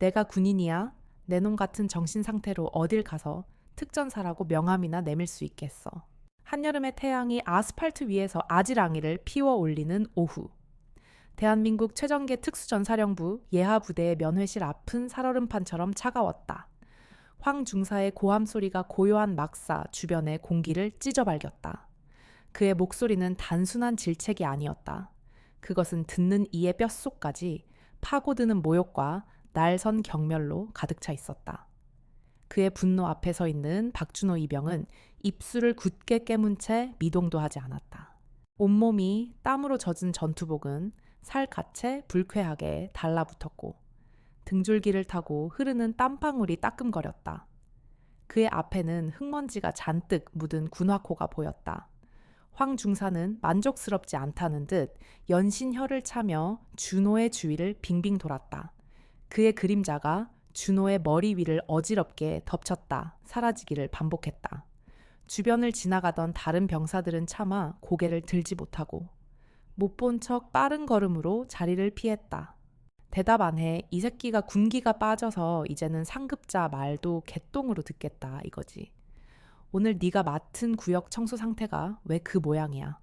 내가 군인이야? 내 놈 같은 정신 상태로 어딜 가서 특전사라고 명함이나 내밀 수 있겠어. 한여름의 태양이 아스팔트 위에서 아지랑이를 피워 올리는 오후. 대한민국 최정계 특수전사령부 예하부대의 면회실 앞은 살얼음판처럼 차가웠다. 황 중사의 고함 소리가 고요한 막사 주변의 공기를 찢어발겼다. 그의 목소리는 단순한 질책이 아니었다. 그것은 듣는 이의 뼛속까지 파고드는 모욕과 날선 경멸로 가득 차 있었다. 그의 분노 앞에 서 있는 박준호 이병은 입술을 굳게 깨문 채 미동도 하지 않았다. 온몸이 땀으로 젖은 전투복은 살갗에 불쾌하게 달라붙었고 등줄기를 타고 흐르는 땀방울이 따끔거렸다. 그의 앞에는 흙먼지가 잔뜩 묻은 군화코가 보였다. 황 중사는 만족스럽지 않다는 듯 연신 혀를 차며 준호의 주위를 빙빙 돌았다. 그의 그림자가 준호의 머리 위를 어지럽게 덮쳤다 사라지기를 반복했다. 주변을 지나가던 다른 병사들은 차마 고개를 들지 못하고 못 본 척 빠른 걸음으로 자리를 피했다. 대답 안 해. 이 새끼가 군기가 빠져서 이제는 상급자 말도 개똥으로 듣겠다 이거지. 오늘 네가 맡은 구역 청소 상태가 왜 그 모양이야?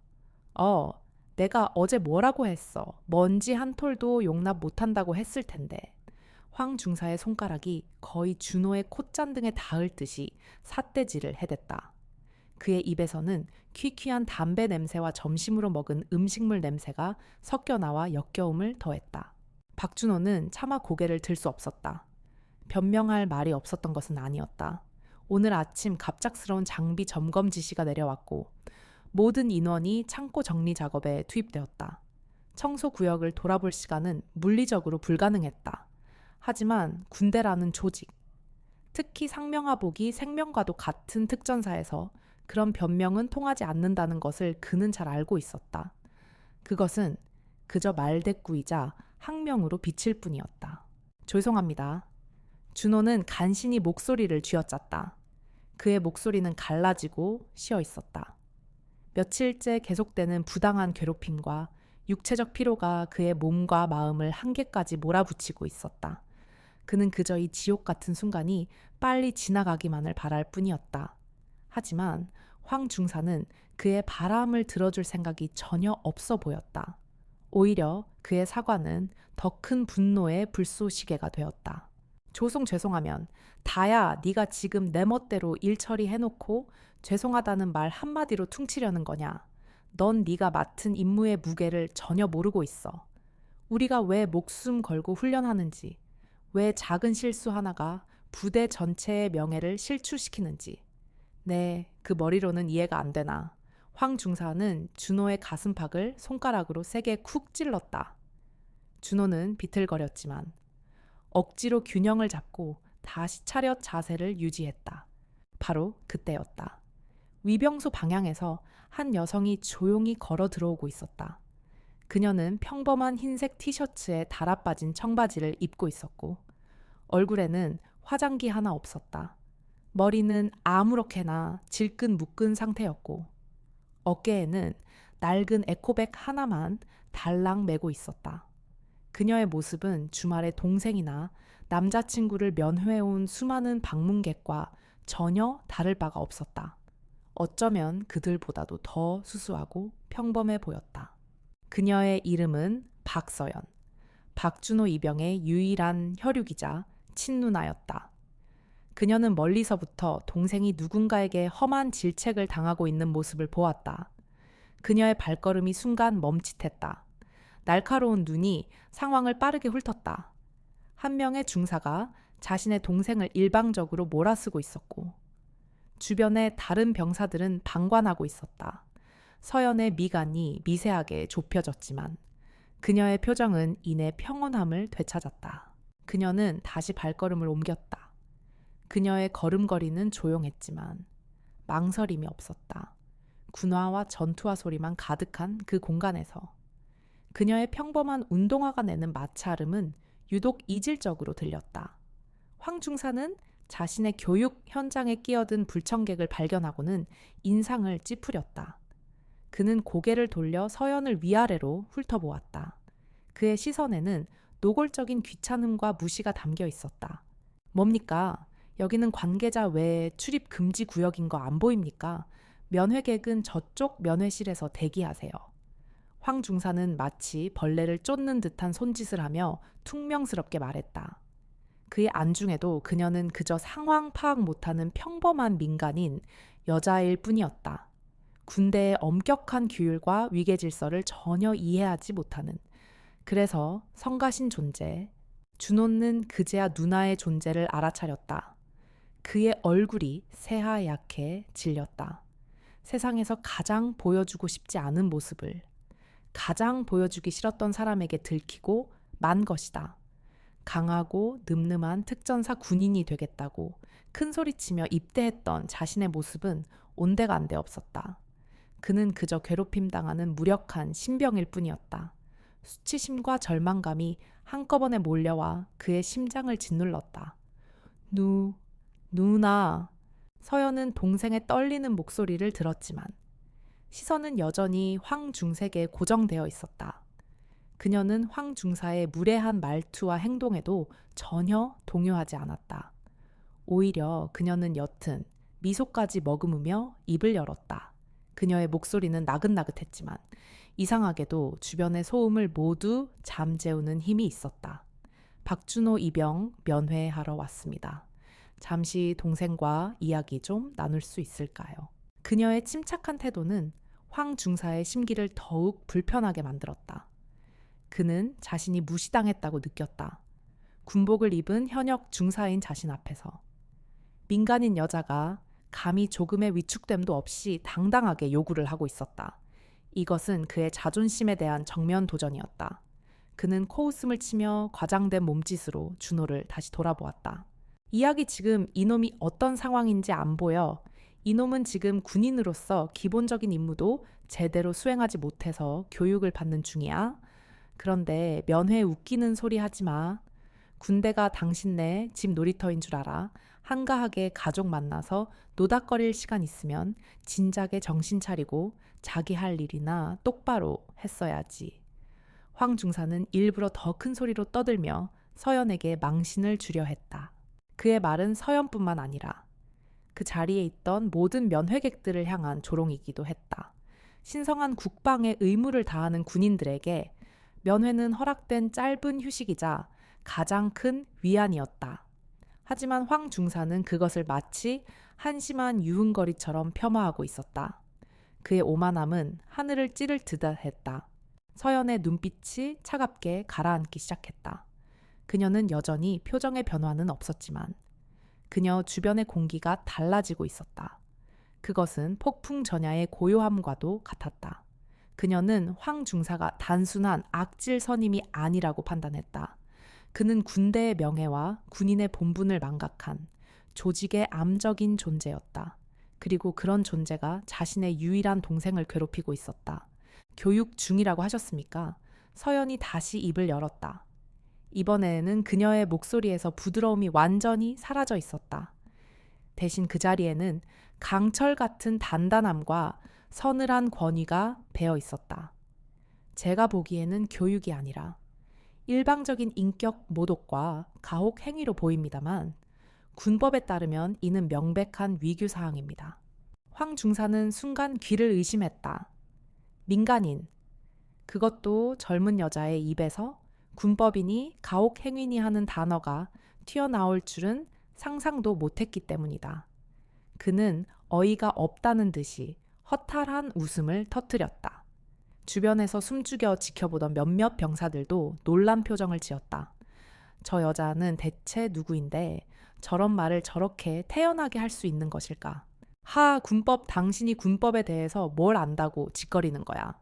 내가 어제 뭐라고 했어. 먼지 한 톨도 용납 못한다고 했을 텐데. 황 중사의 손가락이 거의 준호의 콧잔등에 닿을 듯이 삿대질을 해댔다. 그의 입에서는 퀴퀴한 담배 냄새와 점심으로 먹은 음식물 냄새가 섞여 나와 역겨움을 더했다. 박준호는 차마 고개를 들 수 없었다. 변명할 말이 없었던 것은 아니었다. 오늘 아침 갑작스러운 장비 점검 지시가 내려왔고 모든 인원이 창고 정리 작업에 투입되었다. 청소 구역을 돌아볼 시간은 물리적으로 불가능했다. 하지만 군대라는 조직, 특히 상명하복이 생명과도 같은 특전사에서 그런 변명은 통하지 않는다는 것을 그는 잘 알고 있었다. 그것은 그저 말대꾸이자 학명으로 비칠 뿐이었다. 죄송합니다. 준호는 간신히 목소리를 쥐어짰다. 그의 목소리는 갈라지고 쉬어 있었다. 며칠째 계속되는 부당한 괴롭힘과 육체적 피로가 그의 몸과 마음을 한계까지 몰아붙이고 있었다. 그는 그저 이 지옥 같은 순간이 빨리 지나가기만을 바랄 뿐이었다. 하지만 황 중사는 그의 바람을 들어줄 생각이 전혀 없어 보였다. 오히려 그의 사과는 더 큰 분노의 불쏘시개가 되었다. 죄송하면 다야 네가 지금 내 멋대로 일 처리해놓고 죄송하다는 말 한마디로 퉁치려는 거냐. 넌 네가 맡은 임무의 무게를 전혀 모르고 있어. 우리가 왜 목숨 걸고 훈련하는지, 왜 작은 실수 하나가 부대 전체의 명예를 실추시키는지. 네, 그 머리로는 이해가 안 되나. 황 중사는 준호의 가슴팍을 손가락으로 세게 쿡 찔렀다. 준호는 비틀거렸지만 억지로 균형을 잡고 다시 차렷 자세를 유지했다. 바로 그때였다. 위병소 방향에서 한 여성이 조용히 걸어 들어오고 있었다. 그녀는 평범한 흰색 티셔츠에 달아빠진 청바지를 입고 있었고 얼굴에는 화장기 하나 없었다. 머리는 아무렇게나 질끈 묶은 상태였고 어깨에는 낡은 에코백 하나만 달랑 메고 있었다. 그녀의 모습은 주말에 동생이나 남자친구를 면회해온 수많은 방문객과 전혀 다를 바가 없었다. 어쩌면 그들보다도 더 수수하고 평범해 보였다. 그녀의 이름은 박서연, 박준호 이병의 유일한 혈육이자 친누나였다. 그녀는 멀리서부터 동생이 누군가에게 험한 질책을 당하고 있는 모습을 보았다. 그녀의 발걸음이 순간 멈칫했다. 날카로운 눈이 상황을 빠르게 훑었다. 한 명의 중사가 자신의 동생을 일방적으로 몰아쓰고 있었고 주변의 다른 병사들은 방관하고 있었다. 서연의 미간이 미세하게 좁혀졌지만 그녀의 표정은 이내 평온함을 되찾았다. 그녀는 다시 발걸음을 옮겼다. 그녀의 걸음걸이는 조용했지만 망설임이 없었다. 군화와 전투화 소리만 가득한 그 공간에서 그녀의 평범한 운동화가 내는 마찰음은 유독 이질적으로 들렸다. 황 중사는 자신의 교육 현장에 끼어든 불청객을 발견하고는 인상을 찌푸렸다. 그는 고개를 돌려 서연을 위아래로 훑어보았다. 그의 시선에는 노골적인 귀찮음과 무시가 담겨 있었다. 뭡니까? 여기는 관계자 외에 출입 금지 구역인 거 안 보입니까? 면회객은 저쪽 면회실에서 대기하세요. 황 중사는 마치 벌레를 쫓는 듯한 손짓을 하며 퉁명스럽게 말했다. 그의 안중에도 그녀는 그저 상황 파악 못하는 평범한 민간인 여자일 뿐이었다. 군대의 엄격한 규율과 위계 질서를 전혀 이해하지 못하는, 그래서 성가신 존재, 준호는 그제야 누나의 존재를 알아차렸다. 그의 얼굴이 새하얗게 질렸다. 세상에서 가장 보여주고 싶지 않은 모습을, 가장 보여주기 싫었던 사람에게 들키고 만 것이다. 강하고 늠름한 특전사 군인이 되겠다고 큰소리치며 입대했던 자신의 모습은 온데간데 없었다. 그는 그저 괴롭힘당하는 무력한 신병일 뿐이었다. 수치심과 절망감이 한꺼번에 몰려와 그의 심장을 짓눌렀다. 누나. 서연은 동생의 떨리는 목소리를 들었지만 시선은 여전히 황 중색에 고정되어 있었다. 그녀는 황 중사의 무례한 말투와 행동에도 전혀 동요하지 않았다. 오히려 그녀는 옅은 미소까지 머금으며 입을 열었다. 그녀의 목소리는 나긋나긋했지만 이상하게도 주변의 소음을 모두 잠재우는 힘이 있었다. 박준호 이병 면회하러 왔습니다. 잠시 동생과 이야기 좀 나눌 수 있을까요? 그녀의 침착한 태도는 황 중사의 심기를 더욱 불편하게 만들었다. 그는 자신이 무시당했다고 느꼈다. 군복을 입은 현역 중사인 자신 앞에서. 민간인 여자가 감히 조금의 위축됨도 없이 당당하게 요구를 하고 있었다. 이것은 그의 자존심에 대한 정면 도전이었다. 그는 코웃음을 치며 과장된 몸짓으로 준호를 다시 돌아보았다. 이야기 지금 이놈이 어떤 상황인지 안 보여. 이놈은 지금 군인으로서 기본적인 임무도 제대로 수행하지 못해서 교육을 받는 중이야. 그런데 면회 웃기는 소리 하지 마. 군대가 당신네 집 놀이터인 줄 알아. 한가하게 가족 만나서 노닥거릴 시간 있으면 진작에 정신 차리고 자기 할 일이나 똑바로 했어야지. 황 중사는 일부러 더 큰 소리로 떠들며 서연에게 망신을 주려 했다. 그의 말은 서연뿐만 아니라 그 자리에 있던 모든 면회객들을 향한 조롱이기도 했다. 신성한 국방의 의무를 다하는 군인들에게 면회는 허락된 짧은 휴식이자 가장 큰 위안이었다. 하지만 황 중사는 그것을 마치 한심한 유흥거리처럼 폄하하고 있었다. 그의 오만함은 하늘을 찌를 듯 했다. 서연의 눈빛이 차갑게 가라앉기 시작했다. 그녀는 여전히 표정의 변화는 없었지만 그녀 주변의 공기가 달라지고 있었다. 그것은 폭풍 전야의 고요함과도 같았다. 그녀는 황 중사가 단순한 악질 선임이 아니라고 판단했다. 그는 군대의 명예와 군인의 본분을 망각한 조직의 암적인 존재였다. 그리고 그런 존재가 자신의 유일한 동생을 괴롭히고 있었다. 교육 중이라고 하셨습니까? 서연이 다시 입을 열었다. 이번에는 그녀의 목소리에서 부드러움이 완전히 사라져 있었다. 대신 그 자리에는 강철 같은 단단함과 서늘한 권위가 배어 있었다. 제가 보기에는 교육이 아니라 일방적인 인격 모독과 가혹 행위로 보입니다만 군법에 따르면 이는 명백한 위규 사항입니다. 황 중사는 순간 귀를 의심했다. 민간인, 그것도 젊은 여자의 입에서 군법이니 가혹 행위니 하는 단어가 튀어나올 줄은 상상도 못했기 때문이다. 그는 어이가 없다는 듯이 허탈한 웃음을 터뜨렸다. 주변에서 숨죽여 지켜보던 몇몇 병사들도 놀란 표정을 지었다. 저 여자는 대체 누구인데 저런 말을 저렇게 태연하게 할 수 있는 것일까? 군법, 당신이 군법에 대해서 뭘 안다고 짓거리는 거야.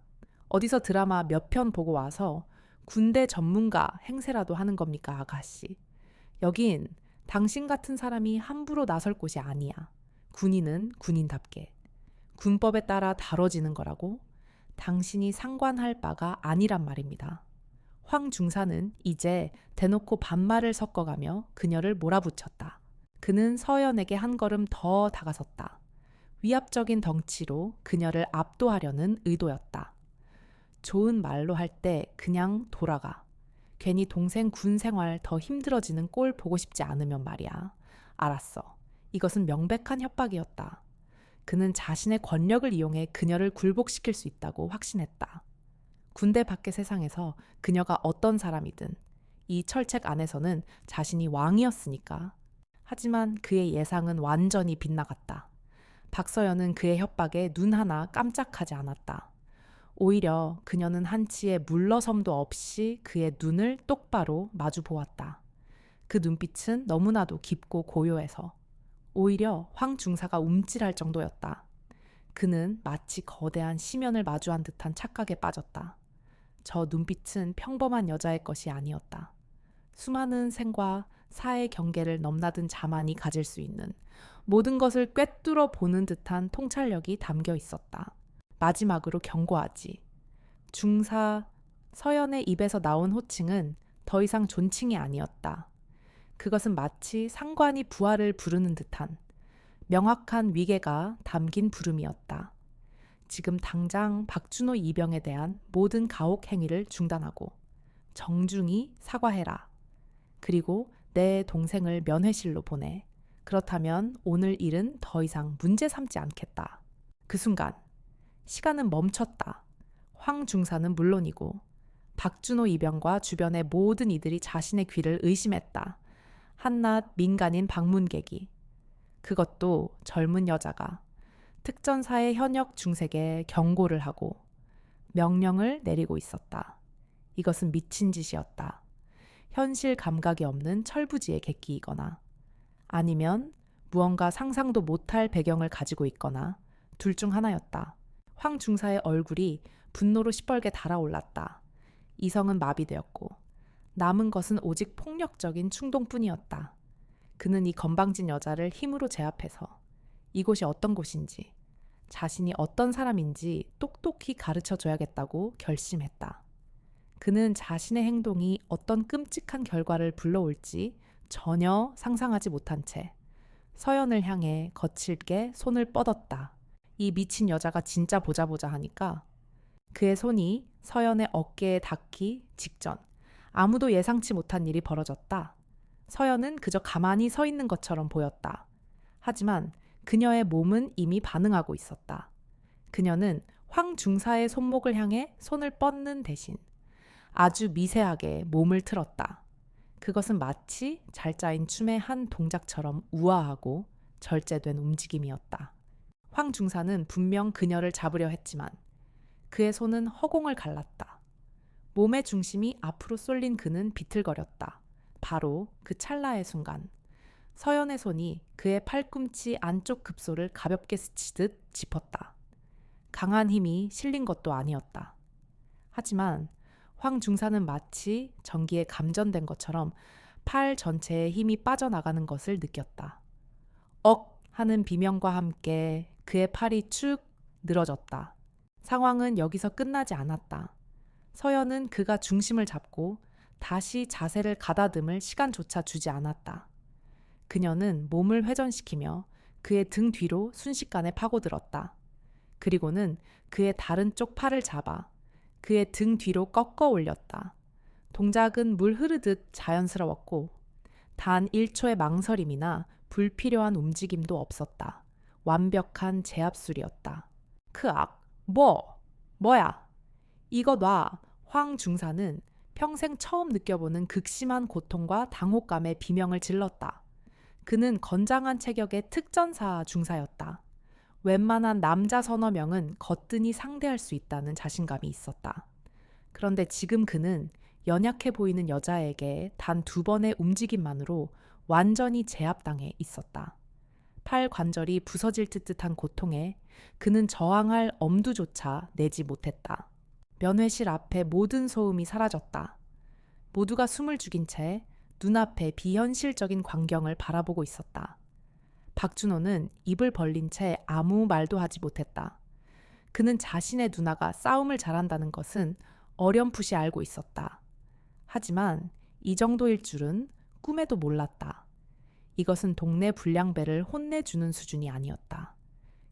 어디서 드라마 몇 편 보고 와서 군대 전문가 행세라도 하는 겁니까, 아가씨? 여긴 당신 같은 사람이 함부로 나설 곳이 아니야. 군인은 군인답게. 군법에 따라 다뤄지는 거라고 당신이 상관할 바가 아니란 말입니다. 황 중사는 이제 대놓고 반말을 섞어가며 그녀를 몰아붙였다. 그는 서연에게 한 걸음 더 다가섰다. 위압적인 덩치로 그녀를 압도하려는 의도였다. 좋은 말로 할 때 그냥 돌아가. 괜히 동생 군 생활 더 힘들어지는 꼴 보고 싶지 않으면 말이야. 알았어. 이것은 명백한 협박이었다. 그는 자신의 권력을 이용해 그녀를 굴복시킬 수 있다고 확신했다. 군대 밖의 세상에서 그녀가 어떤 사람이든 이 철책 안에서는 자신이 왕이었으니까. 하지만 그의 예상은 완전히 빗나갔다. 박서연은 그의 협박에 눈 하나 깜짝하지 않았다. 오히려 그녀는 한치의 물러섬도 없이 그의 눈을 똑바로 마주 보았다. 그 눈빛은 너무나도 깊고 고요해서 오히려 황 중사가 움찔할 정도였다. 그는 마치 거대한 심연을 마주한 듯한 착각에 빠졌다. 저 눈빛은 평범한 여자의 것이 아니었다. 수많은 생과 사의 경계를 넘나든 자만이 가질 수 있는 모든 것을 꿰뚫어 보는 듯한 통찰력이 담겨 있었다. 마지막으로 경고하지. 중사 서연의 입에서 나온 호칭은 더 이상 존칭이 아니었다. 그것은 마치 상관이 부하를 부르는 듯한 명확한 위계가 담긴 부름이었다. 지금 당장 박준호 이병에 대한 모든 가혹 행위를 중단하고 정중히 사과해라. 그리고 내 동생을 면회실로 보내. 그렇다면 오늘 일은 더 이상 문제 삼지 않겠다. 그 순간 시간은 멈췄다. 황 중사는 물론이고 박준호 이병과 주변의 모든 이들이 자신의 귀를 의심했다. 한낱 민간인 방문객이. 그것도 젊은 여자가 특전사의 현역 중색에 경고를 하고 명령을 내리고 있었다. 이것은 미친 짓이었다. 현실 감각이 없는 철부지의 객기이거나 아니면 무언가 상상도 못할 배경을 가지고 있거나 둘 중 하나였다. 황 중사의 얼굴이 분노로 시뻘게 달아올랐다. 이성은 마비되었고 남은 것은 오직 폭력적인 충동뿐이었다. 그는 이 건방진 여자를 힘으로 제압해서 이곳이 어떤 곳인지 자신이 어떤 사람인지 똑똑히 가르쳐줘야겠다고 결심했다. 그는 자신의 행동이 어떤 끔찍한 결과를 불러올지 전혀 상상하지 못한 채 서연을 향해 거칠게 손을 뻗었다. 이 미친 여자가 진짜 보자 하니까 그의 손이 서연의 어깨에 닿기 직전 아무도 예상치 못한 일이 벌어졌다. 서연은 그저 가만히 서 있는 것처럼 보였다. 하지만 그녀의 몸은 이미 반응하고 있었다. 그녀는 황 중사의 손목을 향해 손을 뻗는 대신 아주 미세하게 몸을 틀었다. 그것은 마치 잘 짜인 춤의 한 동작처럼 우아하고 절제된 움직임이었다. 황 중사는 분명 그녀를 잡으려 했지만 그의 손은 허공을 갈랐다. 몸의 중심이 앞으로 쏠린 그는 비틀거렸다. 바로 그 찰나의 순간 서연의 손이 그의 팔꿈치 안쪽 급소를 가볍게 스치듯 짚었다. 강한 힘이 실린 것도 아니었다. 하지만 황 중사는 마치 전기에 감전된 것처럼 팔 전체에 힘이 빠져나가는 것을 느꼈다. 억 하는 비명과 함께 그의 팔이 축 늘어졌다. 상황은 여기서 끝나지 않았다. 서연은 그가 중심을 잡고 다시 자세를 가다듬을 시간조차 주지 않았다. 그녀는 몸을 회전시키며 그의 등 뒤로 순식간에 파고들었다. 그리고는 그의 다른 쪽 팔을 잡아 그의 등 뒤로 꺾어 올렸다. 동작은 물 흐르듯 자연스러웠고 단 1초의 망설임이나 불필요한 움직임도 없었다. 완벽한 제압술이었다. 크악, 뭐야? 이거 놔. 황 중사는 평생 처음 느껴보는 극심한 고통과 당혹감의 비명을 질렀다. 그는 건장한 체격의 특전사 중사였다. 웬만한 남자 서너 명은 거뜬히 상대할 수 있다는 자신감이 있었다. 그런데 지금 그는 연약해 보이는 여자에게 단 2번의 움직임만으로 완전히 제압당해 있었다. 팔 관절이 부서질 듯한 고통에 그는 저항할 엄두조차 내지 못했다. 면회실 앞에 모든 소음이 사라졌다. 모두가 숨을 죽인 채 눈앞에 비현실적인 광경을 바라보고 있었다. 박준호는 입을 벌린 채 아무 말도 하지 못했다. 그는 자신의 누나가 싸움을 잘한다는 것은 어렴풋이 알고 있었다. 하지만 이 정도일 줄은 꿈에도 몰랐다. 이것은 동네 불량배를 혼내주는 수준이 아니었다.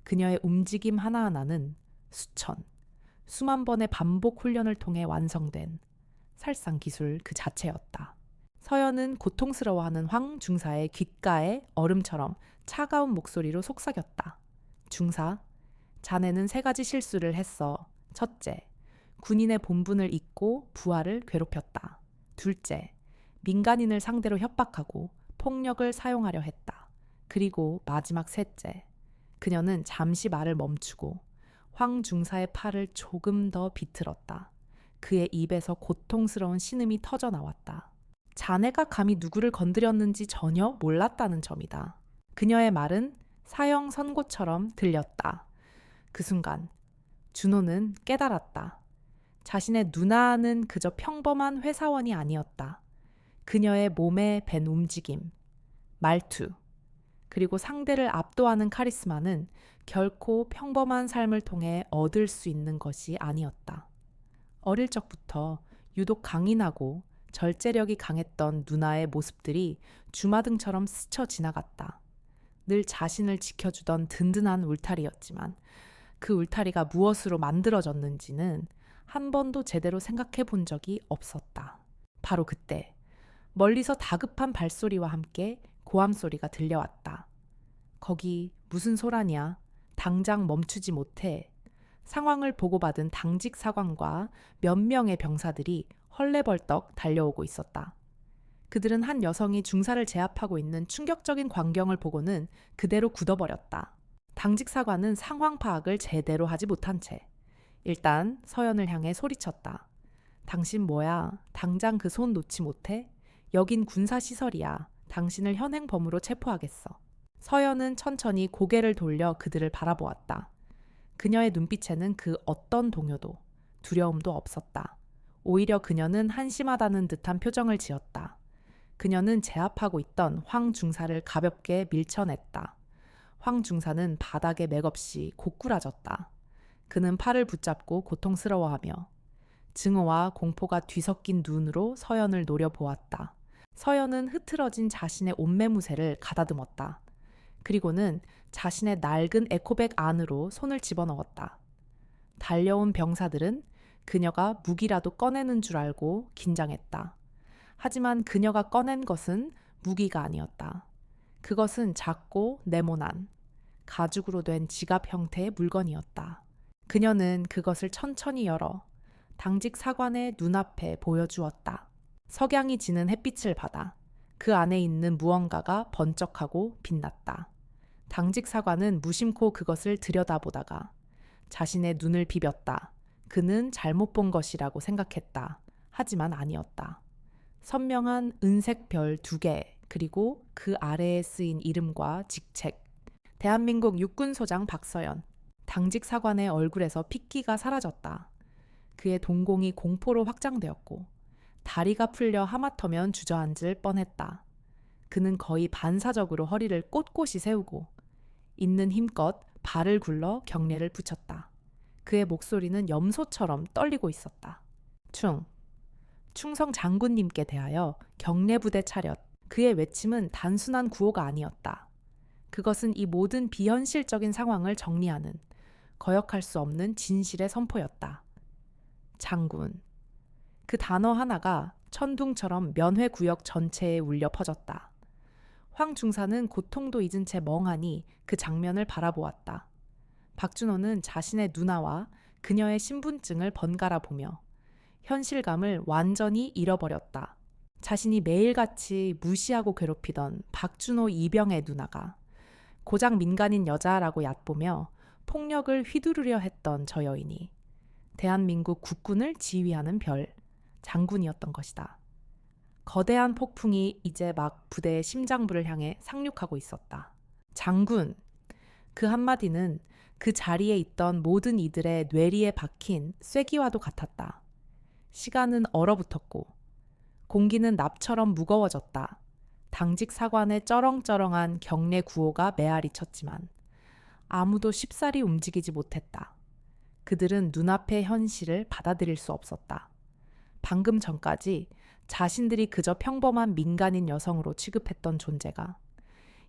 그녀의 움직임 하나하나는 수만 번의 반복 훈련을 통해 완성된 살상 기술 그 자체였다. 서연은 고통스러워하는 황 중사의 귓가에 얼음처럼 차가운 목소리로 속삭였다. 중사, 자네는 3가지 실수를 했어. 첫째, 군인의 본분을 잊고 부하를 괴롭혔다. 둘째, 민간인을 상대로 협박하고 폭력을 사용하려 했다. 그리고 마지막 셋째, 그녀는 잠시 말을 멈추고 황 중사의 팔을 조금 더 비틀었다. 그의 입에서 고통스러운 신음이 터져 나왔다. 자네가 감히 누구를 건드렸는지 전혀 몰랐다는 점이다. 그녀의 말은 사형 선고처럼 들렸다. 그 순간 준호는 깨달았다. 자신의 누나는 그저 평범한 회사원이 아니었다. 그녀의 몸에 밴 움직임, 말투, 그리고 상대를 압도하는 카리스마는 결코 평범한 삶을 통해 얻을 수 있는 것이 아니었다. 어릴 적부터 유독 강인하고 절제력이 강했던 누나의 모습들이 주마등처럼 스쳐 지나갔다. 늘 자신을 지켜주던 든든한 울타리였지만 그 울타리가 무엇으로 만들어졌는지는 한 번도 제대로 생각해 본 적이 없었다. 바로 그때 멀리서 다급한 발소리와 함께 고함 소리가 들려왔다. 거기 무슨 소란이야? 당장 멈추지 못해. 상황을 보고받은 당직 사관과 몇 명의 병사들이 헐레벌떡 달려오고 있었다. 그들은 한 여성이 중사를 제압하고 있는 충격적인 광경을 보고는 그대로 굳어버렸다. 당직 사관은 상황 파악을 제대로 하지 못한 채 일단 서연을 향해 소리쳤다. 당신 뭐야? 당장 그 손 놓지 못해? 여긴 군사시설이야. 당신을 현행범으로 체포하겠어. 서연은 천천히 고개를 돌려 그들을 바라보았다. 그녀의 눈빛에는 그 어떤 동요도 두려움도 없었다. 오히려 그녀는 한심하다는 듯한 표정을 지었다. 그녀는 제압하고 있던 황 중사를 가볍게 밀쳐냈다. 황 중사는 바닥에 맥없이 고꾸라졌다. 그는 팔을 붙잡고 고통스러워하며 증오와 공포가 뒤섞인 눈으로 서연을 노려보았다. 서연은 흐트러진 자신의 옷매무새를 가다듬었다. 그리고는 자신의 낡은 에코백 안으로 손을 집어넣었다. 달려온 병사들은 그녀가 무기라도 꺼내는 줄 알고 긴장했다. 하지만 그녀가 꺼낸 것은 무기가 아니었다. 그것은 작고 네모난 가죽으로 된 지갑 형태의 물건이었다. 그녀는 그것을 천천히 열어 당직 사관의 눈앞에 보여주었다. 석양이 지는 햇빛을 받아 그 안에 있는 무언가가 번쩍하고 빛났다. 당직 사관은 무심코 그것을 들여다보다가 자신의 눈을 비볐다. 그는 잘못 본 것이라고 생각했다. 하지만 아니었다. 선명한 은색 별 2개, 그리고 그 아래에 쓰인 이름과 직책. 대한민국 육군소장 박서연. 당직 사관의 얼굴에서 핏기가 사라졌다. 그의 동공이 공포로 확장되었고 다리가 풀려 하마터면 주저앉을 뻔했다. 그는 거의 반사적으로 허리를 꼿꼿이 세우고 있는 힘껏 발을 굴러 경례를 붙였다. 그의 목소리는 염소처럼 떨리고 있었다. 충성 장군님께 대하여 경례부대 차렷. 그의 외침은 단순한 구호가 아니었다. 그것은 이 모든 비현실적인 상황을 정리하는 거역할 수 없는 진실의 선포였다. 장군. 그 단어 하나가 천둥처럼 면회구역 전체에 울려 퍼졌다. 황 중사는 고통도 잊은 채 멍하니 그 장면을 바라보았다. 박준호는 자신의 누나와 그녀의 신분증을 번갈아 보며 현실감을 완전히 잃어버렸다. 자신이 매일같이 무시하고 괴롭히던 박준호 이병의 누나가 고작 민간인 여자라고 얕보며 폭력을 휘두르려 했던 저 여인이 대한민국 국군을 지휘하는 별, 장군이었던 것이다. 거대한 폭풍이 이제 막 부대의 심장부를 향해 상륙하고 있었다. 장군! 그 한마디는 그 자리에 있던 모든 이들의 뇌리에 박힌 쐐기와도 같았다. 시간은 얼어붙었고 공기는 납처럼 무거워졌다. 당직 사관의 쩌렁쩌렁한 경례 구호가 메아리 쳤지만 아무도 쉽사리 움직이지 못했다. 그들은 눈앞의 현실을 받아들일 수 없었다. 방금 전까지 자신들이 그저 평범한 민간인 여성으로 취급했던 존재가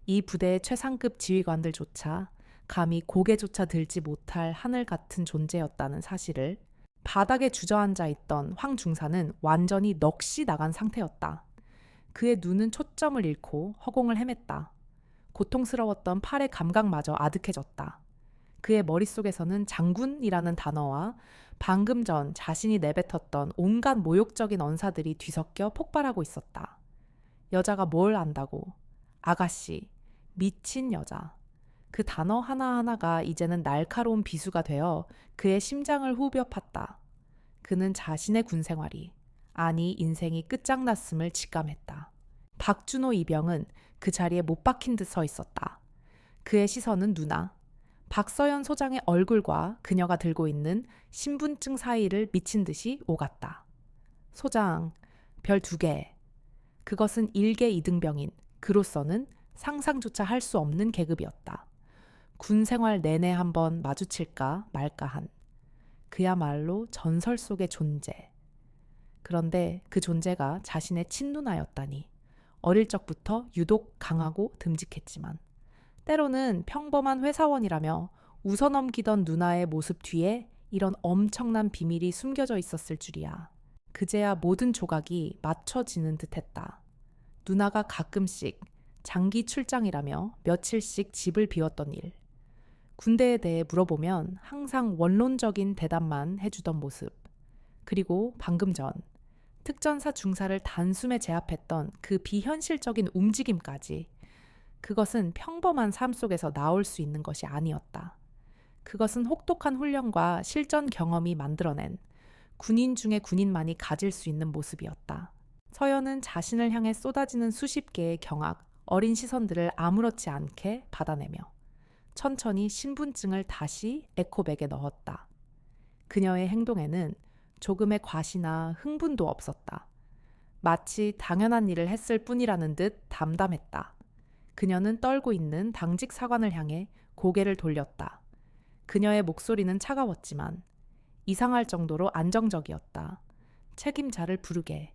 이 부대의 최상급 지휘관들조차 감히 고개조차 들지 못할 하늘 같은 존재였다는 사실을 바닥에 주저앉아 있던 황 중사는 완전히 넋이 나간 상태였다. 그의 눈은 초점을 잃고 허공을 헤맸다. 고통스러웠던 팔의 감각마저 아득해졌다. 그의 머릿속에서는 장군이라는 단어와 방금 전 자신이 내뱉었던 온갖 모욕적인 언사들이 뒤섞여 폭발하고 있었다. 여자가 뭘 안다고? 아가씨, 미친 여자. 그 단어 하나하나가 이제는 날카로운 비수가 되어 그의 심장을 후벼 팠다. 그는 자신의 군 생활이, 아니 인생이 끝장났음을 직감했다. 박준호 이병은 그 자리에 못 박힌 듯 서 있었다. 그의 시선은 누나, 박서연 소장의 얼굴과 그녀가 들고 있는 신분증 사이를 미친 듯이 오갔다. 소장, 별 2개. 그것은 일개 이등병인 그로서는 상상조차 할 수 없는 계급이었다. 군 생활 내내 한번 마주칠까 말까 한 그야말로 전설 속의 존재. 그런데 그 존재가 자신의 친누나였다니. 어릴 적부터 유독 강하고 듬직했지만 때로는 평범한 회사원이라며 웃어넘기던 누나의 모습 뒤에 이런 엄청난 비밀이 숨겨져 있었을 줄이야. 그제야 모든 조각이 맞춰지는 듯했다. 누나가 가끔씩 장기 출장이라며 며칠씩 집을 비웠던 일. 군대에 대해 물어보면 항상 원론적인 대답만 해주던 모습. 그리고 방금 전 특전사 중사를 단숨에 제압했던 그 비현실적인 움직임까지. 그것은 평범한 삶 속에서 나올 수 있는 것이 아니었다. 그것은 혹독한 훈련과 실전 경험이 만들어낸 군인 중의 군인만이 가질 수 있는 모습이었다. 서연은 자신을 향해 쏟아지는 수십 개의 경악, 어린 시선들을 아무렇지 않게 받아내며 천천히 신분증을 다시 에코백에 넣었다. 그녀의 행동에는 조금의 과시나 흥분도 없었다. 마치 당연한 일을 했을 뿐이라는 듯 담담했다. 그녀는 떨고 있는 당직 사관을 향해 고개를 돌렸다. 그녀의 목소리는 차가웠지만 이상할 정도로 안정적이었다. 책임자를 부르게.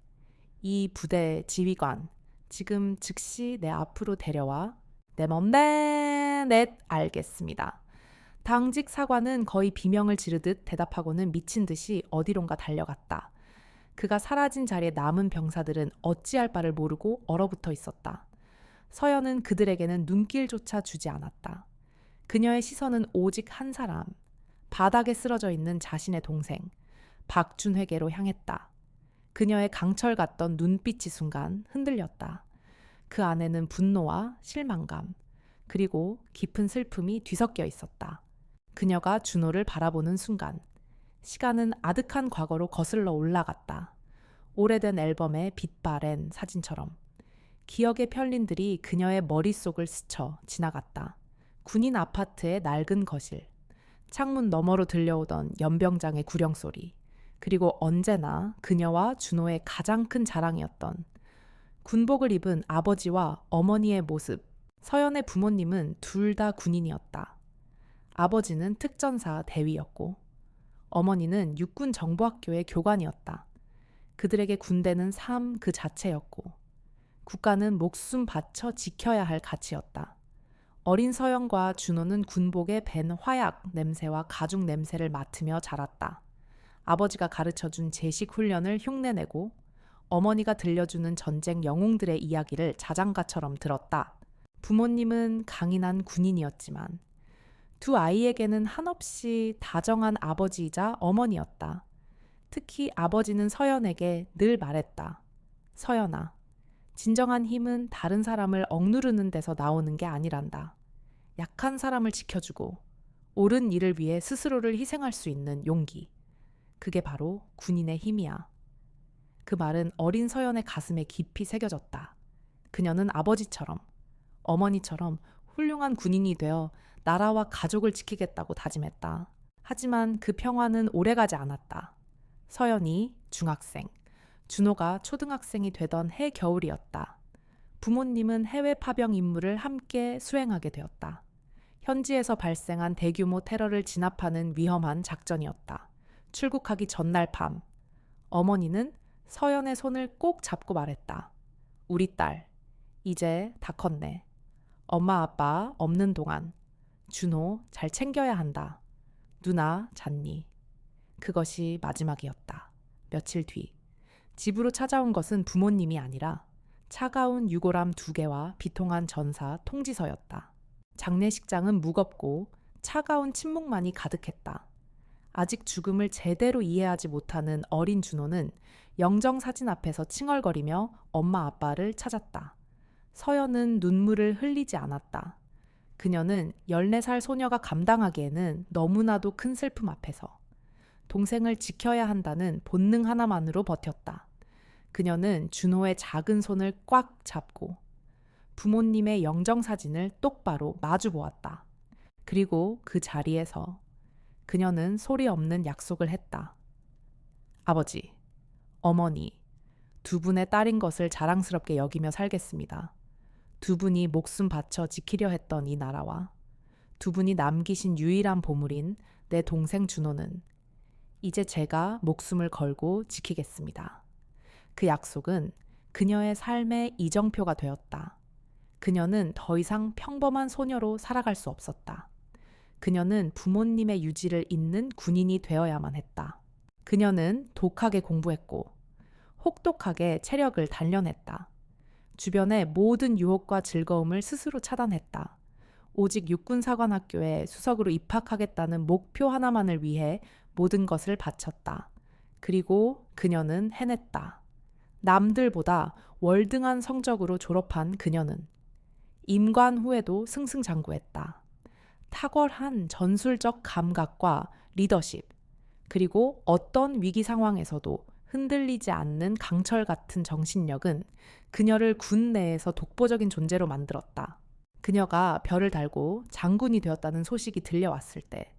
이 부대 지휘관, 지금 즉시 내 앞으로 데려와. 내 맘, 네, 알겠습니다. 당직 사관은 거의 비명을 지르듯 대답하고는 미친 듯이 어디론가 달려갔다. 그가 사라진 자리에 남은 병사들은 어찌할 바를 모르고 얼어붙어 있었다. 서연은 그들에게는 눈길조차 주지 않았다. 그녀의 시선은 오직 한 사람, 바닥에 쓰러져 있는 자신의 동생, 박준회계로 향했다. 그녀의 강철 같던 눈빛이 순간 흔들렸다. 그 안에는 분노와 실망감, 그리고 깊은 슬픔이 뒤섞여 있었다. 그녀가 준호를 바라보는 순간, 시간은 아득한 과거로 거슬러 올라갔다. 오래된 앨범의 빛바랜 사진처럼. 기억의 편린들이 그녀의 머릿속을 스쳐 지나갔다. 군인 아파트의 낡은 거실, 창문 너머로 들려오던 연병장의 구령소리, 그리고 언제나 그녀와 준호의 가장 큰 자랑이었던 군복을 입은 아버지와 어머니의 모습. 서연의 부모님은 둘 다 군인이었다. 아버지는 특전사 대위였고 어머니는 육군 정보학교의 교관이었다. 그들에게 군대는 삶 그 자체였고 국가는 목숨 바쳐 지켜야 할 가치였다. 어린 서연과 준호는 군복에 밴 화약 냄새와 가죽 냄새를 맡으며 자랐다. 아버지가 가르쳐준 제식 훈련을 흉내내고 어머니가 들려주는 전쟁 영웅들의 이야기를 자장가처럼 들었다. 부모님은 강인한 군인이었지만 두 아이에게는 한없이 다정한 아버지이자 어머니였다. 특히 아버지는 서연에게 늘 말했다. 서연아, 진정한 힘은 다른 사람을 억누르는 데서 나오는 게 아니란다. 약한 사람을 지켜주고 옳은 일을 위해 스스로를 희생할 수 있는 용기. 그게 바로 군인의 힘이야. 그 말은 어린 서연의 가슴에 깊이 새겨졌다. 그녀는 아버지처럼, 어머니처럼 훌륭한 군인이 되어 나라와 가족을 지키겠다고 다짐했다. 하지만 그 평화는 오래가지 않았다. 서연이 중학생, 준호가 초등학생이 되던 해 겨울이었다. 부모님은 해외 파병 임무를 함께 수행하게 되었다. 현지에서 발생한 대규모 테러를 진압하는 위험한 작전이었다. 출국하기 전날 밤, 어머니는 서연의 손을 꼭 잡고 말했다. 우리 딸, 이제 다 컸네. 엄마 아빠 없는 동안 준호 잘 챙겨야 한다. 누나 잤니? 그것이 마지막이었다. 며칠 뒤 집으로 찾아온 것은 부모님이 아니라 차가운 유골함 2개와 비통한 전사 통지서였다. 장례식장은 무겁고 차가운 침묵만이 가득했다. 아직 죽음을 제대로 이해하지 못하는 어린 준호는 영정사진 앞에서 칭얼거리며 엄마 아빠를 찾았다. 서연은 눈물을 흘리지 않았다. 그녀는 14살 소녀가 감당하기에는 너무나도 큰 슬픔 앞에서 동생을 지켜야 한다는 본능 하나만으로 버텼다. 그녀는 준호의 작은 손을 꽉 잡고 부모님의 영정사진을 똑바로 마주 보았다. 그리고 그 자리에서 그녀는 소리 없는 약속을 했다. 아버지, 어머니, 2분의 딸인 것을 자랑스럽게 여기며 살겠습니다. 2분이 목숨 바쳐 지키려 했던 이 나라와 2분이 남기신 유일한 보물인 내 동생 준호는 이제 제가 목숨을 걸고 지키겠습니다. 그 약속은 그녀의 삶의 이정표가 되었다. 그녀는 더 이상 평범한 소녀로 살아갈 수 없었다. 그녀는 부모님의 유지를 잇는 군인이 되어야만 했다. 그녀는 독하게 공부했고 혹독하게 체력을 단련했다. 주변의 모든 유혹과 즐거움을 스스로 차단했다. 오직 육군사관학교에 수석으로 입학하겠다는 목표 하나만을 위해 모든 것을 바쳤다. 그리고 그녀는 해냈다. 남들보다 월등한 성적으로 졸업한 그녀는 임관 후에도 승승장구했다. 탁월한 전술적 감각과 리더십, 그리고 어떤 위기 상황에서도 흔들리지 않는 강철 같은 정신력은 그녀를 군 내에서 독보적인 존재로 만들었다. 그녀가 별을 달고 장군이 되었다는 소식이 들려왔을 때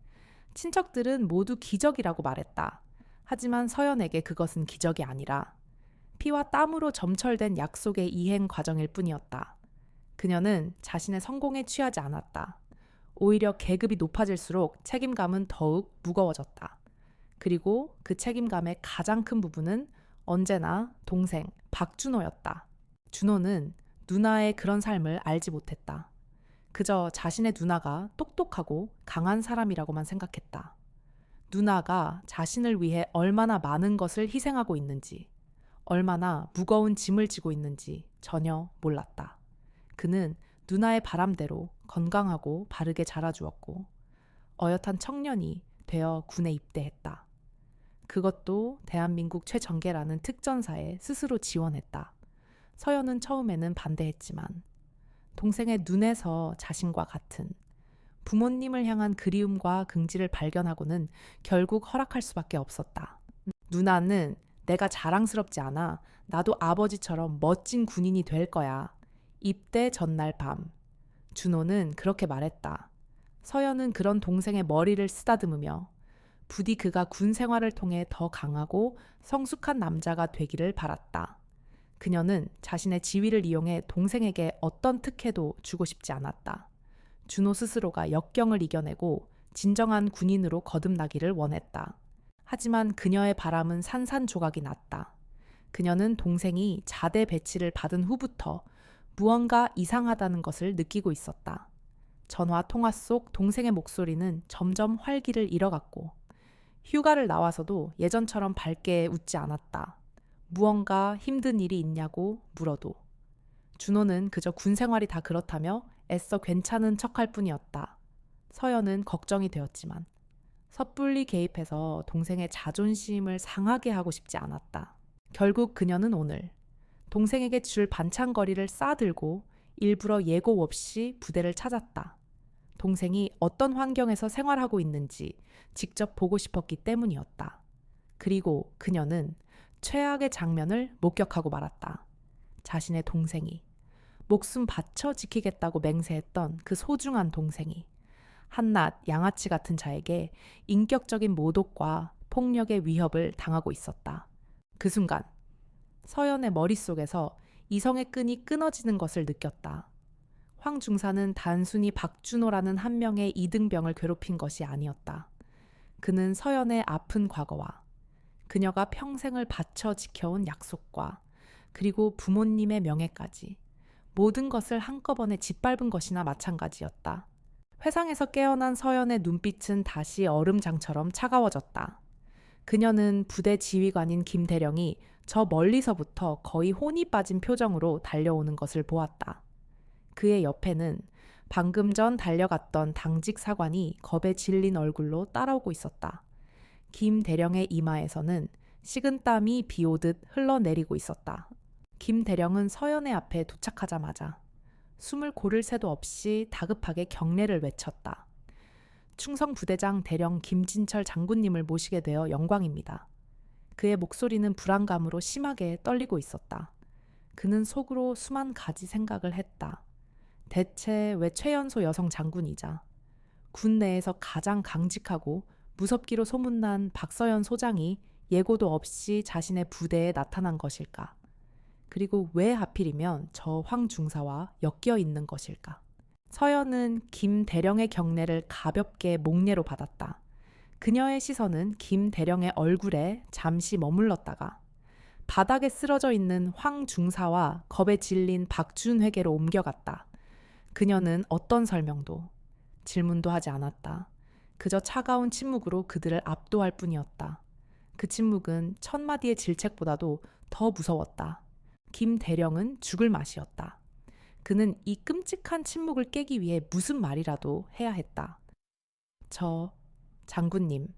친척들은 모두 기적이라고 말했다. 하지만 서연에게 그것은 기적이 아니라 피와 땀으로 점철된 약속의 이행 과정일 뿐이었다. 그녀는 자신의 성공에 취하지 않았다. 오히려 계급이 높아질수록 책임감은 더욱 무거워졌다. 그리고 그 책임감의 가장 큰 부분은 언제나 동생 박준호였다. 준호는 누나의 그런 삶을 알지 못했다. 그저 자신의 누나가 똑똑하고 강한 사람이라고만 생각했다. 누나가 자신을 위해 얼마나 많은 것을 희생하고 있는지, 얼마나 무거운 짐을 지고 있는지 전혀 몰랐다. 그는 누나의 바람대로 건강하고 바르게 자라주었고 어엿한 청년이 되어 군에 입대했다. 그것도 대한민국 최정계라는 특전사에 스스로 지원했다. 서연은 처음에는 반대했지만 동생의 눈에서 자신과 같은 부모님을 향한 그리움과 긍지를 발견하고는 결국 허락할 수밖에 없었다. 누나는 내가 자랑스럽지 않아. 나도 아버지처럼 멋진 군인이 될 거야. 입대 전날 밤. 준호는 그렇게 말했다. 서연은 그런 동생의 머리를 쓰다듬으며 부디 그가 군 생활을 통해 더 강하고 성숙한 남자가 되기를 바랐다. 그녀는 자신의 지위를 이용해 동생에게 어떤 특혜도 주고 싶지 않았다. 준호 스스로가 역경을 이겨내고 진정한 군인으로 거듭나기를 원했다. 하지만 그녀의 바람은 산산조각이 났다. 그녀는 동생이 자대 배치를 받은 후부터 무언가 이상하다는 것을 느끼고 있었다. 전화 통화 속 동생의 목소리는 점점 활기를 잃어갔고 휴가를 나와서도 예전처럼 밝게 웃지 않았다. 무언가 힘든 일이 있냐고 물어도 준호는 그저 군 생활이 다 그렇다며 애써 괜찮은 척할 뿐이었다. 서연은 걱정이 되었지만 섣불리 개입해서 동생의 자존심을 상하게 하고 싶지 않았다. 결국 그녀는 오늘 동생에게 줄 반찬거리를 싸들고 일부러 예고 없이 부대를 찾았다. 동생이 어떤 환경에서 생활하고 있는지 직접 보고 싶었기 때문이었다. 그리고 그녀는 최악의 장면을 목격하고 말았다. 자신의 동생이 목숨 바쳐 지키겠다고 맹세했던 그 소중한 동생이 한낱 양아치 같은 자에게 인격적인 모독과 폭력의 위협을 당하고 있었다. 그 순간 서연의 머릿속에서 이성의 끈이 끊어지는 것을 느꼈다. 황 중사는 단순히 박준호라는 한 명의 이등병을 괴롭힌 것이 아니었다. 그는 서연의 아픈 과거와 그녀가 평생을 바쳐 지켜온 약속과 그리고 부모님의 명예까지 모든 것을 한꺼번에 짓밟은 것이나 마찬가지였다. 회상에서 깨어난 서연의 눈빛은 다시 얼음장처럼 차가워졌다. 그녀는 부대 지휘관인 김대령이 저 멀리서부터 거의 혼이 빠진 표정으로 달려오는 것을 보았다. 그의 옆에는 방금 전 달려갔던 당직 사관이 겁에 질린 얼굴로 따라오고 있었다. 김대령의 이마에서는 식은땀이 비오듯 흘러내리고 있었다. 김대령은 서연의 앞에 도착하자마자 숨을 고를 새도 없이 다급하게 경례를 외쳤다. 충성부대장 대령 김진철 장군님을 모시게 되어 영광입니다. 그의 목소리는 불안감으로 심하게 떨리고 있었다. 그는 속으로 수만 가지 생각을 했다. 대체 왜 최연소 여성 장군이자 군 내에서 가장 강직하고 무섭기로 소문난 박서연 소장이 예고도 없이 자신의 부대에 나타난 것일까? 그리고 왜 하필이면 저 황 중사와 엮여 있는 것일까? 서연은 김 대령의 경례를 가볍게 목례로 받았다. 그녀의 시선은 김 대령의 얼굴에 잠시 머물렀다가 바닥에 쓰러져 있는 황 중사와 겁에 질린 박준회계로 옮겨갔다. 그녀는 어떤 설명도 질문도 하지 않았다. 그저 차가운 침묵으로 그들을 압도할 뿐이었다. 그 침묵은 천마디의 질책보다도 더 무서웠다. 김 대령은 죽을 맛이었다. 그는 이 끔찍한 침묵을 깨기 위해 무슨 말이라도 해야 했다. 장군님,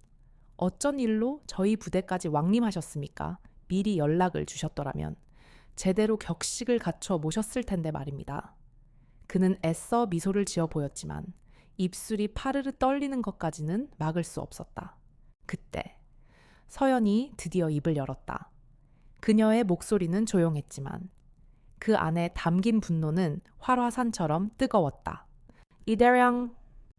어쩐 일로 저희 부대까지 왕림하셨습니까? 미리 연락을 주셨더라면 제대로 격식을 갖춰 모셨을 텐데 말입니다. 그는 애써 미소를 지어 보였지만 입술이 파르르 떨리는 것까지는 막을 수 없었다. 그때 서연이 드디어 입을 열었다. 그녀의 목소리는 조용했지만 그 안에 담긴 분노는 활화산처럼 뜨거웠다. 이대령,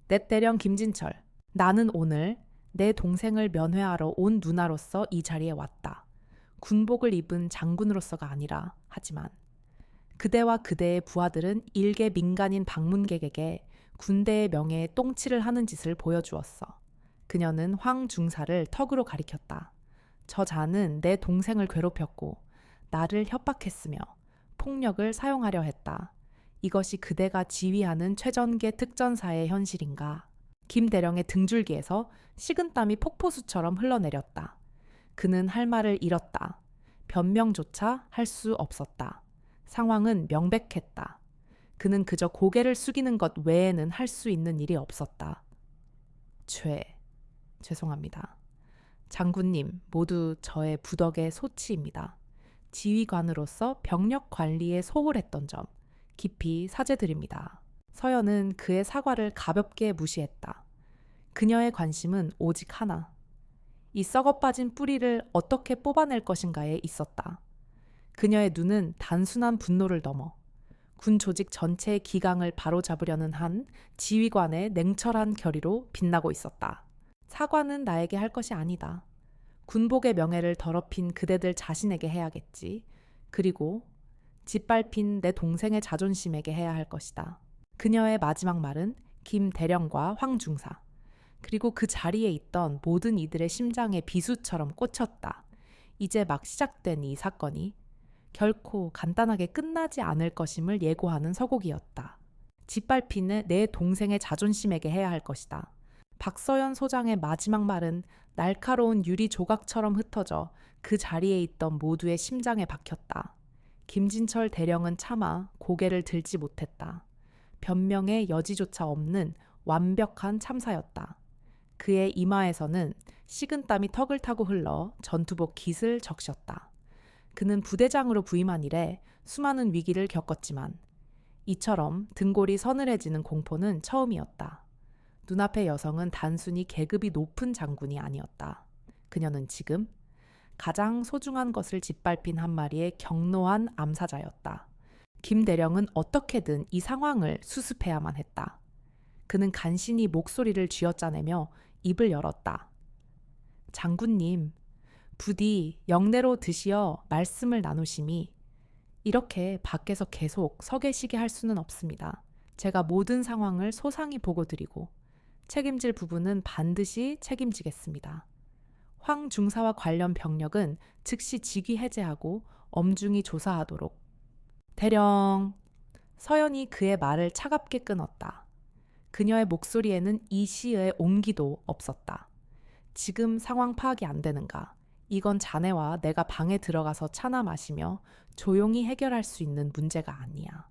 내 대령 김진철, 나는 오늘 내 동생을 면회하러 온 누나로서 이 자리에 왔다. 군복을 입은 장군으로서가 아니라 하지만 그대와 그대의 부하들은 일개 민간인 방문객에게 군대의 명예에 똥칠을 하는 짓을 보여주었어. 그녀는 황 중사를 턱으로 가리켰다. 저 자는 내 동생을 괴롭혔고 나를 협박했으며 폭력을 사용하려 했다. 이것이 그대가 지휘하는 최전개 특전사의 현실인가? 김대령의 등줄기에서 식은땀이 폭포수처럼 흘러내렸다. 그는 할 말을 잃었다. 변명조차 할 수 없었다. 상황은 명백했다. 그는 그저 고개를 숙이는 것 외에는 할 수 있는 일이 없었다. 죄송합니다. 장군님, 모두 저의 부덕의 소치입니다. 지휘관으로서 병력 관리에 소홀했던 점 깊이 사죄드립니다. 서연은 그의 사과를 가볍게 무시했다. 그녀의 관심은 오직 하나. 이 썩어빠진 뿌리를 어떻게 뽑아낼 것인가에 있었다. 그녀의 눈은 단순한 분노를 넘어 군 조직 전체의 기강을 바로잡으려는 한 지휘관의 냉철한 결의로 빛나고 있었다. 사과는 나에게 할 것이 아니다. 군복의 명예를 더럽힌 그대들 자신에게 해야겠지. 그리고 짓밟힌 내 동생의 자존심에게 해야 할 것이다. 그녀의 마지막 말은 김 대령과 황 중사, 그리고 그 자리에 있던 모든 이들의 심장에 비수처럼 꽂혔다. 이제 막 시작된 이 사건이 결코 간단하게 끝나지 않을 것임을 예고하는 서곡이었다. 짓밟히는 내 동생의 자존심에게 해야 할 것이다. 박서연 소장의 마지막 말은 날카로운 유리 조각처럼 흩어져 그 자리에 있던 모두의 심장에 박혔다. 김진철 대령은 차마 고개를 들지 못했다. 변명의 여지조차 없는 완벽한 참사였다. 그의 이마에서는 식은땀이 턱을 타고 흘러 전투복 깃을 적셨다. 그는 부대장으로 부임한 이래 수많은 위기를 겪었지만 이처럼 등골이 서늘해지는 공포는 처음이었다. 눈앞의 여성은 단순히 계급이 높은 장군이 아니었다. 그녀는 지금 가장 소중한 것을 짓밟힌 한 마리의 경노한 암사자였다. 김 대령은 어떻게든 이 상황을 수습해야만 했다. 그는 간신히 목소리를 쥐어짜내며 입을 열었다. 장군님, 부디 영내로 드시어 말씀을 나누심이 이렇게 밖에서 계속 서 계시게 할 수는 없습니다. 제가 모든 상황을 소상히 보고드리고 책임질 부분은 반드시 책임지겠습니다. 황 중사와 관련 병력은 즉시 직위 해제하고 엄중히 조사하도록. 대령, 서연이 그의 말을 차갑게 끊었다. 그녀의 목소리에는 이 시의 온기도 없었다. 지금 상황 파악이 안 되는가? 이건 자네와 내가 방에 들어가서 차나 마시며 조용히 해결할 수 있는 문제가 아니야.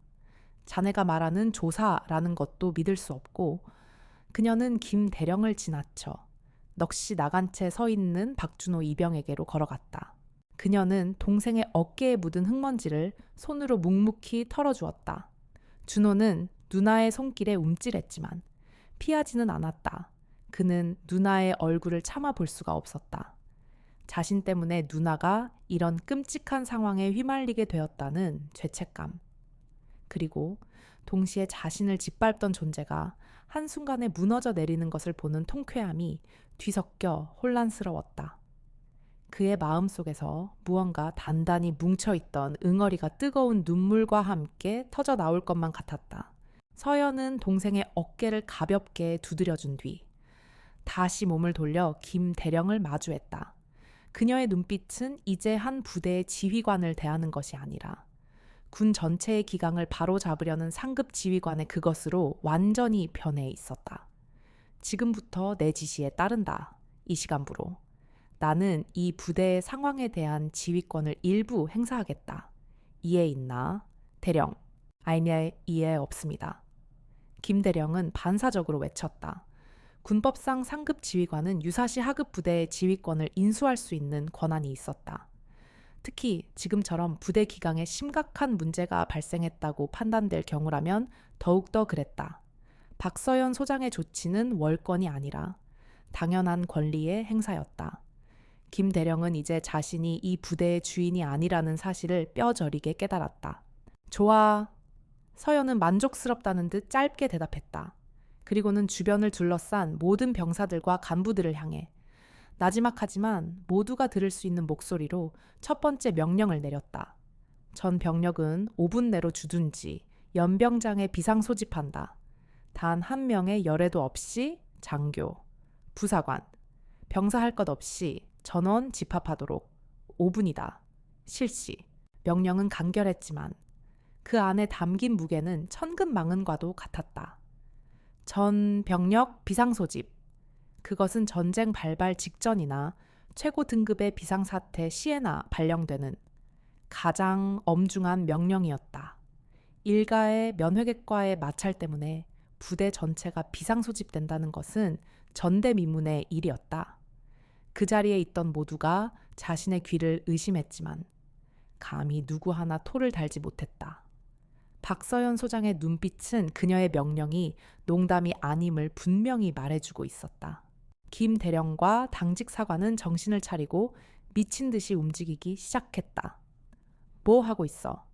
자네가 말하는 조사라는 것도 믿을 수 없고 그녀는 김 대령을 지나쳐 넋이 나간 채 서 있는 박준호 이병에게로 걸어갔다. 그녀는 동생의 어깨에 묻은 흙먼지를 손으로 묵묵히 털어주었다. 준호는 누나의 손길에 움찔했지만 피하지는 않았다. 그는 누나의 얼굴을 참아볼 수가 없었다. 자신 때문에 누나가 이런 끔찍한 상황에 휘말리게 되었다는 죄책감. 그리고 동시에 자신을 짓밟던 존재가 한순간에 무너져 내리는 것을 보는 통쾌함이 뒤섞여 혼란스러웠다. 그의 마음속에서 무언가 단단히 뭉쳐있던 응어리가 뜨거운 눈물과 함께 터져 나올 것만 같았다. 서연은 동생의 어깨를 가볍게 두드려준 뒤 다시 몸을 돌려 김 대령을 마주했다. 그녀의 눈빛은 이제 한 부대의 지휘관을 대하는 것이 아니라 군 전체의 기강을 바로잡으려는 상급 지휘관의 그것으로 완전히 변해 있었다. 지금부터 내 지시에 따른다. 이 시간부로. 나는 이 부대의 상황에 대한 지휘권을 일부 행사하겠다. 이해 있나? 대령. 아니에 이해 없습니다. 김 대령은 반사적으로 외쳤다. 군법상 상급 지휘관은 유사시 하급 부대의 지휘권을 인수할 수 있는 권한이 있었다. 특히 지금처럼 부대 기강에 심각한 문제가 발생했다고 판단될 경우라면 더욱더 그랬다. 박서연 소장의 조치는 월권이 아니라 당연한 권리의 행사였다. 김 대령은 이제 자신이 이 부대의 주인이 아니라는 사실을 뼈저리게 깨달았다. 좋아. 서연은 만족스럽다는 듯 짧게 대답했다. 그리고는 주변을 둘러싼 모든 병사들과 간부들을 향해 나지막하지만 모두가 들을 수 있는 목소리로 첫 번째 명령을 내렸다. 전 병력은 5분 내로 주둔지 연병장에 비상 소집한다. 단 한 명의 열애도 없이 장교, 부사관, 병사할 것 없이 전원 집합하도록 5분이다. 실시. 명령은 간결했지만 그 안에 담긴 무게는 천근만근과도 같았다. 전 병력 비상소집. 그것은 전쟁 발발 직전이나 최고 등급의 비상사태 시에나 발령되는 가장 엄중한 명령이었다. 일가의 면회객과의 마찰 때문에 부대 전체가 비상소집된다는 것은 전대미문의 일이었다. 그 자리에 있던 모두가 자신의 귀를 의심했지만 감히 누구 하나 토를 달지 못했다. 박서연 소장의 눈빛은 그녀의 명령이 농담이 아님을 분명히 말해주고 있었다. 김 대령과 당직 사관은 정신을 차리고 미친 듯이 움직이기 시작했다. 뭐 하고 있어?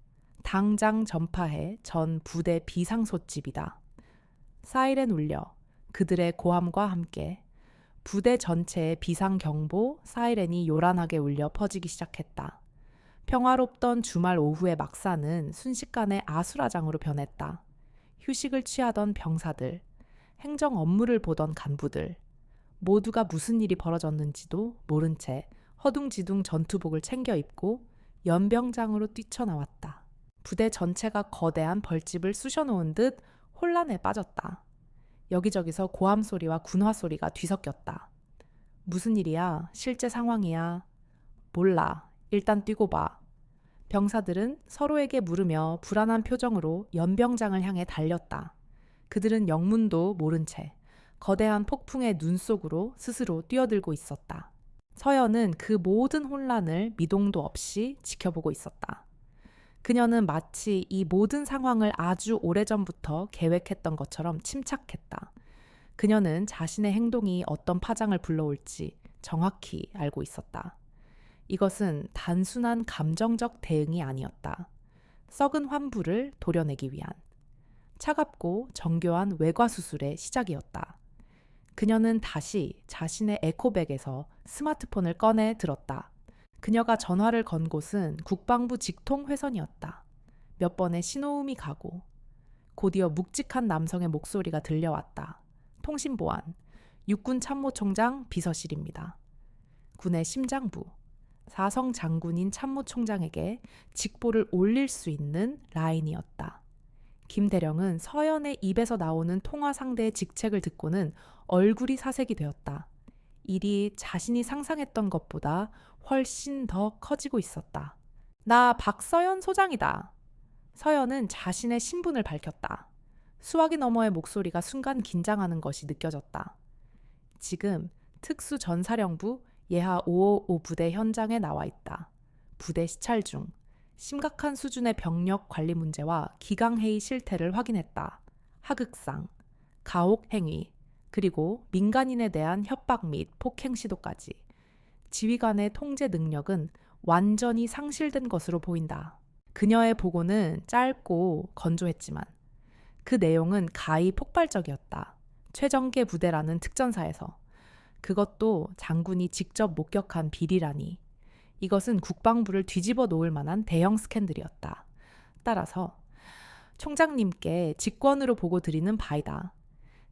당장 전파해. 전 부대 비상소집이다. 사이렌 울려 그들의 고함과 함께 부대 전체의 비상경보 사이렌이 요란하게 울려 퍼지기 시작했다. 평화롭던 주말 오후의 막사는 순식간에 아수라장으로 변했다. 휴식을 취하던 병사들, 행정 업무를 보던 간부들, 모두가 무슨 일이 벌어졌는지도 모른 채 허둥지둥 전투복을 챙겨 입고 연병장으로 뛰쳐나왔다. 부대 전체가 거대한 벌집을 쑤셔놓은 듯 혼란에 빠졌다. 여기저기서 고함 소리와 군화 소리가 뒤섞였다. 무슨 일이야? 실제 상황이야? 몰라. 일단 뛰고 봐. 병사들은 서로에게 물으며 불안한 표정으로 연병장을 향해 달렸다. 그들은 영문도 모른 채 거대한 폭풍의 눈 속으로 스스로 뛰어들고 있었다. 서연은 그 모든 혼란을 미동도 없이 지켜보고 있었다. 그녀는 마치 이 모든 상황을 아주 오래전부터 계획했던 것처럼 침착했다. 그녀는 자신의 행동이 어떤 파장을 불러올지 정확히 알고 있었다. 이것은 단순한 감정적 대응이 아니었다. 썩은 환부를 도려내기 위한 차갑고 정교한 외과 수술의 시작이었다. 그녀는 다시 자신의 에코백에서 스마트폰을 꺼내 들었다. 그녀가 전화를 건 곳은 국방부 직통 회선이었다. 몇 번의 신호음이 가고 곧이어 묵직한 남성의 목소리가 들려왔다. 통신보안, 육군 참모총장 비서실입니다. 군의 심장부, 사성 장군인 참모총장에게 직보를 올릴 수 있는 라인이었다. 김 대령은 서연의 입에서 나오는 통화 상대의 직책을 듣고는 얼굴이 사색이 되었다. 일이 자신이 상상했던 것보다 훨씬 더 커지고 있었다. 나 박서연 소장이다. 서연은 자신의 신분을 밝혔다. 수화기 너머의 목소리가 순간 긴장하는 것이 느껴졌다. 지금 특수전사령부 예하 555 부대 현장에 나와 있다. 부대 시찰 중 심각한 수준의 병력 관리 문제와 기강회의 실태를 확인했다. 하극상, 가혹 행위, 그리고 민간인에 대한 협박 및 폭행 시도까지. 지휘관의 통제 능력은 완전히 상실된 것으로 보인다. 그녀의 보고는 짧고 건조했지만 그 내용은 가히 폭발적이었다. 최정계 부대라는 특전사에서. 그것도 장군이 직접 목격한 비리라니. 이것은 국방부를 뒤집어 놓을 만한 대형 스캔들이었다. 따라서 총장님께 직권으로 보고 드리는 바이다.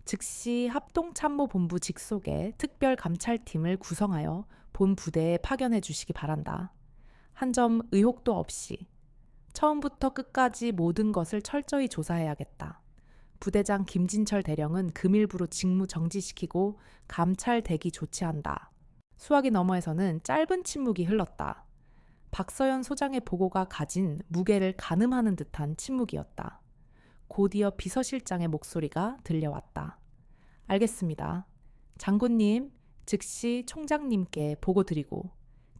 즉시 합동참모본부 직속의 특별감찰팀을 구성하여 본 부대에 파견해 주시기 바란다. 한 점 의혹도 없이 처음부터 끝까지 모든 것을 철저히 조사해야겠다. 부대장 김진철 대령은 금일부로 직무 정지시키고 감찰 대기 조치한다. 수화기 너머에서는 짧은 침묵이 흘렀다. 박서연 소장의 보고가 가진 무게를 가늠하는 듯한 침묵이었다. 곧이어 비서실장의 목소리가 들려왔다. 알겠습니다. 장군님, 즉시 총장님께 보고 드리고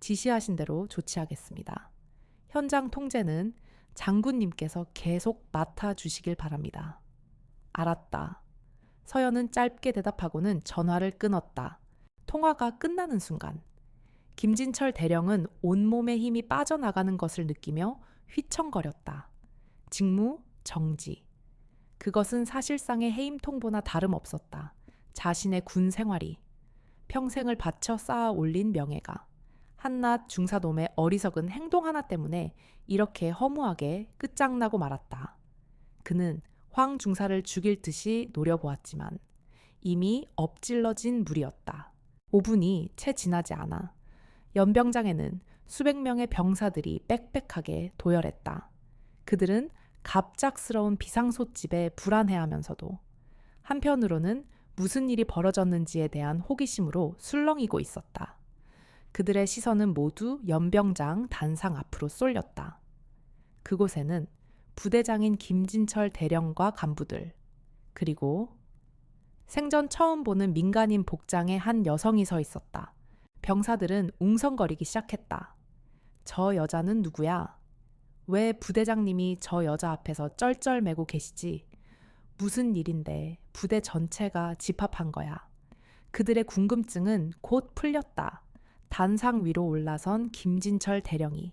지시하신 대로 조치하겠습니다. 현장 통제는 장군님께서 계속 맡아주시길 바랍니다. 알았다. 서연은 짧게 대답하고는 전화를 끊었다. 통화가 끝나는 순간 김진철 대령은 온몸의 힘이 빠져나가는 것을 느끼며 휘청거렸다. 직무 정지. 그것은 사실상의 해임 통보나 다름없었다. 자신의 군 생활이, 평생을 바쳐 쌓아 올린 명예가 한낱 중사놈의 어리석은 행동 하나 때문에 이렇게 허무하게 끝장나고 말았다. 그는 황 중사를 죽일 듯이 노려보았지만 이미 엎질러진 물이었다. 5분이 채 지나지 않아 연병장에는 수백 명의 병사들이 빽빽하게 도열했다. 그들은 갑작스러운 비상소집에 불안해하면서도 한편으로는 무슨 일이 벌어졌는지에 대한 호기심으로 술렁이고 있었다. 그들의 시선은 모두 연병장 단상 앞으로 쏠렸다. 그곳에는 부대장인 김진철 대령과 간부들, 그리고 생전 처음 보는 민간인 복장의 한 여성이 서 있었다. 병사들은 웅성거리기 시작했다. 저 여자는 누구야? 왜 부대장님이 저 여자 앞에서 쩔쩔매고 계시지? 무슨 일인데 부대 전체가 집합한 거야. 그들의 궁금증은 곧 풀렸다. 단상 위로 올라선 김진철 대령이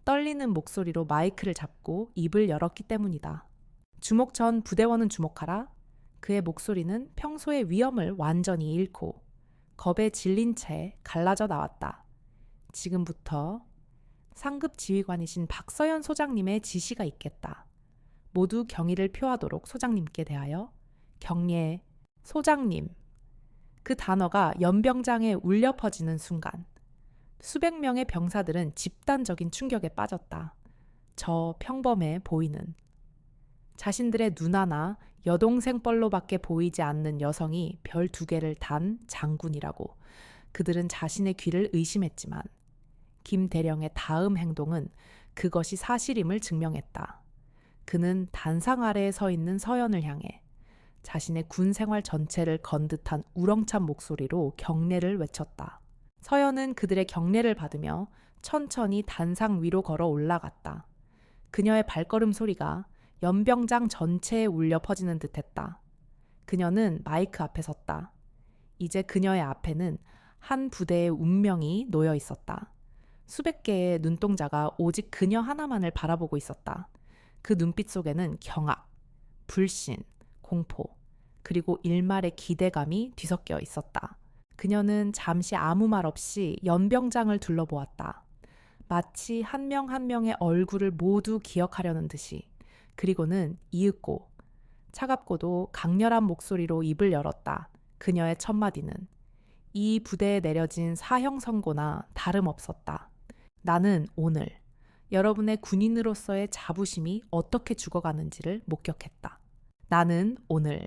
떨리는 목소리로 마이크를 잡고 입을 열었기 때문이다. 주목 전 부대원은 주목하라. 그의 목소리는 평소의 위엄을 완전히 잃고 겁에 질린 채 갈라져 나왔다. 지금부터 상급 지휘관이신 박서연 소장님의 지시가 있겠다. 모두 경의를 표하도록 소장님께 대하여 경례 소장님. 그 단어가 연병장에 울려 퍼지는 순간 수백 명의 병사들은 집단적인 충격에 빠졌다. 저 평범해 보이는 자신들의 누나나 여동생 뻘로밖에 보이지 않는 여성이 별 2개를 단 장군이라고 그들은 자신의 귀를 의심했지만 김 대령의 다음 행동은 그것이 사실임을 증명했다. 그는 단상 아래에 서 있는 서연을 향해 자신의 군 생활 전체를 건 듯한 우렁찬 목소리로 경례를 외쳤다. 서연은 그들의 경례를 받으며 천천히 단상 위로 걸어 올라갔다. 그녀의 발걸음 소리가 연병장 전체에 울려 퍼지는 듯했다. 그녀는 마이크 앞에 섰다. 이제 그녀의 앞에는 한 부대의 운명이 놓여 있었다. 수백 개의 눈동자가 오직 그녀 하나만을 바라보고 있었다. 그 눈빛 속에는 경악, 불신, 공포, 그리고 일말의 기대감이 뒤섞여 있었다. 그녀는 잠시 아무 말 없이 연병장을 둘러보았다. 마치 한 명 한 명의 얼굴을 모두 기억하려는 듯이. 그리고는 이윽고 차갑고도 강렬한 목소리로 입을 열었다. 그녀의 첫마디는 이 부대에 내려진 사형 선고나 다름없었다. 나는 오늘 여러분의 군인으로서의 자부심이 어떻게 죽어가는지를 목격했다. 나는 오늘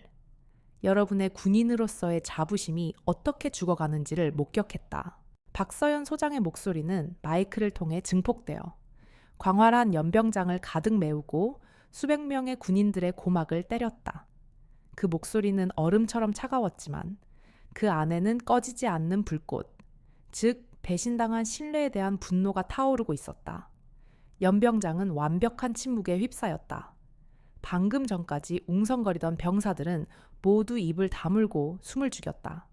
여러분의 군인으로서의 자부심이 어떻게 죽어가는지를 목격했다. 박서연 소장의 목소리는 마이크를 통해 증폭되어 광활한 연병장을 가득 메우고 수백 명의 군인들의 고막을 때렸다. 그 목소리는 얼음처럼 차가웠지만 그 안에는 꺼지지 않는 불꽃, 즉 배신당한 신뢰에 대한 분노가 타오르고 있었다. 연병장은 완벽한 침묵에 휩싸였다. 방금 전까지 웅성거리던 병사들은 모두 입을 다물고 숨을 죽였다.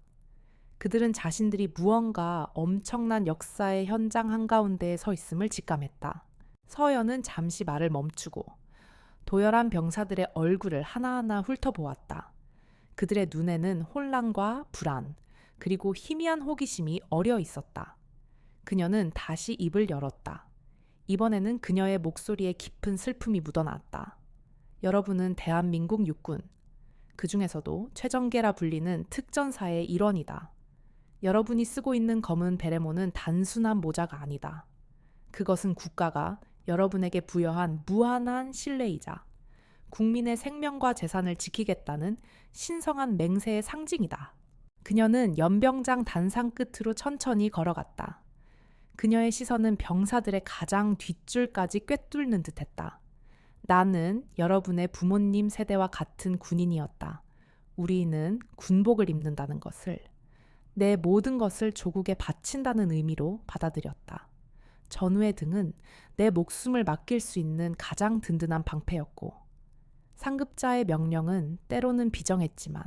그들은 자신들이 무언가 엄청난 역사의 현장 한가운데에 서 있음을 직감했다. 서연은 잠시 말을 멈추고 도열한 병사들의 얼굴을 하나하나 훑어보았다. 그들의 눈에는 혼란과 불안, 그리고 희미한 호기심이 어려 있었다. 그녀는 다시 입을 열었다. 이번에는 그녀의 목소리에 깊은 슬픔이 묻어났다. 여러분은 대한민국 육군, 그 중에서도 최정계라 불리는 특전사의 일원이다. 여러분이 쓰고 있는 검은 베레모는 단순한 모자가 아니다. 그것은 국가가 여러분에게 부여한 무한한 신뢰이자 국민의 생명과 재산을 지키겠다는 신성한 맹세의 상징이다. 그녀는 연병장 단상 끝으로 천천히 걸어갔다. 그녀의 시선은 병사들의 가장 뒷줄까지 꿰뚫는 듯했다. 나는 여러분의 부모님 세대와 같은 군인이었다. 우리는 군복을 입는다는 것을, 내 모든 것을 조국에 바친다는 의미로 받아들였다. 전우의 등은 내 목숨을 맡길 수 있는 가장 든든한 방패였고, 상급자의 명령은 때로는 비정했지만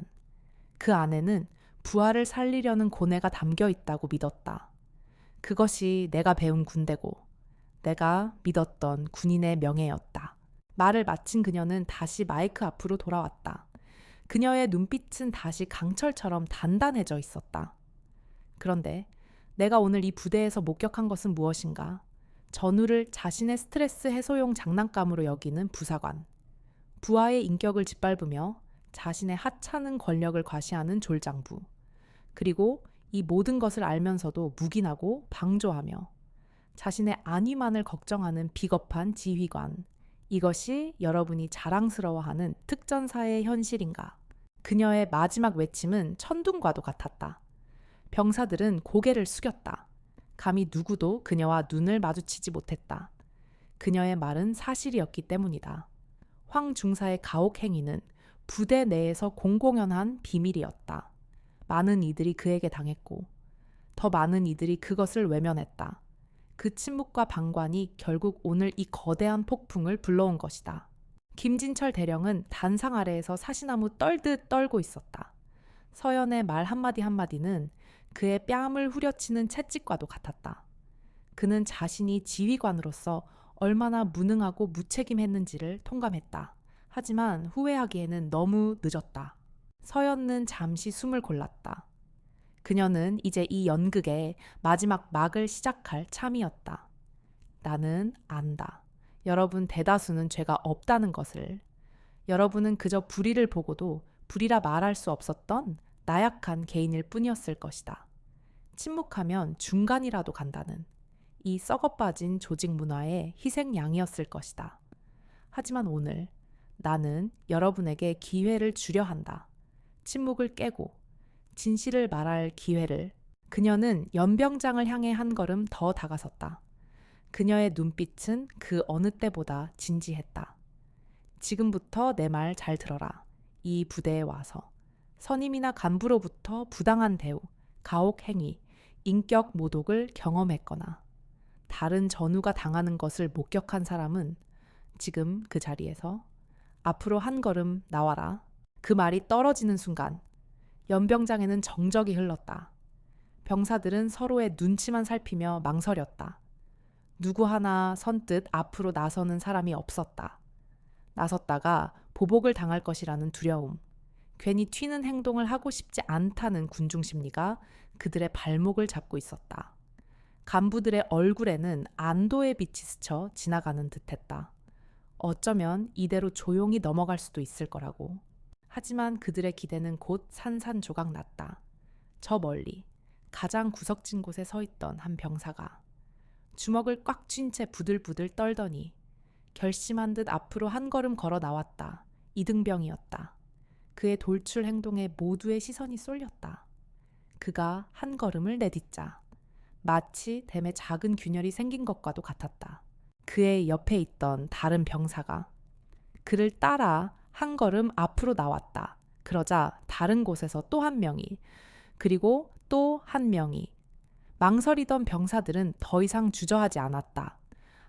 그 안에는 부하를 살리려는 고뇌가 담겨 있다고 믿었다. 그것이 내가 배운 군대고 내가 믿었던 군인의 명예였다. 말을 마친 그녀는 다시 마이크 앞으로 돌아왔다. 그녀의 눈빛은 다시 강철처럼 단단해져 있었다. 그런데 내가 오늘 이 부대에서 목격한 것은 무엇인가? 전우를 자신의 스트레스 해소용 장난감으로 여기는 부사관. 부하의 인격을 짓밟으며 자신의 하찮은 권력을 과시하는 졸장부. 그리고 이 모든 것을 알면서도 묵인하고 방조하며 자신의 안위만을 걱정하는 비겁한 지휘관. 이것이 여러분이 자랑스러워하는 특전사의 현실인가? 그녀의 마지막 외침은 천둥과도 같았다. 병사들은 고개를 숙였다. 감히 누구도 그녀와 눈을 마주치지 못했다. 그녀의 말은 사실이었기 때문이다. 황 중사의 가혹 행위는 부대 내에서 공공연한 비밀이었다. 많은 이들이 그에게 당했고 더 많은 이들이 그것을 외면했다. 그 침묵과 방관이 결국 오늘 이 거대한 폭풍을 불러온 것이다. 김진철 대령은 단상 아래에서 사시나무 떨듯 떨고 있었다. 서연의 말 한마디 한마디는 그의 뺨을 후려치는 채찍과도 같았다. 그는 자신이 지휘관으로서 얼마나 무능하고 무책임했는지를 통감했다. 하지만 후회하기에는 너무 늦었다. 서연은 잠시 숨을 골랐다. 그녀는 이제 이 연극의 마지막 막을 시작할 참이었다. 나는 안다. 여러분 대다수는 죄가 없다는 것을. 여러분은 그저 불의를 보고도 불의라 말할 수 없었던 나약한 개인일 뿐이었을 것이다. 침묵하면 중간이라도 간다는 이 썩어빠진 조직 문화의 희생양이었을 것이다. 하지만 오늘 나는 여러분에게 기회를 주려 한다. 침묵을 깨고 진실을 말할 기회를. 그녀는 연병장을 향해 한 걸음 더 다가섰다. 그녀의 눈빛은 그 어느 때보다 진지했다. 지금부터 내 말 잘 들어라. 이 부대에 와서 선임이나 간부로부터 부당한 대우, 가혹 행위, 인격 모독을 경험했거나 다른 전우가 당하는 것을 목격한 사람은 지금 그 자리에서 앞으로 한 걸음 나와라. 그 말이 떨어지는 순간 연병장에는 정적이 흘렀다. 병사들은 서로의 눈치만 살피며 망설였다. 누구 하나 선뜻 앞으로 나서는 사람이 없었다. 나섰다가 보복을 당할 것이라는 두려움, 괜히 튀는 행동을 하고 싶지 않다는 군중 심리가 그들의 발목을 잡고 있었다. 간부들의 얼굴에는 안도의 빛이 스쳐 지나가는 듯했다. 어쩌면 이대로 조용히 넘어갈 수도 있을 거라고. 하지만 그들의 기대는 곧 산산조각 났다. 저 멀리 가장 구석진 곳에 서 있던 한 병사가 주먹을 꽉 쥔 채 부들부들 떨더니 결심한 듯 앞으로 한 걸음 걸어 나왔다. 이등병이었다. 그의 돌출 행동에 모두의 시선이 쏠렸다. 그가 한 걸음을 내딛자 마치 댐에 작은 균열이 생긴 것과도 같았다. 그의 옆에 있던 다른 병사가 그를 따라 한 걸음 앞으로 나왔다. 그러자 다른 곳에서 또 한 명이, 그리고 또 한 명이. 망설이던 병사들은 더 이상 주저하지 않았다.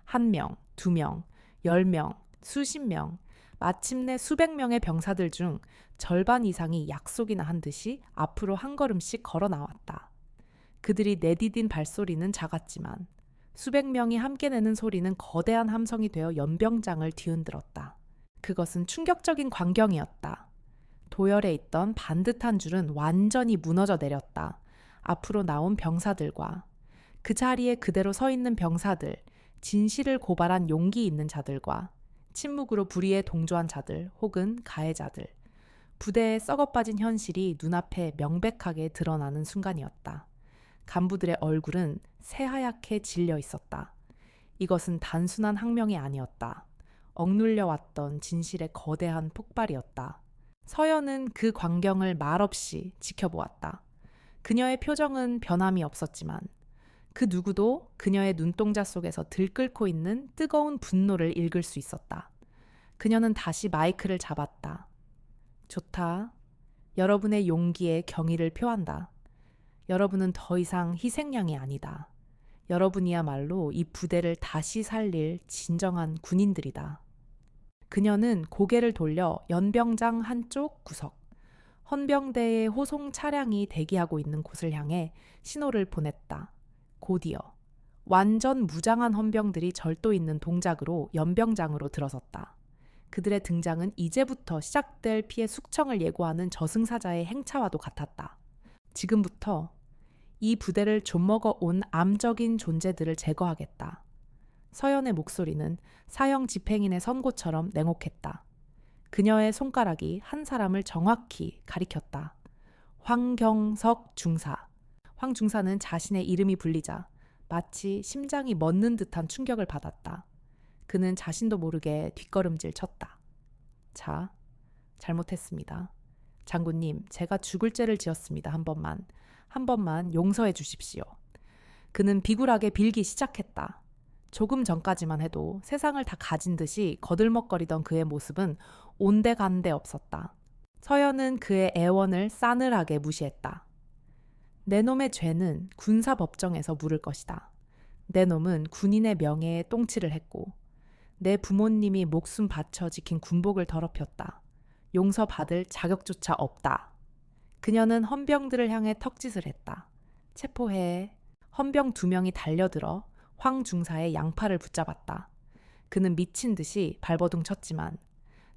1명, 2명, 10명, 수십 명, 마침내 수백 명의 병사들 중 절반 이상이 약속이나 한 듯이 앞으로 한 걸음씩 걸어 나왔다. 그들이 내디딘 발소리는 작았지만 수백 명이 함께 내는 소리는 거대한 함성이 되어 연병장을 뒤흔들었다. 그것은 충격적인 광경이었다. 도열에 있던 반듯한 줄은 완전히 무너져 내렸다. 앞으로 나온 병사들과 그 자리에 그대로 서 있는 병사들, 진실을 고발한 용기 있는 자들과 침묵으로 불의에 동조한 자들 혹은 가해자들, 부대에 썩어빠진 현실이 눈앞에 명백하게 드러나는 순간이었다. 간부들의 얼굴은 새하얗게 질려 있었다. 이것은 단순한 항명이 아니었다. 억눌려왔던 진실의 거대한 폭발이었다. 서연은 그 광경을 말없이 지켜보았다. 그녀의 표정은 변함이 없었지만 그 누구도 그녀의 눈동자 속에서 들끓고 있는 뜨거운 분노를 읽을 수 있었다. 그녀는 다시 마이크를 잡았다. 좋다. 여러분의 용기에 경의를 표한다. 여러분은 더 이상 희생양이 아니다. 여러분이야말로 이 부대를 다시 살릴 진정한 군인들이다. 그녀는 고개를 돌려 연병장 한쪽 구석, 헌병대의 호송 차량이 대기하고 있는 곳을 향해 신호를 보냈다. 곧이어 완전 무장한 헌병들이 절도 있는 동작으로 연병장으로 들어섰다. 그들의 등장은 이제부터 시작될 피해 숙청을 예고하는 저승사자의 행차와도 같았다. 지금부터 이 부대를 좀먹어 온 암적인 존재들을 제거하겠다. 서연의 목소리는 사형 집행인의 선고처럼 냉혹했다. 그녀의 손가락이 한 사람을 정확히 가리켰다. 황경석 중사. 황 중사는 자신의 이름이 불리자 마치 심장이 멎는 듯한 충격을 받았다. 그는 자신도 모르게 뒷걸음질 쳤다. 자, 잘못했습니다. 장군님, 제가 죽을 죄를 지었습니다. 한 번만 용서해 주십시오. 그는 비굴하게 빌기 시작했다. 조금 전까지만 해도 세상을 다 가진 듯이 거들먹거리던 그의 모습은 온데간데 없었다. 서연은 그의 애원을 싸늘하게 무시했다. 내 놈의 죄는 군사법정에서 물을 것이다. 내 놈은 군인의 명예에 똥칠을 했고 내 부모님이 목숨 바쳐 지킨 군복을 더럽혔다. 용서받을 자격조차 없다. 그녀는 헌병들을 향해 턱짓을 했다. 체포해. 헌병 2명이 달려들어 황 중사의 양팔을 붙잡았다. 그는 미친 듯이 발버둥 쳤지만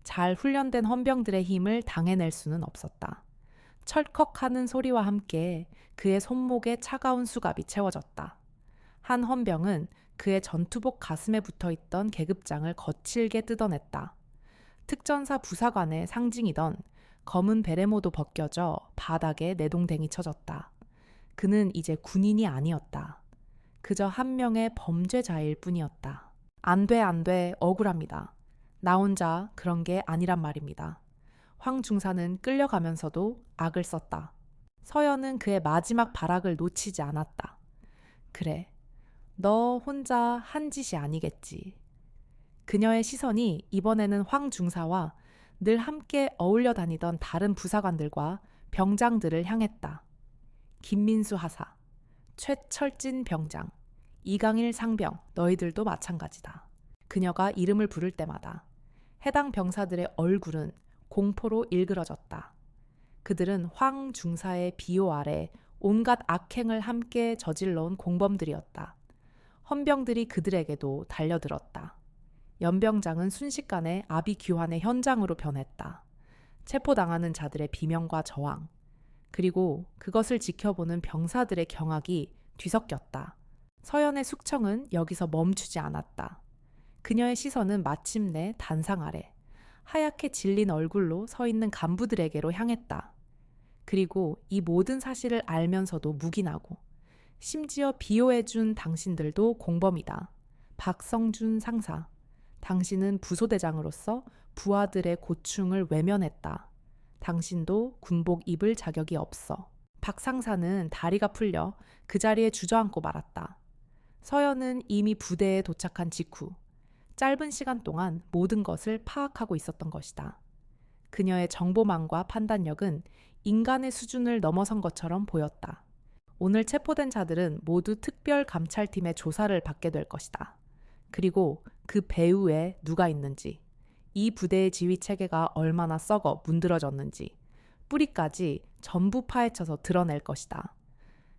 잘 훈련된 헌병들의 힘을 당해낼 수는 없었다. 철컥하는 소리와 함께 그의 손목에 차가운 수갑이 채워졌다. 한 헌병은 그의 전투복 가슴에 붙어있던 계급장을 거칠게 뜯어냈다. 특전사 부사관의 상징이던 검은 베레모도 벗겨져 바닥에 내동댕이 쳐졌다. 그는 이제 군인이 아니었다. 그저 한 명의 범죄자일 뿐이었다. 안 돼, 억울합니다. 나 혼자 그런 게 아니란 말입니다. 황 중사는 끌려가면서도 악을 썼다. 서연은 그의 마지막 발악을 놓치지 않았다. 그래, 너 혼자 한 짓이 아니겠지. 그녀의 시선이 이번에는 황 중사와 늘 함께 어울려 다니던 다른 부사관들과 병장들을 향했다. 김민수 하사, 최철진 병장, 이강일 상병, 너희들도 마찬가지다. 그녀가 이름을 부를 때마다 해당 병사들의 얼굴은 공포로 일그러졌다. 그들은 황 중사의 비호 아래 온갖 악행을 함께 저질러온 공범들이었다. 헌병들이 그들에게도 달려들었다. 연병장은 순식간에 아비규환의 현장으로 변했다. 체포당하는 자들의 비명과 저항, 그리고 그것을 지켜보는 병사들의 경악이 뒤섞였다. 서연의 숙청은 여기서 멈추지 않았다. 그녀의 시선은 마침내 단상 아래 하얗게 질린 얼굴로 서 있는 간부들에게로 향했다. 그리고 이 모든 사실을 알면서도 묵인하고 심지어 비호해준 당신들도 공범이다. 박성준 상사, 당신은 부소대장으로서 부하들의 고충을 외면했다. 당신도 군복 입을 자격이 없어. 박 상사는 다리가 풀려 그 자리에 주저앉고 말았다. 서연은 이미 부대에 도착한 직후 짧은 시간 동안 모든 것을 파악하고 있었던 것이다. 그녀의 정보망과 판단력은 인간의 수준을 넘어선 것처럼 보였다. 오늘 체포된 자들은 모두 특별감찰팀의 조사를 받게 될 것이다. 그리고 그 배후에 누가 있는지, 이 부대의 지휘 체계가 얼마나 썩어 문드러졌는지 뿌리까지 전부 파헤쳐서 드러낼 것이다.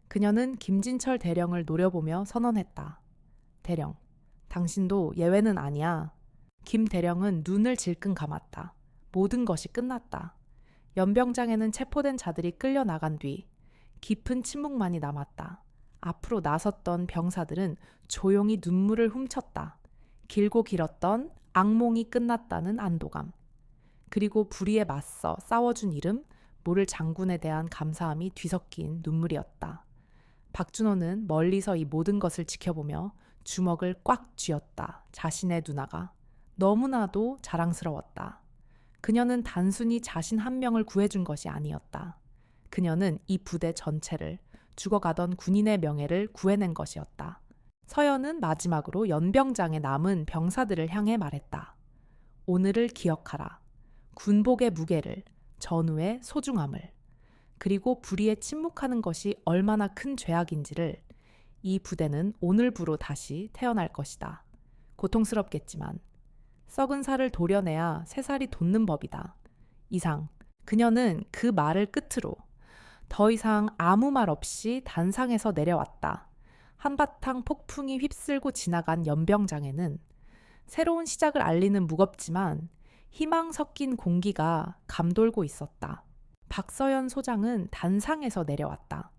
그녀는 김진철 대령을 노려보며 선언했다. 대령, 당신도 예외는 아니야. 김 대령은 눈을 질끈 감았다. 모든 것이 끝났다. 연병장에는 체포된 자들이 끌려나간 뒤 깊은 침묵만이 남았다. 앞으로 나섰던 병사들은 조용히 눈물을 훔쳤다. 길고 길었던 악몽이 끝났다는 안도감. 그리고 불의에 맞서 싸워준 이름, 모를 장군에 대한 감사함이 뒤섞인 눈물이었다. 박준호는 멀리서 이 모든 것을 지켜보며 주먹을 꽉 쥐었다. 자신의 누나가 너무나도 자랑스러웠다. 그녀는 단순히 자신 한 명을 구해준 것이 아니었다. 그녀는 이 부대 전체를, 죽어가던 군인의 명예를 구해낸 것이었다. 서연은 마지막으로 연병장에 남은 병사들을 향해 말했다. 오늘을 기억하라. 군복의 무게를, 전우의 소중함을, 그리고 불의에 침묵하는 것이 얼마나 큰 죄악인지를. 이 부대는 오늘부로 다시 태어날 것이다. 고통스럽겠지만 썩은 살을 도려내야 새 살이 돋는 법이다. 이상. 그녀는 그 말을 끝으로 더 이상 아무 말 없이 단상에서 내려왔다. 한바탕 폭풍이 휩쓸고 지나간 연병장에는 새로운 시작을 알리는 무겁지만 희망 섞인 공기가 감돌고 있었다. 박서연 소장은 단상에서 내려왔다.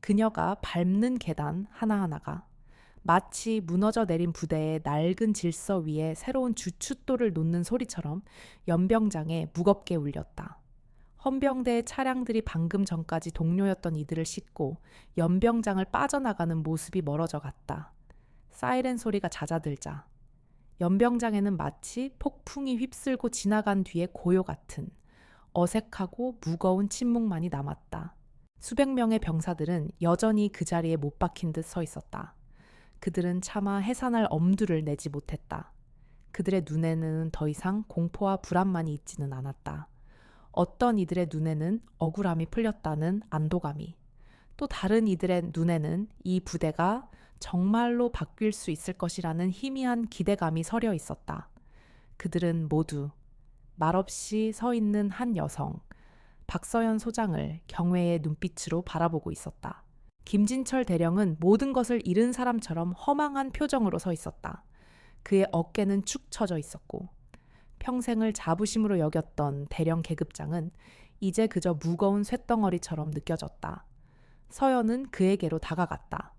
그녀가 밟는 계단 하나하나가 마치 무너져 내린 부대의 낡은 질서 위에 새로운 주춧돌을 놓는 소리처럼 연병장에 무겁게 울렸다. 헌병대의 차량들이 방금 전까지 동료였던 이들을 싣고 연병장을 빠져나가는 모습이 멀어져 갔다. 사이렌 소리가 잦아들자 연병장에는 마치 폭풍이 휩쓸고 지나간 뒤의 고요 같은 어색하고 무거운 침묵만이 남았다. 수백 명의 병사들은 여전히 그 자리에 못 박힌 듯 서 있었다. 그들은 차마 해산할 엄두를 내지 못했다. 그들의 눈에는 더 이상 공포와 불안만이 있지는 않았다. 어떤 이들의 눈에는 억울함이 풀렸다는 안도감이, 또 다른 이들의 눈에는 이 부대가 정말로 바뀔 수 있을 것이라는 희미한 기대감이 서려 있었다. 그들은 모두 말없이 서 있는 한 여성, 박서연 소장을 경외의 눈빛으로 바라보고 있었다. 김진철 대령은 모든 것을 잃은 사람처럼 허망한 표정으로 서 있었다. 그의 어깨는 축 처져 있었고 평생을 자부심으로 여겼던 대령 계급장은 이제 그저 무거운 쇳덩어리처럼 느껴졌다. 서연은 그에게로 다가갔다.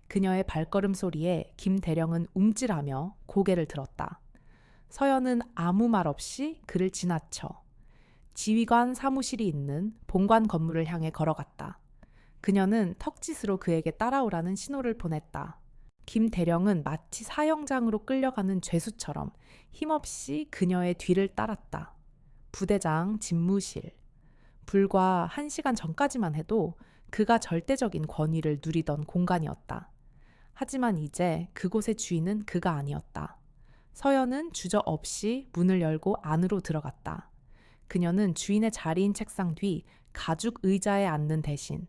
그녀의 발걸음 소리에 김 대령은 움찔하며 고개를 들었다. 서연은 아무 말 없이 그를 지나쳐 지휘관 사무실이 있는 본관 건물을 향해 걸어갔다. 그녀는 턱짓으로 그에게 따라오라는 신호를 보냈다. 김 대령은 마치 사형장으로 끌려가는 죄수처럼 힘없이 그녀의 뒤를 따랐다. 부대장 집무실. 불과 1시간 전까지만 해도 그가 절대적인 권위를 누리던 공간이었다. 하지만 이제 그곳의 주인은 그가 아니었다. 서연은 주저없이 문을 열고 안으로 들어갔다. 그녀는 주인의 자리인 책상 뒤 가죽 의자에 앉는 대신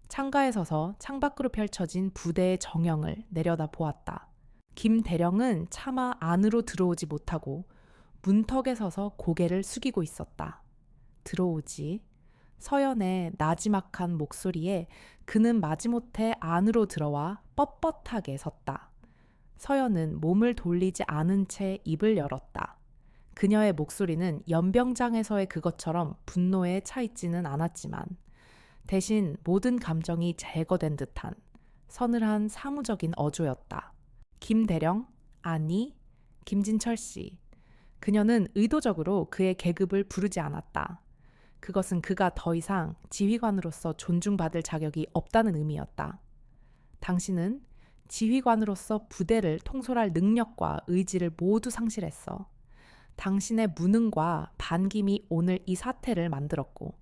창가에 서서 창밖으로 펼쳐진 부대의 정형을 내려다 보았다. 김 대령은 차마 안으로 들어오지 못하고 문턱에 서서 고개를 숙이고 있었다. 들어오지. 서연의 나지막한 목소리에 그는 마지못해 안으로 들어와 뻣뻣하게 섰다. 서연은 몸을 돌리지 않은 채 입을 열었다. 그녀의 목소리는 연병장에서의 그것처럼 분노에 차 있지는 않았지만 대신 모든 감정이 제거된 듯한 서늘한 사무적인 어조였다. 김 대령? 아니, 김진철 씨. 그녀는 의도적으로 그의 계급을 부르지 않았다. 그것은 그가 더 이상 지휘관으로서 존중받을 자격이 없다는 의미였다. 당신은 지휘관으로서 부대를 통솔할 능력과 의지를 모두 상실했어. 당신의 무능과 반김이 오늘 이 사태를 만들었고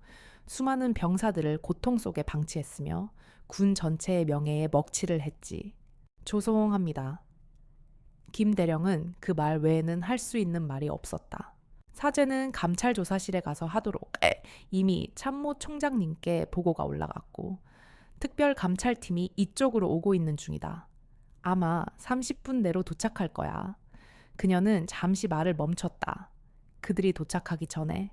수많은 병사들을 고통 속에 방치했으며 군 전체의 명예에 먹칠을 했지. 조송합니다. 김 대령은 그 말 외에는 할 수 있는 말이 없었다. 사제는 감찰조사실에 가서 하도록 이미 참모 총장님께 보고가 올라갔고 특별감찰팀이 이쪽으로 오고 있는 중이다. 아마 30분 내로 도착할 거야. 그녀는 잠시 말을 멈췄다. 그들이 도착하기 전에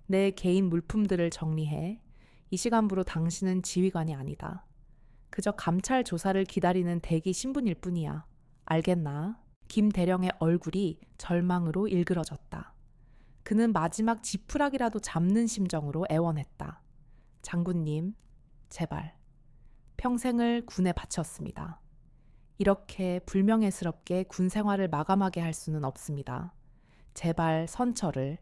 내 개인 물품들을 정리해. 이 시간부로 당신은 지휘관이 아니다. 그저 감찰 조사를 기다리는 대기 신분일 뿐이야. 알겠나? 김 대령의 얼굴이 절망으로 일그러졌다. 그는 마지막 지푸라기라도 잡는 심정으로 애원했다. 장군님, 제발. 평생을 군에 바쳤습니다. 이렇게 불명예스럽게 군 생활을 마감하게 할 수는 없습니다. 제발 선처를.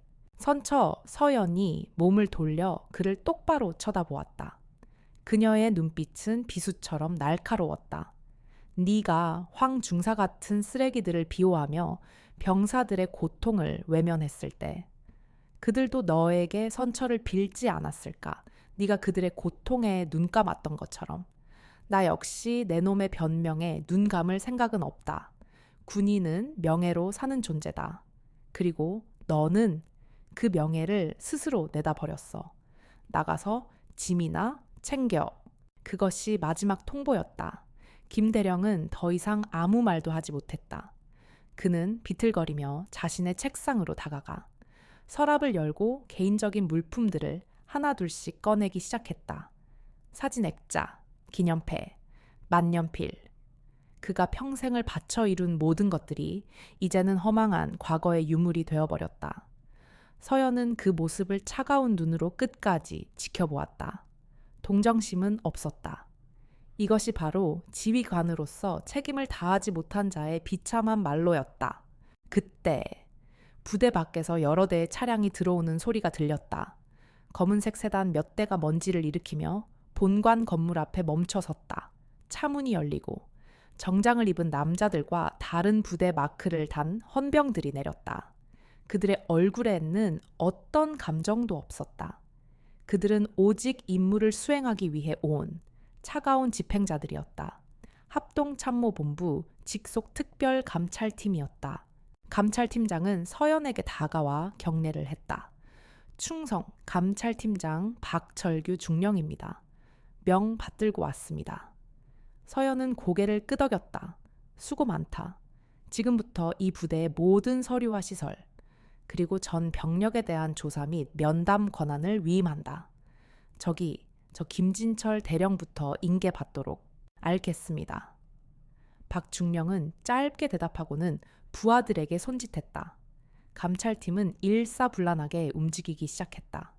서연이 몸을 돌려 그를 똑바로 쳐다보았다. 그녀의 눈빛은 비수처럼 날카로웠다. 네가 황 중사 같은 쓰레기들을 비호하며 병사들의 고통을 외면했을 때 그들도 너에게 선처를 빌지 않았을까? 네가 그들의 고통에 눈 감았던 것처럼. 나 역시 내 놈의 변명에 눈 감을 생각은 없다. 군인은 명예로 사는 존재다. 그리고 너는 그 명예를 스스로 내다 버렸어. 나가서 짐이나 챙겨. 그것이 마지막 통보였다. 김 대령은 더 이상 아무 말도 하지 못했다. 그는 비틀거리며 자신의 책상으로 다가가 서랍을 열고 개인적인 물품들을 하나둘씩 꺼내기 시작했다. 사진 액자, 기념패, 만년필. 그가 평생을 바쳐 이룬 모든 것들이 이제는 허망한 과거의 유물이 되어버렸다. 서연은 그 모습을 차가운 눈으로 끝까지 지켜보았다. 동정심은 없었다. 이것이 바로 지휘관으로서 책임을 다하지 못한 자의 비참한 말로였다. 그때 부대 밖에서 여러 대의 차량이 들어오는 소리가 들렸다. 검은색 세단 몇 대가 먼지를 일으키며 본관 건물 앞에 멈춰 섰다. 차문이 열리고 정장을 입은 남자들과 다른 부대 마크를 단 헌병들이 내렸다. 그들의 얼굴에는 어떤 감정도 없었다. 그들은 오직 임무를 수행하기 위해 온 차가운 집행자들이었다. 합동참모본부 직속 특별감찰팀이었다. 감찰팀장은 서연에게 다가와 경례를 했다. 충성 감찰팀장 박철규 중령입니다. 명 받들고 왔습니다. 서연은 고개를 끄덕였다. 수고 많다. 지금부터 이 부대의 모든 서류와 시설, 그리고 전 병력에 대한 조사 및 면담 권한을 위임한다. 저 김진철 대령부터 인계받도록. 알겠습니다. 박중령은 짧게 대답하고는 부하들에게 손짓했다. 감찰팀은 일사불란하게 움직이기 시작했다.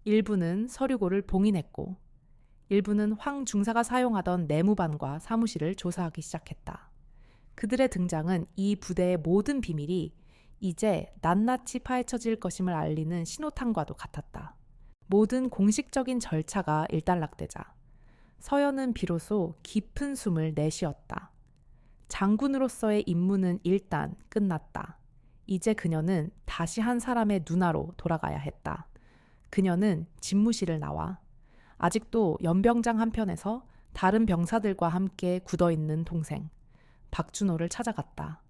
일부는 서류고를 봉인했고 일부는 황 중사가 사용하던 내무반과 사무실을 조사하기 시작했다. 그들의 등장은 이 부대의 모든 비밀이 이제 낱낱이 파헤쳐질 것임을 알리는 신호탄과도 같았다. 모든 공식적인 절차가 일단락되자 서연은 비로소 깊은 숨을 내쉬었다. 장군으로서의 임무는 일단 끝났다. 이제 그녀는 다시 한 사람의 누나로 돌아가야 했다. 그녀는 집무실을 나와 아직도 연병장 한편에서 다른 병사들과 함께 굳어있는 동생 박준호를 찾아갔다.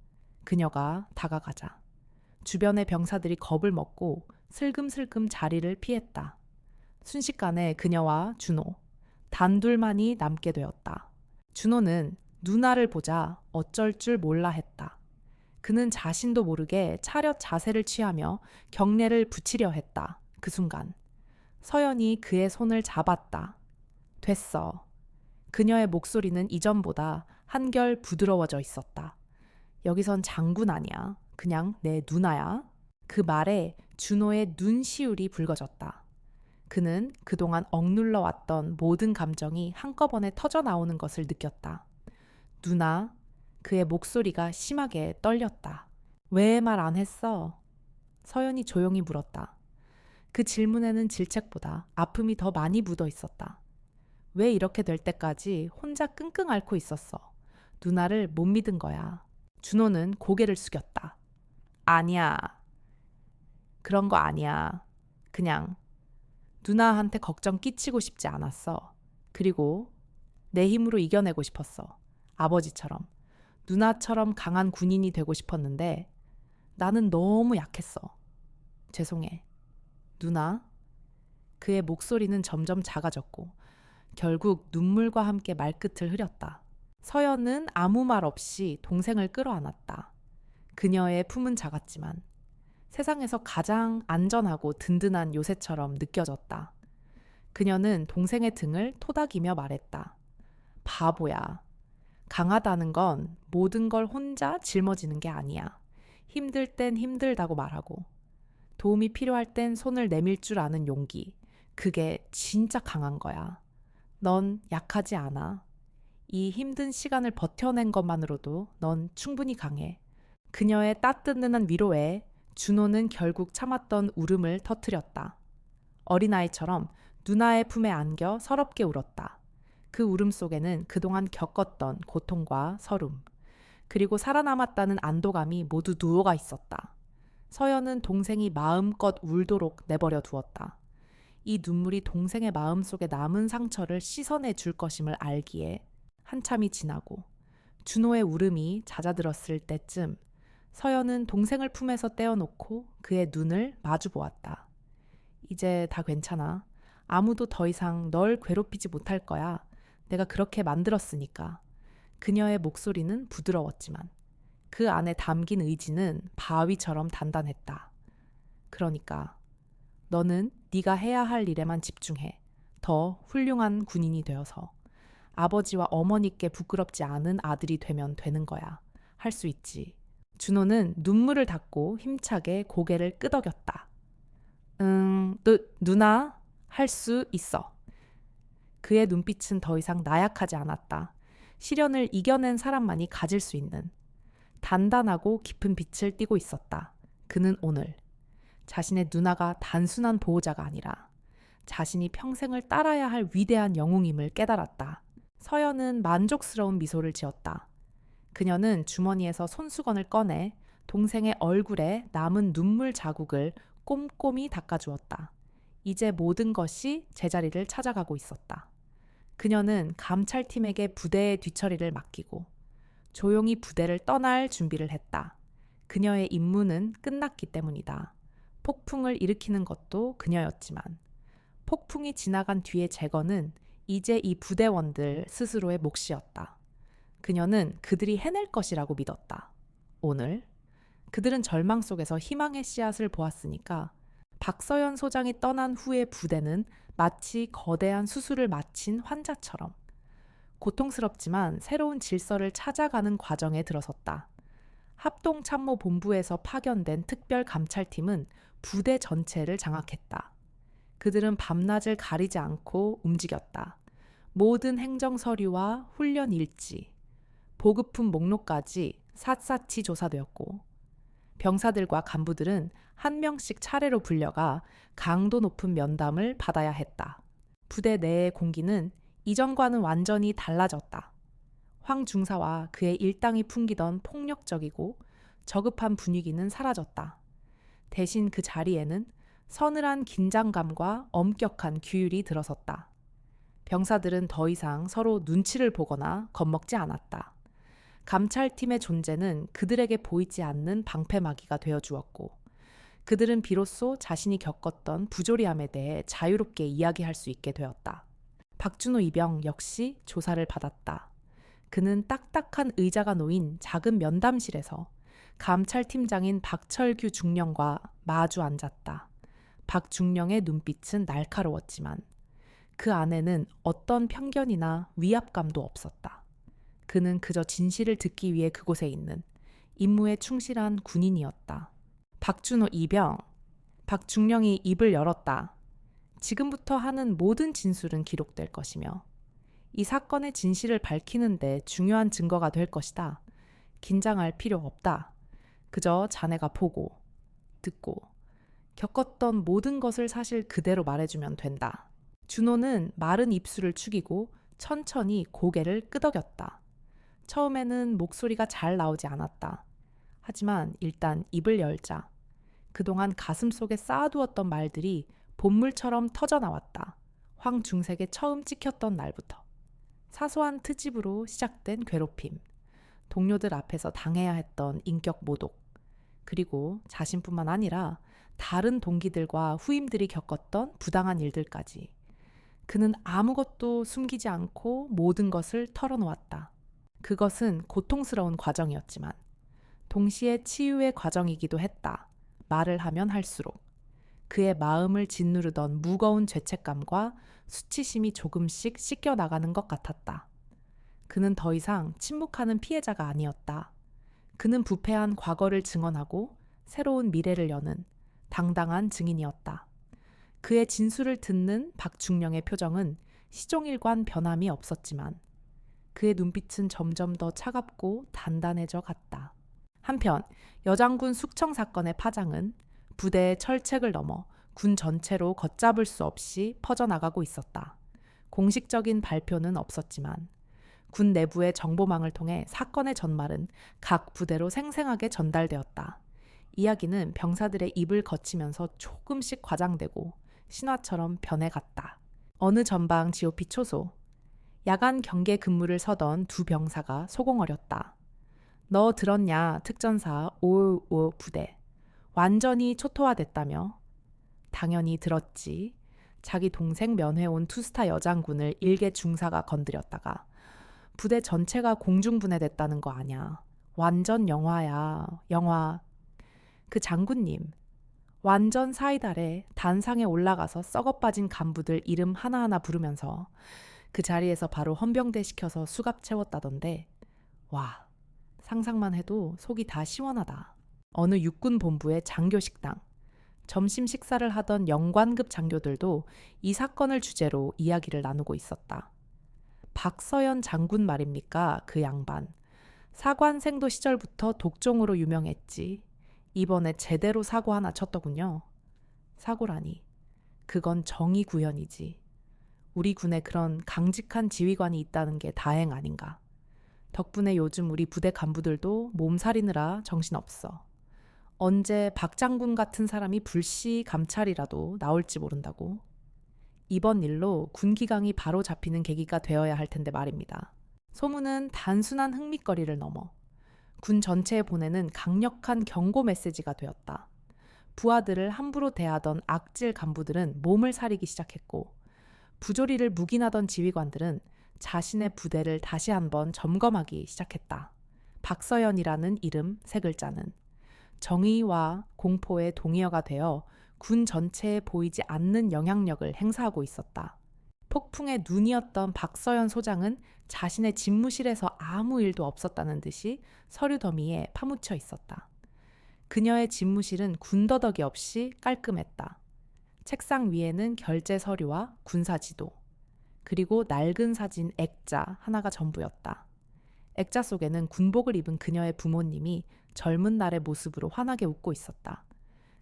그녀가 다가가자 주변의 병사들이 겁을 먹고 슬금슬금 자리를 피했다. 순식간에 그녀와 준호 단둘만이 남게 되었다. 준호는 누나를 보자 어쩔 줄 몰라 했다. 그는 자신도 모르게 차렷 자세를 취하며 경례를 붙이려 했다. 그 순간 서연이 그의 손을 잡았다. 됐어. 그녀의 목소리는 이전보다 한결 부드러워져 있었다. 여기선 장군 아니야. 그냥 내 누나야. 그 말에 준호의 눈시울이 붉어졌다. 그는 그동안 억눌러 왔던 모든 감정이 한꺼번에 터져 나오는 것을 느꼈다. 누나, 그의 목소리가 심하게 떨렸다. 왜 말 안 했어? 서연이 조용히 물었다. 그 질문에는 질책보다 아픔이 더 많이 묻어 있었다. 왜 이렇게 될 때까지 혼자 끙끙 앓고 있었어? 누나를 못 믿은 거야. 준호는 고개를 숙였다. 아니야. 그런 거 아니야. 그냥 누나한테 걱정 끼치고 싶지 않았어. 그리고 내 힘으로 이겨내고 싶었어. 아버지처럼. 누나처럼 강한 군인이 되고 싶었는데 나는 너무 약했어. 죄송해. 누나. 그의 목소리는 점점 작아졌고 결국 눈물과 함께 말끝을 흐렸다. 서연은 아무 말 없이 동생을 끌어안았다. 그녀의 품은 작았지만 세상에서 가장 안전하고 든든한 요새처럼 느껴졌다. 그녀는 동생의 등을 토닥이며 말했다. 바보야. 강하다는 건 모든 걸 혼자 짊어지는 게 아니야. 힘들 땐 힘들다고 말하고 도움이 필요할 땐 손을 내밀 줄 아는 용기. 그게 진짜 강한 거야. 넌 약하지 않아. 이 힘든 시간을 버텨낸 것만으로도 넌 충분히 강해. 그녀의 따뜻한 위로에 준호는 결국 참았던 울음을 터뜨렸다. 어린아이처럼 누나의 품에 안겨 서럽게 울었다. 그 울음 속에는 그동안 겪었던 고통과 서름, 그리고 살아남았다는 안도감이 모두 누워가 있었다. 서연은 동생이 마음껏 울도록 내버려 두었다. 이 눈물이 동생의 마음속에 남은 상처를 씻어내 줄 것임을 알기에 한참이 지나고 준호의 울음이 잦아들었을 때쯤 서연은 동생을 품에서 떼어놓고 그의 눈을 마주 보았다. 이제 다 괜찮아. 아무도 더 이상 널 괴롭히지 못할 거야. 내가 그렇게 만들었으니까. 그녀의 목소리는 부드러웠지만 그 안에 담긴 의지는 바위처럼 단단했다. 그러니까 너는 네가 해야 할 일에만 집중해. 더 훌륭한 군인이 되어서 아버지와 어머니께 부끄럽지 않은 아들이 되면 되는 거야. 할 수 있지. 준호는 눈물을 닦고 힘차게 고개를 끄덕였다. 누나, 할 수 있어. 그의 눈빛은 더 이상 나약하지 않았다. 시련을 이겨낸 사람만이 가질 수 있는 단단하고 깊은 빛을 띠고 있었다. 그는 오늘 자신의 누나가 단순한 보호자가 아니라 자신이 평생을 따라야 할 위대한 영웅임을 깨달았다. 서연은 만족스러운 미소를 지었다. 그녀는 주머니에서 손수건을 꺼내 동생의 얼굴에 남은 눈물 자국을 꼼꼼히 닦아주었다. 이제 모든 것이 제자리를 찾아가고 있었다. 그녀는 감찰팀에게 부대의 뒤처리를 맡기고 조용히 부대를 떠날 준비를 했다. 그녀의 임무는 끝났기 때문이다. 폭풍을 일으키는 것도 그녀였지만 폭풍이 지나간 뒤의 제거는 이제 이 부대원들 스스로의 몫이었다. 그녀는 그들이 해낼 것이라고 믿었다. 오늘 그들은 절망 속에서 희망의 씨앗을 보았으니까 박서연 소장이 떠난 후의 부대는 마치 거대한 수술을 마친 환자처럼 고통스럽지만 새로운 질서를 찾아가는 과정에 들어섰다. 합동참모본부에서 파견된 특별감찰팀은 부대 전체를 장악했다. 그들은 밤낮을 가리지 않고 움직였다. 모든 행정서류와 훈련 일지, 보급품 목록까지 샅샅이 조사되었고 병사들과 간부들은 한 명씩 차례로 불려가 강도 높은 면담을 받아야 했다. 부대 내의 공기는 이전과는 완전히 달라졌다. 황 중사와 그의 일당이 풍기던 폭력적이고 저급한 분위기는 사라졌다. 대신 그 자리에는 서늘한 긴장감과 엄격한 규율이 들어섰다. 병사들은 더 이상 서로 눈치를 보거나 겁먹지 않았다. 감찰팀의 존재는 그들에게 보이지 않는 방패막이가 되어주었고 그들은 비로소 자신이 겪었던 부조리함에 대해 자유롭게 이야기할 수 있게 되었다. 박준호 이병 역시 조사를 받았다. 그는 딱딱한 의자가 놓인 작은 면담실에서 감찰팀장인 박철규 중령과 마주 앉았다. 박 중령의 눈빛은 날카로웠지만 그 안에는 어떤 편견이나 위압감도 없었다. 그는 그저 진실을 듣기 위해 그곳에 있는 임무에 충실한 군인이었다. 박준호 이병, 박중령이 입을 열었다. 지금부터 하는 모든 진술은 기록될 것이며 이 사건의 진실을 밝히는데 중요한 증거가 될 것이다. 긴장할 필요 없다. 그저 자네가 보고, 듣고, 겪었던 모든 것을 사실 그대로 말해주면 된다. 준호는 마른 입술을 축이고 천천히 고개를 끄덕였다. 처음에는 목소리가 잘 나오지 않았다. 하지만 일단 입을 열자 그동안 가슴속에 쌓아두었던 말들이 본물처럼 터져나왔다. 황중색에 처음 찍혔던 날부터. 사소한 트집으로 시작된 괴롭힘, 동료들 앞에서 당해야 했던 인격 모독, 그리고 자신뿐만 아니라 다른 동기들과 후임들이 겪었던 부당한 일들까지. 그는 아무것도 숨기지 않고 모든 것을 털어놓았다. 그것은 고통스러운 과정이었지만 동시에 치유의 과정이기도 했다. 말을 하면 할수록 그의 마음을 짓누르던 무거운 죄책감과 수치심이 조금씩 씻겨나가는 것 같았다. 그는 더 이상 침묵하는 피해자가 아니었다. 그는 부패한 과거를 증언하고 새로운 미래를 여는 당당한 증인이었다. 그의 진술을 듣는 박중령의 표정은 시종일관 변함이 없었지만 그의 눈빛은 점점 더 차갑고 단단해져 갔다. 한편 여장군 숙청 사건의 파장은 부대의 철책을 넘어 군 전체로 걷잡을 수 없이 퍼져나가고 있었다. 공식적인 발표는 없었지만 군 내부의 정보망을 통해 사건의 전말은 각 부대로 생생하게 전달되었다. 이야기는 병사들의 입을 거치면서 조금씩 과장되고 신화처럼 변해갔다. 어느 전방 GOP 초소, 야간 경계 근무를 서던 두 병사가 소공어렸다. 너 들었냐, 특전사 555 부대. 완전히 초토화됐다며. 당연히 들었지. 자기 동생 면회 온 투스타 여장군을 일개 중사가 건드렸다가 부대 전체가 공중분해됐다는 거 아냐. 완전 영화야, 영화. 그 장군님, 완전 사이달에 단상에 올라가서 썩어빠진 간부들 이름 하나하나 부르면서 그 자리에서 바로 헌병대 시켜서 수갑 채웠다던데, 와, 상상만 해도 속이 다 시원하다. 어느 육군 본부의 장교 식당, 점심 식사를 하던 영관급 장교들도 이 사건을 주제로 이야기를 나누고 있었다. 박서연 장군 말입니까? 그 양반. 사관생도 시절부터 독종으로 유명했지. 이번에 제대로 사고 하나 쳤더군요. 사고라니. 그건 정의 구현이지. 우리 군에 그런 강직한 지휘관이 있다는 게 다행 아닌가. 덕분에 요즘 우리 부대 간부들도 몸살이느라 정신없어. 언제 박 장군 같은 사람이 불시 감찰이라도 나올지 모른다고. 이번 일로 군기강이 바로 잡히는 계기가 되어야 할 텐데 말입니다. 소문은 단순한 흥미거리를 넘어 군 전체에 보내는 강력한 경고 메시지가 되었다. 부하들을 함부로 대하던 악질 간부들은 몸을 사리기 시작했고 부조리를 묵인하던 지휘관들은 자신의 부대를 다시 한번 점검하기 시작했다. 박서연이라는 이름 세 글자는 정의와 공포의 동의어가 되어 군 전체에 보이지 않는 영향력을 행사하고 있었다. 폭풍의 눈이었던 박서연 소장은 자신의 집무실에서 아무 일도 없었다는 듯이 서류 더미에 파묻혀 있었다. 그녀의 집무실은 군더더기 없이 깔끔했다. 책상 위에는 결제 서류와 군사 지도, 그리고 낡은 사진 액자 하나가 전부였다. 액자 속에는 군복을 입은 그녀의 부모님이 젊은 날의 모습으로 환하게 웃고 있었다.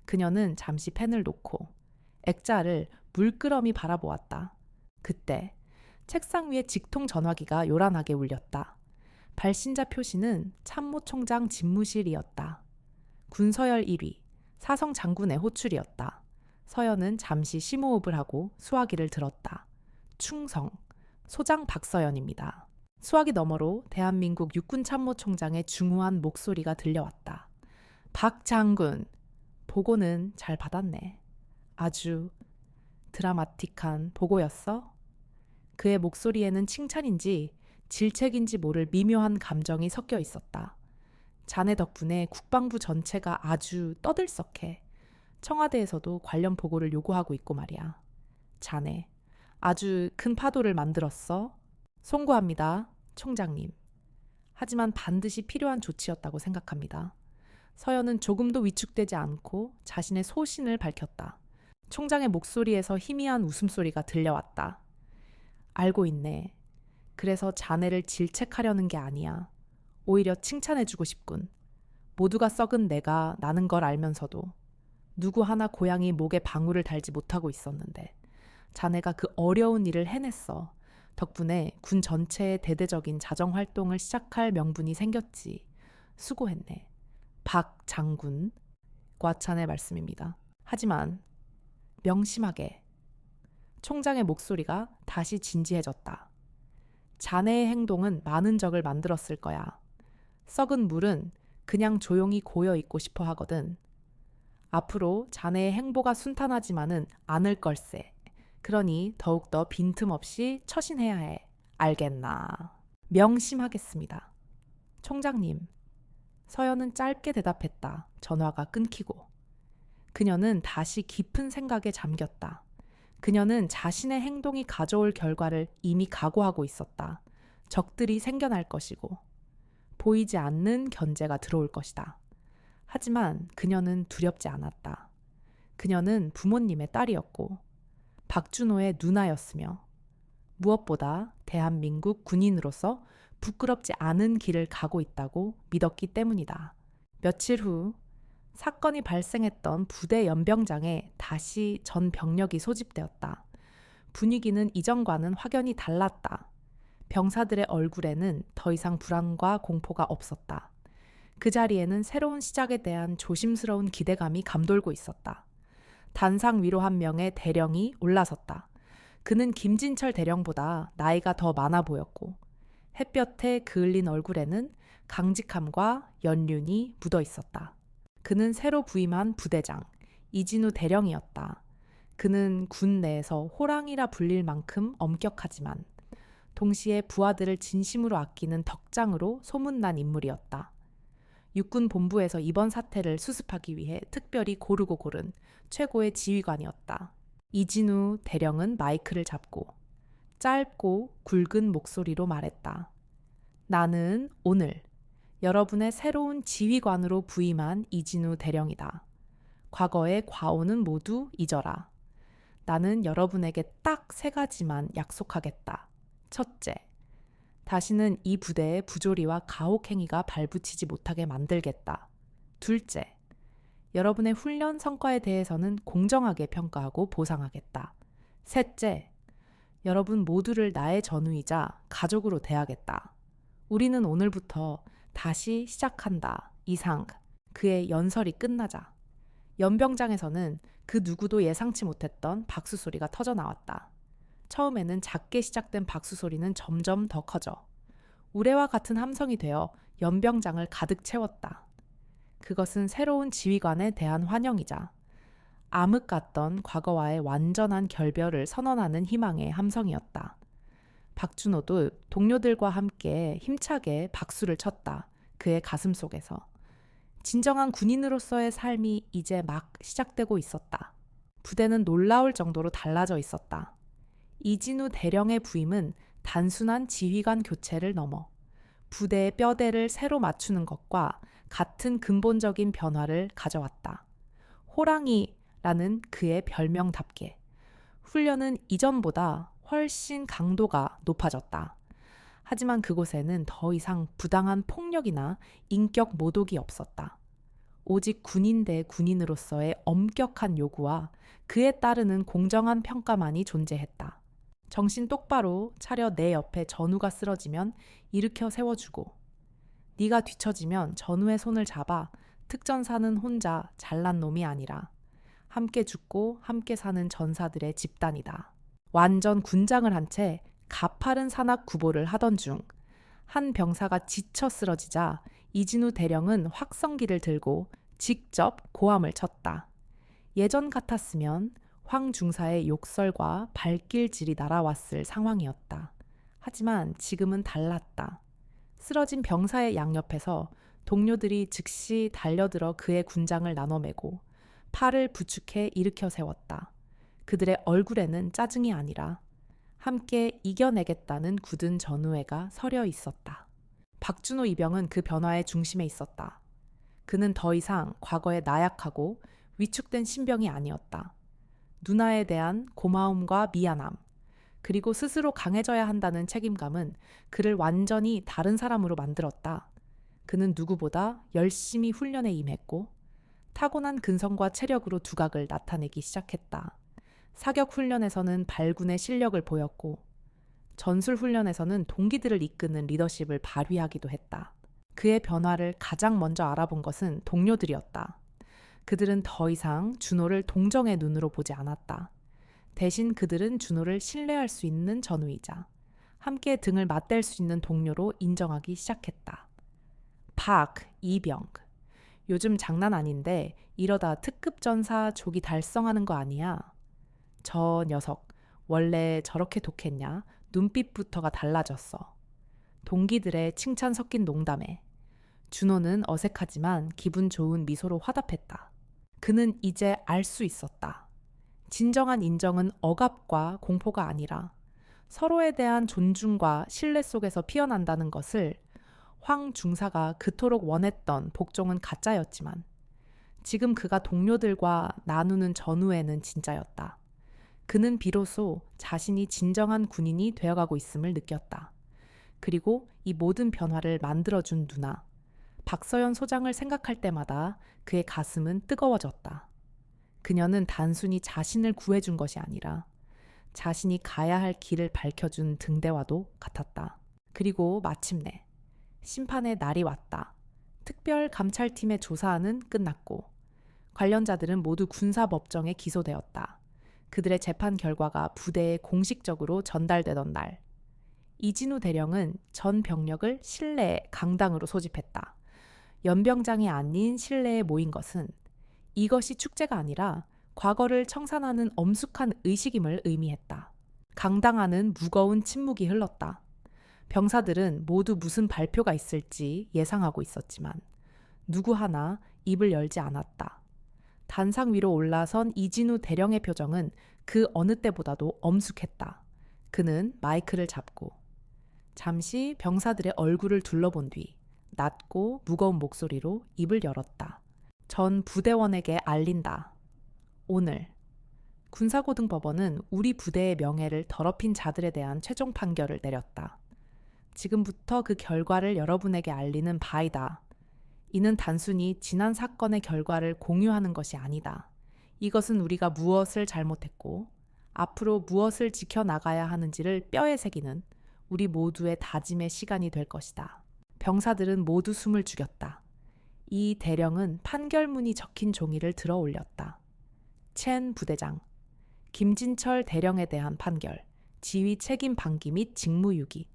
그녀는 잠시 펜을 놓고 액자를 물끄러미 바라보았다. 그때 책상 위에 직통 전화기가 요란하게 울렸다. 발신자 표시는 참모총장 집무실이었다. 군서열 1위, 사성 장군의 호출이었다. 서연은 잠시 심호흡을 하고 수화기를 들었다. 충성, 소장 박서연입니다. 수화기 너머로 대한민국 육군참모총장의 중후한 목소리가 들려왔다. 박 장군, 보고는 잘 받았네. 아주 드라마틱한 보고였어? 그의 목소리에는 칭찬인지 질책인지 모를 미묘한 감정이 섞여 있었다. 자네 덕분에 국방부 전체가 아주 떠들썩해. 청와대에서도 관련 보고를 요구하고 있고 말이야. 자네, 아주 큰 파도를 만들었어. 송구합니다, 총장님. 하지만 반드시 필요한 조치였다고 생각합니다. 서연은 조금도 위축되지 않고 자신의 소신을 밝혔다. 총장의 목소리에서 희미한 웃음소리가 들려왔다. 알고 있네. 그래서 자네를 질책하려는 게 아니야. 오히려 칭찬해주고 싶군. 모두가 썩은 내가 나는 걸 알면서도 누구 하나 고향이 목에 방울을 달지 못하고 있었는데 자네가 그 어려운 일을 해냈어. 덕분에 군 전체의 대대적인 자정활동을 시작할 명분이 생겼지. 수고했네. 박 장군. 과찬의 말씀입니다. 하지만 명심하게 총장의 목소리가 다시 진지해졌다. 자네의 행동은 많은 적을 만들었을 거야. 썩은 물은 그냥 조용히 고여 있고 싶어 하거든. 앞으로 자네의 행보가 순탄하지만은 않을 걸세. 그러니 더욱더 빈틈없이 처신해야 해. 알겠나? 명심하겠습니다. 총장님. 서연은 짧게 대답했다. 전화가 끊기고. 그녀는 다시 깊은 생각에 잠겼다. 그녀는 자신의 행동이 가져올 결과를 이미 각오하고 있었다. 적들이 생겨날 것이고 보이지 않는 견제가 들어올 것이다. 하지만 그녀는 두렵지 않았다. 그녀는 부모님의 딸이었고 박준호의 누나였으며 무엇보다 대한민국 군인으로서 부끄럽지 않은 길을 가고 있다고 믿었기 때문이다. 며칠 후 사건이 발생했던 부대 연병장에 다시 전 병력이 소집되었다. 분위기는 이전과는 확연히 달랐다. 병사들의 얼굴에는 더 이상 불안과 공포가 없었다. 그 자리에는 새로운 시작에 대한 조심스러운 기대감이 감돌고 있었다. 단상 위로 한 명의 대령이 올라섰다. 그는 김진철 대령보다 나이가 더 많아 보였고 햇볕에 그을린 얼굴에는 강직함과 연륜이 묻어 있었다. 그는 새로 부임한 부대장 이진우 대령이었다. 그는 군 내에서 호랑이라 불릴 만큼 엄격하지만 동시에 부하들을 진심으로 아끼는 덕장으로 소문난 인물이었다. 육군 본부에서 이번 사태를 수습하기 위해 특별히 고르고 고른 최고의 지휘관이었다. 이진우 대령은 마이크를 잡고 짧고 굵은 목소리로 말했다. 나는 오늘 여러분의 새로운 지휘관으로 부임한 이진우 대령이다. 과거의 과오는 모두 잊어라. 나는 여러분에게 딱 3가지만 약속하겠다. 첫째, 다시는 이 부대에 부조리와 가혹행위가 발붙이지 못하게 만들겠다. 둘째, 여러분의 훈련 성과에 대해서는 공정하게 평가하고 보상하겠다. 셋째, 여러분 모두를 나의 전우이자 가족으로 대하겠다. 우리는 오늘부터 다시 시작한다. 이상. 그의 연설이 끝나자 연병장에서는 그 누구도 예상치 못했던 박수 소리가 터져 나왔다. 처음에는 작게 시작된 박수 소리는 점점 더 커져 우레와 같은 함성이 되어 연병장을 가득 채웠다. 그것은 새로운 지휘관에 대한 환영이자 암흑 같던 과거와의 완전한 결별을 선언하는 희망의 함성이었다. 박준호도 동료들과 함께 힘차게 박수를 쳤다. 그의 가슴 속에서. 진정한 군인으로서의 삶이 이제 막 시작되고 있었다. 부대는 놀라울 정도로 달라져 있었다. 이진우 대령의 부임은 단순한 지휘관 교체를 넘어 부대의 뼈대를 새로 맞추는 것과 같은 근본적인 변화를 가져왔다. 호랑이라는 그의 별명답게 훈련은 이전보다 훨씬 강도가 높아졌다. 하지만 그곳에는 더 이상 부당한 폭력이나 인격 모독이 없었다. 오직 군인 대 군인으로서의 엄격한 요구와 그에 따르는 공정한 평가만이 존재했다. 정신 똑바로 차려 내 옆에 전우가 쓰러지면 일으켜 세워주고 네가 뒤처지면 전우의 손을 잡아 특전사는 혼자 잘난 놈이 아니라 함께 죽고 함께 사는 전사들의 집단이다. 완전 군장을 한 채 가파른 산악 구보를 하던 중 한 병사가 지쳐 쓰러지자 이진우 대령은 확성기를 들고 직접 고함을 쳤다. 예전 같았으면 황 중사의 욕설과 발길질이 날아왔을 상황이었다. 하지만 지금은 달랐다. 쓰러진 병사의 양옆에서 동료들이 즉시 달려들어 그의 군장을 나눠매고 팔을 부축해 일으켜 세웠다. 그들의 얼굴에는 짜증이 아니라 함께 이겨내겠다는 굳은 전우애가 서려 있었다. 박준호 이병은 그 변화의 중심에 있었다. 그는 더 이상 과거의 나약하고 위축된 신병이 아니었다. 누나에 대한 고마움과 미안함, 그리고 스스로 강해져야 한다는 책임감은 그를 완전히 다른 사람으로 만들었다. 그는 누구보다 열심히 훈련에 임했고 타고난 근성과 체력으로 두각을 나타내기 시작했다. 사격 훈련에서는 발군의 실력을 보였고 전술 훈련에서는 동기들을 이끄는 리더십을 발휘하기도 했다. 그의 변화를 가장 먼저 알아본 것은 동료들이었다. 그들은 더 이상 준호를 동정의 눈으로 보지 않았다. 대신 그들은 준호를 신뢰할 수 있는 전우이자 함께 등을 맞댈 수 있는 동료로 인정하기 시작했다. 박 이병. 요즘 장난 아닌데 이러다 특급 전사 조기 달성하는 거 아니야? 저 녀석 원래 저렇게 독했냐? 눈빛부터가 달라졌어. 동기들의 칭찬 섞인 농담에 준호는 어색하지만 기분 좋은 미소로 화답했다. 그는 이제 알 수 있었다. 진정한 인정은 억압과 공포가 아니라 서로에 대한 존중과 신뢰 속에서 피어난다는 것을 황 중사가 그토록 원했던 복종은 가짜였지만 지금 그가 동료들과 나누는 전후에는 진짜였다. 그는 비로소 자신이 진정한 군인이 되어가고 있음을 느꼈다. 그리고 이 모든 변화를 만들어준 누나, 박서연 소장을 생각할 때마다 그의 가슴은 뜨거워졌다. 그녀는 단순히 자신을 구해준 것이 아니라 자신이 가야 할 길을 밝혀준 등대와도 같았다. 그리고 마침내 심판의 날이 왔다. 특별 감찰팀의 조사는 끝났고 관련자들은 모두 군사법정에 기소되었다. 그들의 재판 결과가 부대에 공식적으로 전달되던 날, 이진우 대령은 전 병력을 실내에 강당으로 소집했다. 연병장이 아닌 실내에 모인 것은 이것이 축제가 아니라 과거를 청산하는 엄숙한 의식임을 의미했다. 강당 안은 무거운 침묵이 흘렀다. 병사들은 모두 무슨 발표가 있을지 예상하고 있었지만 누구 하나 입을 열지 않았다. 단상 위로 올라선 이진우 대령의 표정은 그 어느 때보다도 엄숙했다. 그는 마이크를 잡고 잠시 병사들의 얼굴을 둘러본 뒤 낮고 무거운 목소리로 입을 열었다. 전 부대원에게 알린다. 오늘 군사고등법원은 우리 부대의 명예를 더럽힌 자들에 대한 최종 판결을 내렸다. 지금부터 그 결과를 여러분에게 알리는 바이다. 이는 단순히 지난 사건의 결과를 공유하는 것이 아니다. 이것은 우리가 무엇을 잘못했고 앞으로 무엇을 지켜나가야 하는지를 뼈에 새기는 우리 모두의 다짐의 시간이 될 것이다. 병사들은 모두 숨을 죽였다. 이 대령은 판결문이 적힌 종이를 들어 올렸다. 첸 부대장, 김진철 대령에 대한 판결, 지휘 책임 방기 및 직무유기,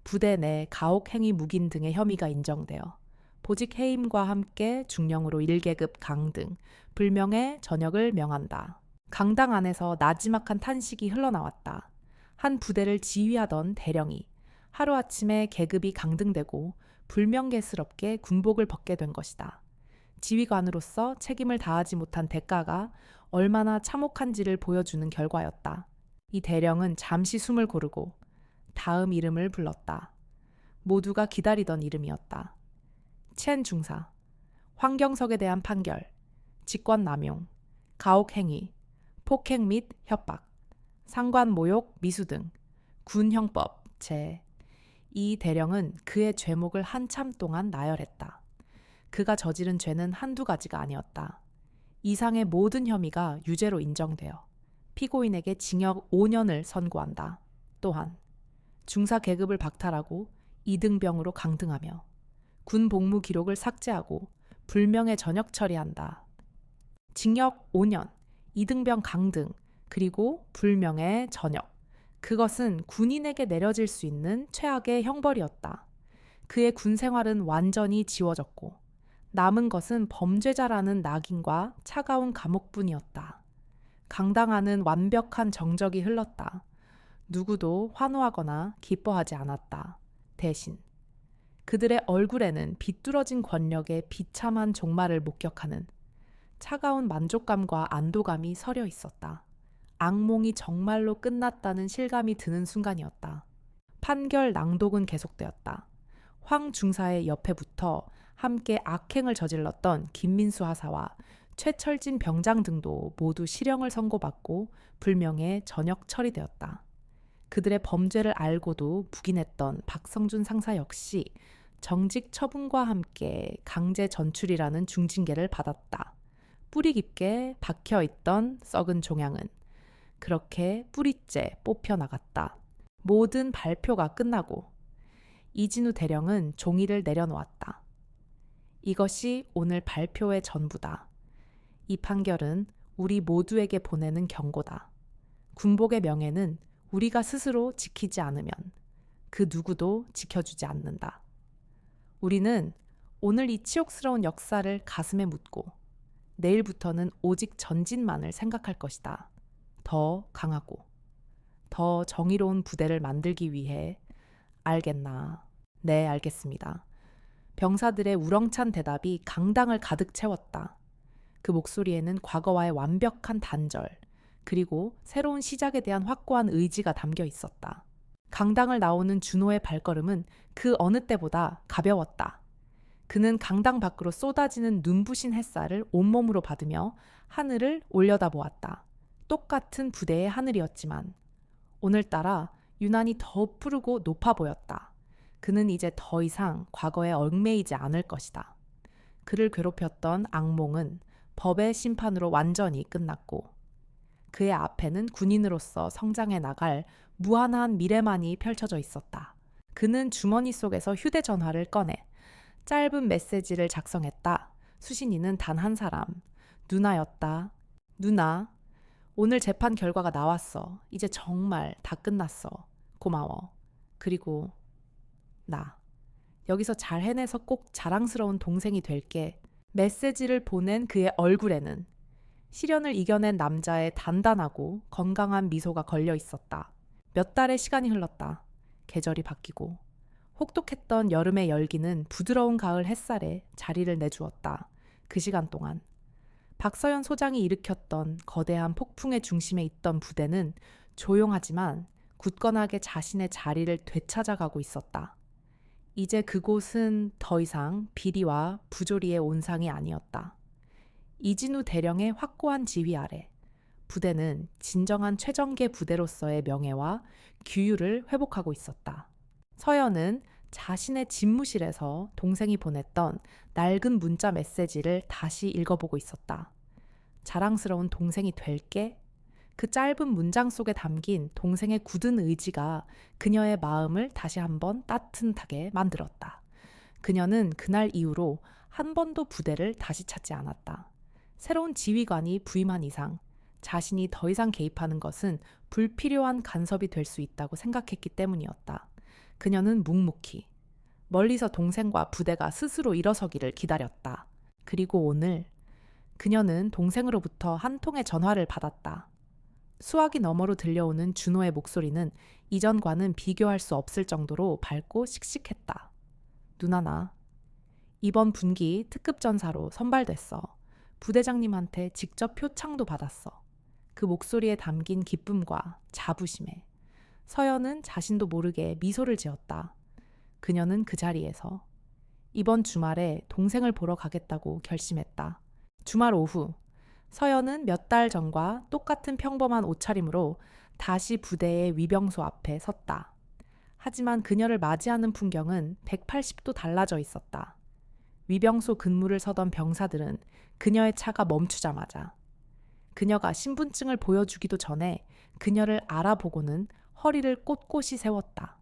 부대 내 가혹행위 묵인 등의 혐의가 인정되어 보직 해임과 함께 중령으로 1계급 강등, 불명예 전역을 명한다. 강당 안에서 나지막한 탄식이 흘러나왔다. 한 부대를 지휘하던 대령이 하루아침에 계급이 강등되고 불명예스럽게 군복을 벗게 된 것이다. 지휘관으로서 책임을 다하지 못한 대가가 얼마나 참혹한지를 보여주는 결과였다. 이 대령은 잠시 숨을 고르고 다음 이름을 불렀다. 모두가 기다리던 이름이었다. 첸 중사, 황경석에 대한 판결, 직권남용, 가혹행위, 폭행 및 협박, 상관 모욕, 미수 등 군형법 이 대령은 그의 죄목을 한참 동안 나열했다. 그가 저지른 죄는 한두 가지가 아니었다. 이상의 모든 혐의가 유죄로 인정되어 피고인에게 징역 5년을 선고한다. 또한 중사 계급을 박탈하고 이등병으로 강등하며 군 복무 기록을 삭제하고 불명예 전역 처리한다. 징역 5년, 이등병 강등, 그리고 불명예 전역. 그것은 군인에게 내려질 수 있는 최악의 형벌이었다. 그의 군 생활은 완전히 지워졌고 남은 것은 범죄자라는 낙인과 차가운 감옥뿐이었다. 강당 안은 완벽한 정적이 흘렀다. 누구도 환호하거나 기뻐하지 않았다. 대신 그들의 얼굴에는 비뚤어진 권력의 비참한 종말을 목격하는 차가운 만족감과 안도감이 서려 있었다. 악몽이 정말로 끝났다는 실감이 드는 순간이었다. 판결 낭독은 계속되었다. 황 중사의 옆에 붙어 함께 악행을 저질렀던 김민수 하사와 최철진 병장 등도 모두 실형을 선고받고 불명예 전역 처리되었다. 그들의 범죄를 알고도 묵인했던 박성준 상사 역시 정직 처분과 함께 강제 전출이라는 중징계를 받았다. 뿌리 깊게 박혀있던 썩은 종양은 그렇게 뿌리째 뽑혀나갔다. 모든 발표가 끝나고 이진우 대령은 종이를 내려놓았다. 이것이 오늘 발표의 전부다. 이 판결은 우리 모두에게 보내는 경고다. 군복의 명예는 우리가 스스로 지키지 않으면 그 누구도 지켜주지 않는다. 우리는 오늘 이 치욕스러운 역사를 가슴에 묻고 내일부터는 오직 전진만을 생각할 것이다. 더 강하고 더 정의로운 부대를 만들기 위해. 알겠나? 네, 알겠습니다. 병사들의 우렁찬 대답이 강당을 가득 채웠다. 그 목소리에는 과거와의 완벽한 단절, 그리고 새로운 시작에 대한 확고한 의지가 담겨 있었다. 강당을 나오는 준호의 발걸음은 그 어느 때보다 가벼웠다. 그는 강당 밖으로 쏟아지는 눈부신 햇살을 온몸으로 받으며 하늘을 올려다보았다. 똑같은 부대의 하늘이었지만 오늘따라 유난히 더 푸르고 높아 보였다. 그는 이제 더 이상 과거에 얽매이지 않을 것이다. 그를 괴롭혔던 악몽은 법의 심판으로 완전히 끝났고 그의 앞에는 군인으로서 성장해 나갈 무한한 미래만이 펼쳐져 있었다. 그는 주머니 속에서 휴대전화를 꺼내 짧은 메시지를 작성했다. 수신이는 단 한 사람, 누나였다. 누나, 오늘 재판 결과가 나왔어. 이제 정말 다 끝났어. 고마워. 그리고 나. 여기서 잘 해내서 꼭 자랑스러운 동생이 될게. 메시지를 보낸 그의 얼굴에는 시련을 이겨낸 남자의 단단하고 건강한 미소가 걸려 있었다. 몇 달의 시간이 흘렀다. 계절이 바뀌고 혹독했던 여름의 열기는 부드러운 가을 햇살에 자리를 내주었다. 그 시간 동안 박서연 소장이 일으켰던 거대한 폭풍의 중심에 있던 부대는 조용하지만 굳건하게 자신의 자리를 되찾아가고 있었다. 이제 그곳은 더 이상 비리와 부조리의 온상이 아니었다. 이진우 대령의 확고한 지휘 아래 부대는 진정한 최정계 부대로서의 명예와 규율을 회복하고 있었다. 서연은 자신의 집무실에서 동생이 보냈던 낡은 문자 메시지를 다시 읽어보고 있었다. 자랑스러운 동생이 될게? 그 짧은 문장 속에 담긴 동생의 굳은 의지가 그녀의 마음을 다시 한번 따뜻하게 만들었다. 그녀는 그날 이후로 한 번도 부대를 다시 찾지 않았다. 새로운 지휘관이 부임한 이상 자신이 더 이상 개입하는 것은 불필요한 간섭이 될 수 있다고 생각했기 때문이었다. 그녀는 묵묵히 멀리서 동생과 부대가 스스로 일어서기를 기다렸다. 그리고 오늘 그녀는 동생으로부터 한 통의 전화를 받았다. 수화기 너머로 들려오는 준호의 목소리는 이전과는 비교할 수 없을 정도로 밝고 씩씩했다. 누나, 나 이번 분기 특급 전사로 선발됐어. 부대장님한테 직접 표창도 받았어. 그 목소리에 담긴 기쁨과 자부심에 서연은 자신도 모르게 미소를 지었다. 그녀는 그 자리에서 이번 주말에 동생을 보러 가겠다고 결심했다. 주말 오후 서연은 몇 달 전과 똑같은 평범한 옷차림으로 다시 부대의 위병소 앞에 섰다. 하지만 그녀를 맞이하는 풍경은 180도 달라져 있었다. 위병소 근무를 서던 병사들은 그녀의 차가 멈추자마자 그녀가 신분증을 보여주기도 전에 그녀를 알아보고는 허리를 꼿꼿이 세웠다.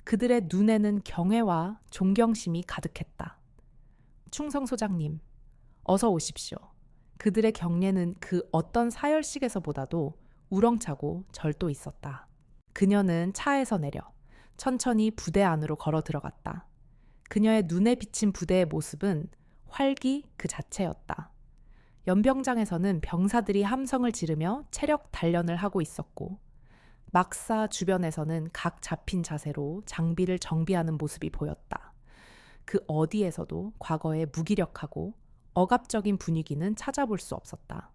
그들의 눈에는 경애와 존경심이 가득했다. 충성소장님, 어서 오십시오. 그들의 경례는 그 어떤 사열식에서보다도 우렁차고 절도 있었다. 그녀는 차에서 내려 천천히 부대 안으로 걸어 들어갔다. 그녀의 눈에 비친 부대의 모습은 활기 그 자체였다. 연병장에서는 병사들이 함성을 지르며 체력 단련을 하고 있었고 막사 주변에서는 각 잡힌 자세로 장비를 정비하는 모습이 보였다. 그 어디에서도 과거의 무기력하고 억압적인 분위기는 찾아볼 수 없었다.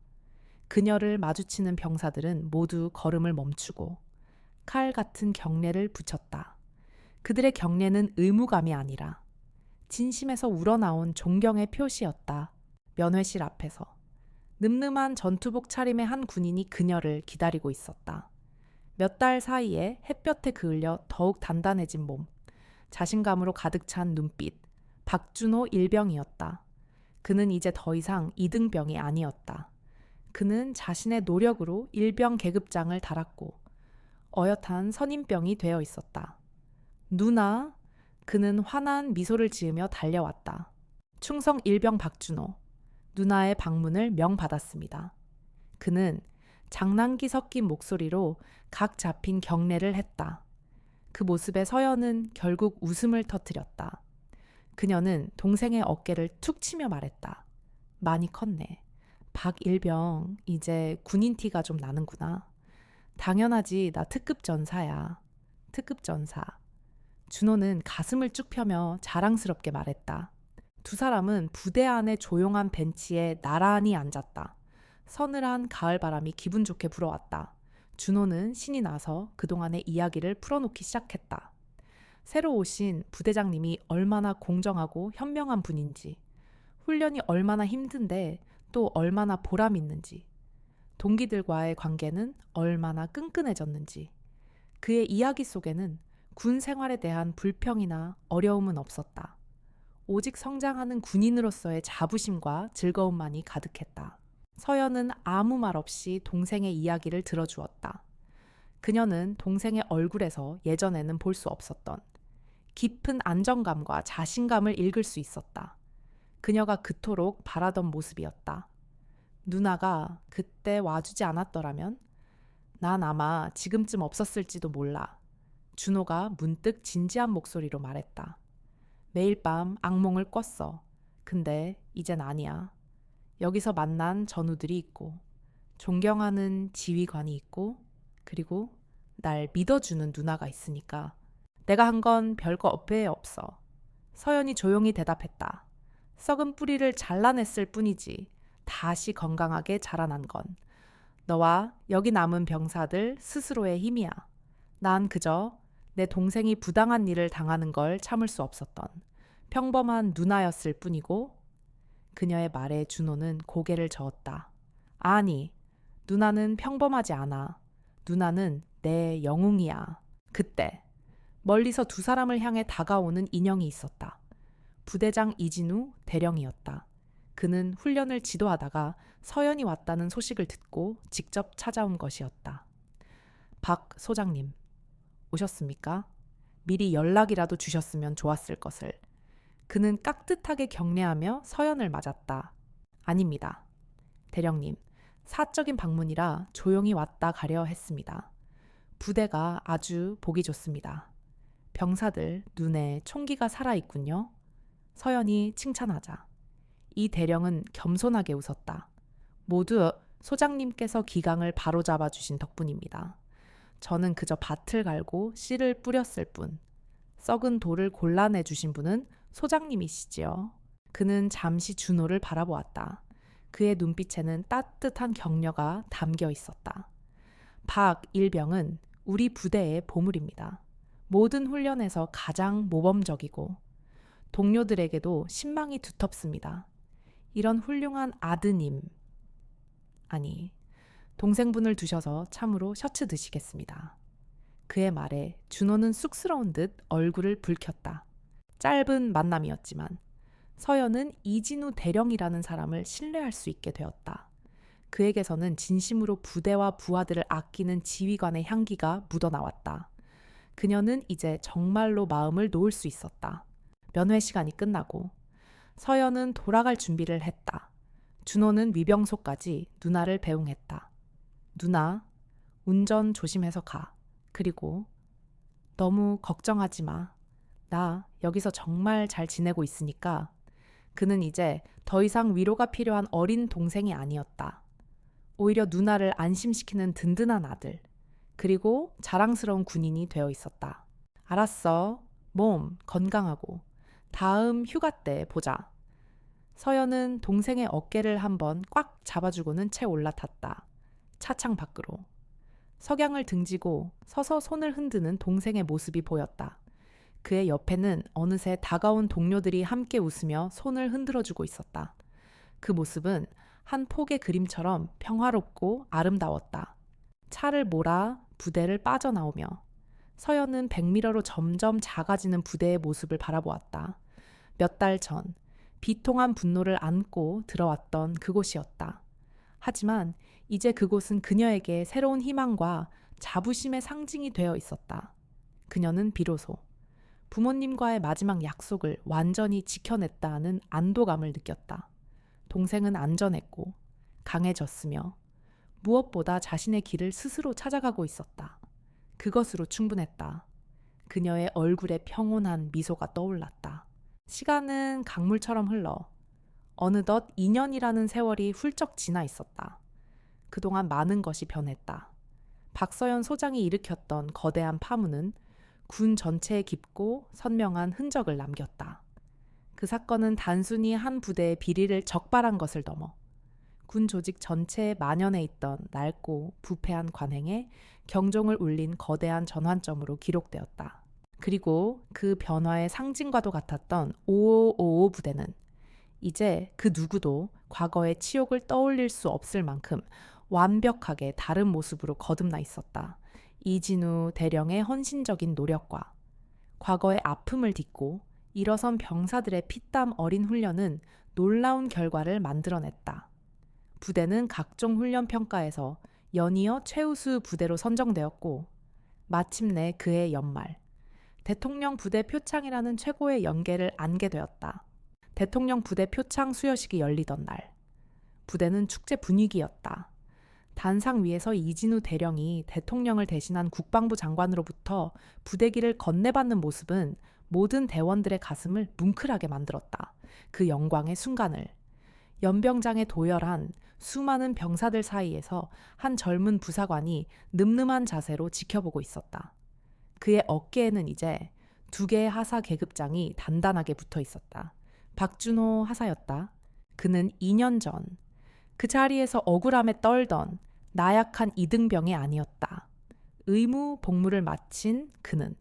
그녀를 마주치는 병사들은 모두 걸음을 멈추고 칼 같은 경례를 붙였다. 그들의 경례는 의무감이 아니라 진심에서 우러나온 존경의 표시였다. 면회실 앞에서 늠름한 전투복 차림의 한 군인이 그녀를 기다리고 있었다. 몇 달 사이에 햇볕에 그을려 더욱 단단해진 몸, 자신감으로 가득 찬 눈빛, 박준호 일병이었다. 그는 이제 더 이상 이등병이 아니었다. 그는 자신의 노력으로 일병 계급장을 달았고 어엿한 선임병이 되어 있었다. 누나, 그는 환한 미소를 지으며 달려왔다. 충성 일병 박준호, 누나의 방문을 명받았습니다. 그는 장난기 섞인 목소리로 각 잡힌 경례를 했다. 그 모습에 서연은 결국 웃음을 터뜨렸다. 그녀는 동생의 어깨를 툭 치며 말했다. 많이 컸네. 박일병, 이제 군인 티가 좀 나는구나. 당연하지, 나 특급 전사야. 특급 전사. 준호는 가슴을 쭉 펴며 자랑스럽게 말했다. 두 사람은 부대 안의 조용한 벤치에 나란히 앉았다. 서늘한 가을바람이 기분 좋게 불어왔다. 준호는 신이 나서 그동안의 이야기를 풀어놓기 시작했다. 새로 오신 부대장님이 얼마나 공정하고 현명한 분인지, 훈련이 얼마나 힘든데 또 얼마나 보람 있는지, 동기들과의 관계는 얼마나 끈끈해졌는지, 그의 이야기 속에는 군 생활에 대한 불평이나 어려움은 없었다. 오직 성장하는 군인으로서의 자부심과 즐거움만이 가득했다. 서연은 아무 말 없이 동생의 이야기를 들어주었다. 그녀는 동생의 얼굴에서 예전에는 볼 수 없었던 깊은 안정감과 자신감을 읽을 수 있었다. 그녀가 그토록 바라던 모습이었다. 누나가 그때 와주지 않았더라면 난 아마 지금쯤 없었을지도 몰라. 준호가 문득 진지한 목소리로 말했다. 매일 밤 악몽을 꿨어. 근데 이젠 아니야. 여기서 만난 전우들이 있고 존경하는 지휘관이 있고 그리고 날 믿어주는 누나가 있으니까 내가 한 건 별거 없에 없어. 서연이 조용히 대답했다. 썩은 뿌리를 잘라냈을 뿐이지 다시 건강하게 자라난 건 너와 여기 남은 병사들 스스로의 힘이야. 난 그저 내 동생이 부당한 일을 당하는 걸 참을 수 없었던 평범한 누나였을 뿐이고 그녀의 말에 준호는 고개를 저었다. 아니, 누나는 평범하지 않아. 누나는 내 영웅이야. 그때 멀리서 두 사람을 향해 다가오는 인형이 있었다. 부대장 이진우 대령이었다. 그는 훈련을 지도하다가 서연이 왔다는 소식을 듣고 직접 찾아온 것이었다. 박 소장님, 오셨습니까? 미리 연락이라도 주셨으면 좋았을 것을. 그는 깍듯하게 경례하며 서연을 맞았다. 아닙니다. 대령님, 사적인 방문이라 조용히 왔다 가려 했습니다. 부대가 아주 보기 좋습니다. 병사들 눈에 총기가 살아있군요. 서연이 칭찬하자. 이 대령은 겸손하게 웃었다. 모두 소장님께서 기강을 바로잡아 주신 덕분입니다. 저는 그저 밭을 갈고 씨를 뿌렸을 뿐. 썩은 돌을 골라내 주신 분은 소장님이시지요. 그는 잠시 준호를 바라보았다. 그의 눈빛에는 따뜻한 격려가 담겨 있었다. 박일병은 우리 부대의 보물입니다. 모든 훈련에서 가장 모범적이고 동료들에게도 신망이 두텁습니다. 이런 훌륭한 아드님, 아니, 동생분을 두셔서 참으로 셔츠 드시겠습니다. 그의 말에 준호는 쑥스러운 듯 얼굴을 붉혔다. 짧은 만남이었지만 서연은 이진우 대령이라는 사람을 신뢰할 수 있게 되었다. 그에게서는 진심으로 부대와 부하들을 아끼는 지휘관의 향기가 묻어나왔다. 그녀는 이제 정말로 마음을 놓을 수 있었다. 면회 시간이 끝나고 서연은 돌아갈 준비를 했다. 준호는 위병소까지 누나를 배웅했다. 누나, 운전 조심해서 가. 그리고 너무 걱정하지 마. 나 여기서 정말 잘 지내고 있으니까. 그는 이제 더 이상 위로가 필요한 어린 동생이 아니었다. 오히려 누나를 안심시키는 든든한 아들, 그리고 자랑스러운 군인이 되어 있었다. 알았어. 몸 건강하고. 다음 휴가 때 보자. 서연은 동생의 어깨를 한번 꽉 잡아주고는 채 올라탔다. 차창 밖으로. 석양을 등지고 서서 손을 흔드는 동생의 모습이 보였다. 그의 옆에는 어느새 다가온 동료들이 함께 웃으며 손을 흔들어주고 있었다. 그 모습은 한 폭의 그림처럼 평화롭고 아름다웠다. 차를 몰아 부대를 빠져나오며 서연은 백미러로 점점 작아지는 부대의 모습을 바라보았다. 몇 달 전 비통한 분노를 안고 들어왔던 그곳이었다. 하지만 이제 그곳은 그녀에게 새로운 희망과 자부심의 상징이 되어 있었다. 그녀는 비로소 부모님과의 마지막 약속을 완전히 지켜냈다는 안도감을 느꼈다. 동생은 안전했고 강해졌으며 무엇보다 자신의 길을 스스로 찾아가고 있었다. 그것으로 충분했다. 그녀의 얼굴에 평온한 미소가 떠올랐다. 시간은 강물처럼 흘러 어느덧 2년이라는 세월이 훌쩍 지나 있었다. 그동안 많은 것이 변했다. 박서연 소장이 일으켰던 거대한 파문은 군 전체에 깊고 선명한 흔적을 남겼다. 그 사건은 단순히 한 부대의 비리를 적발한 것을 넘어 군 조직 전체에 만연해 있던 낡고 부패한 관행에 경종을 울린 거대한 전환점으로 기록되었다. 그리고 그 변화의 상징과도 같았던 5555 부대는 이제 그 누구도 과거의 치욕을 떠올릴 수 없을 만큼 완벽하게 다른 모습으로 거듭나 있었다. 이진우 대령의 헌신적인 노력과 과거의 아픔을 딛고 일어선 병사들의 피땀 어린 훈련은 놀라운 결과를 만들어냈다. 부대는 각종 훈련 평가에서 연이어 최우수 부대로 선정되었고 마침내 그해 연말 대통령 부대 표창이라는 최고의 연계를 안게 되었다. 대통령 부대 표창 수여식이 열리던 날 부대는 축제 분위기였다. 단상 위에서 이진우 대령이 대통령을 대신한 국방부 장관으로부터 부대기를 건네받는 모습은 모든 대원들의 가슴을 뭉클하게 만들었다. 그 영광의 순간을 연병장에 도열한 수많은 병사들 사이에서 한 젊은 부사관이 늠름한 자세로 지켜보고 있었다. 그의 어깨에는 이제 2개의 하사 계급장이 단단하게 붙어 있었다. 박준호 하사였다. 그는 2년 전 그 자리에서 억울함에 떨던 나약한 이등병이 아니었다. 의무 복무를 마친 그는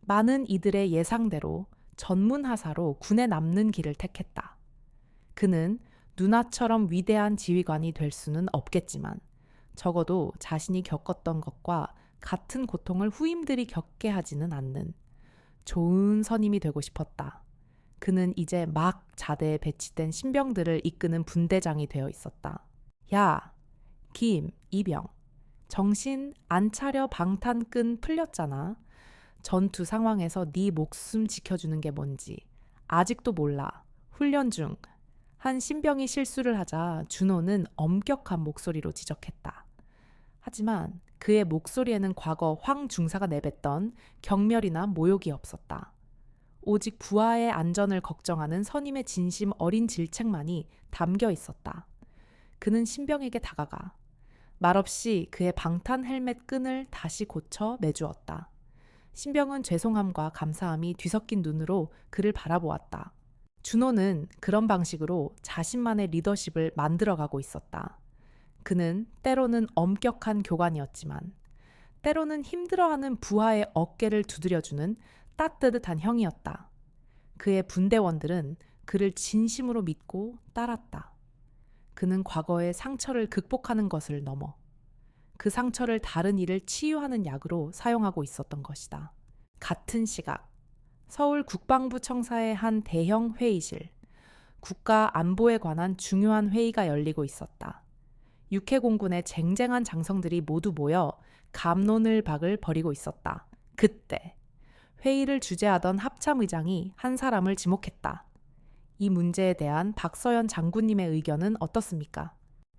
많은 이들의 예상대로 전문 하사로 군에 남는 길을 택했다. 그는 누나처럼 위대한 지휘관이 될 수는 없겠지만 적어도 자신이 겪었던 것과 같은 고통을 후임들이 겪게 하지는 않는 좋은 선임이 되고 싶었다. 그는 이제 막 자대에 배치된 신병들을 이끄는 분대장이 되어 있었다. 야, 김, 이병, 정신 안 차려 방탄끈 풀렸잖아. 전투 상황에서 네 목숨 지켜주는 게 뭔지 아직도 몰라. 훈련 중 한 신병이 실수를 하자 준호는 엄격한 목소리로 지적했다. 하지만 그의 목소리에는 과거 황 중사가 내뱉던 경멸이나 모욕이 없었다. 오직 부하의 안전을 걱정하는 선임의 진심 어린 질책만이 담겨 있었다. 그는 신병에게 다가가 말없이 그의 방탄 헬멧 끈을 다시 고쳐 매주었다. 신병은 죄송함과 감사함이 뒤섞인 눈으로 그를 바라보았다. 준호는 그런 방식으로 자신만의 리더십을 만들어가고 있었다. 그는 때로는 엄격한 교관이었지만 때로는 힘들어하는 부하의 어깨를 두드려주는 따뜻한 형이었다. 그의 분대원들은 그를 진심으로 믿고 따랐다. 그는 과거의 상처를 극복하는 것을 넘어 그 상처를 다른 일을 치유하는 약으로 사용하고 있었던 것이다. 같은 시각 서울 국방부 청사의 한 대형 회의실, 국가 안보에 관한 중요한 회의가 열리고 있었다. 육해공군의 쟁쟁한 장성들이 모두 모여 갑론을 박을 벌이고 있었다. 그때 회의를 주재하던 합참의장이 한 사람을 지목했다. 이 문제에 대한 박서연 장군님의 의견은 어떻습니까?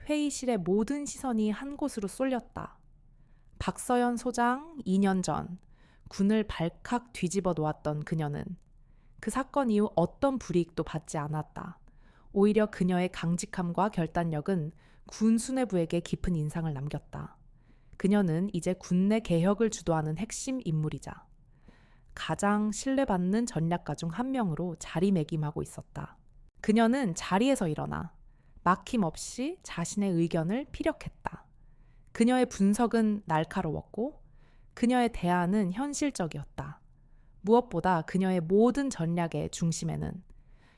회의실의 모든 시선이 한 곳으로 쏠렸다. 박서연 소장 2년 전 군을 발칵 뒤집어 놓았던 그녀는 그 사건 이후 어떤 불이익도 받지 않았다. 오히려 그녀의 강직함과 결단력은 군 수뇌부에게 깊은 인상을 남겼다. 그녀는 이제 군내 개혁을 주도하는 핵심 인물이자 가장 신뢰받는 전략가 중 한 명으로 자리매김하고 있었다. 그녀는 자리에서 일어나 막힘없이 자신의 의견을 피력했다. 그녀의 분석은 날카로웠고 그녀의 대안은 현실적이었다. 무엇보다 그녀의 모든 전략의 중심에는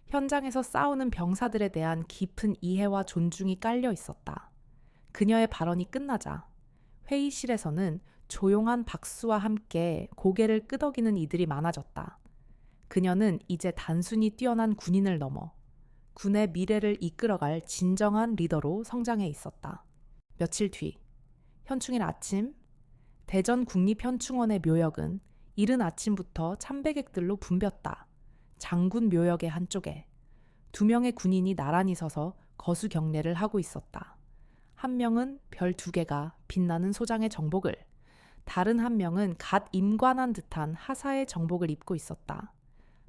현장에서 싸우는 병사들에 대한 깊은 이해와 존중이 깔려 있었다. 그녀의 발언이 끝나자 회의실에서는 조용한 박수와 함께 고개를 끄덕이는 이들이 많아졌다. 그녀는 이제 단순히 뛰어난 군인을 넘어 군의 미래를 이끌어갈 진정한 리더로 성장해 있었다. 며칠 뒤, 현충일 아침, 대전 국립현충원의 묘역은 이른 아침부터 참배객들로 붐볐다. 장군 묘역의 한쪽에 2명의 군인이 나란히 서서 거수 경례를 하고 있었다. 한 명은 별 2개가 빛나는 소장의 정복을, 다른 한 명은 갓 임관한 듯한 하사의 정복을 입고 있었다.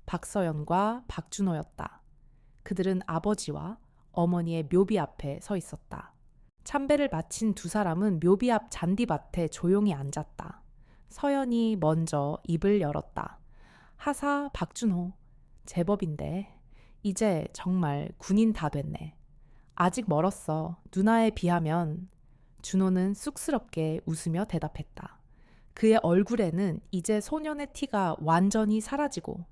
박서연과 박준호였다. 그들은 아버지와 어머니의 묘비 앞에 서 있었다. 참배를 마친 2사람은 묘비 앞 잔디밭에 조용히 앉았다. 서연이 먼저 입을 열었다. 하사 박준호, 제법인데 이제 정말 군인 다 됐네. 아직 멀었어. 누나에 비하면. 준호는 쑥스럽게 웃으며 대답했다. 그의 얼굴에는 이제 소년의 티가 완전히 사라지고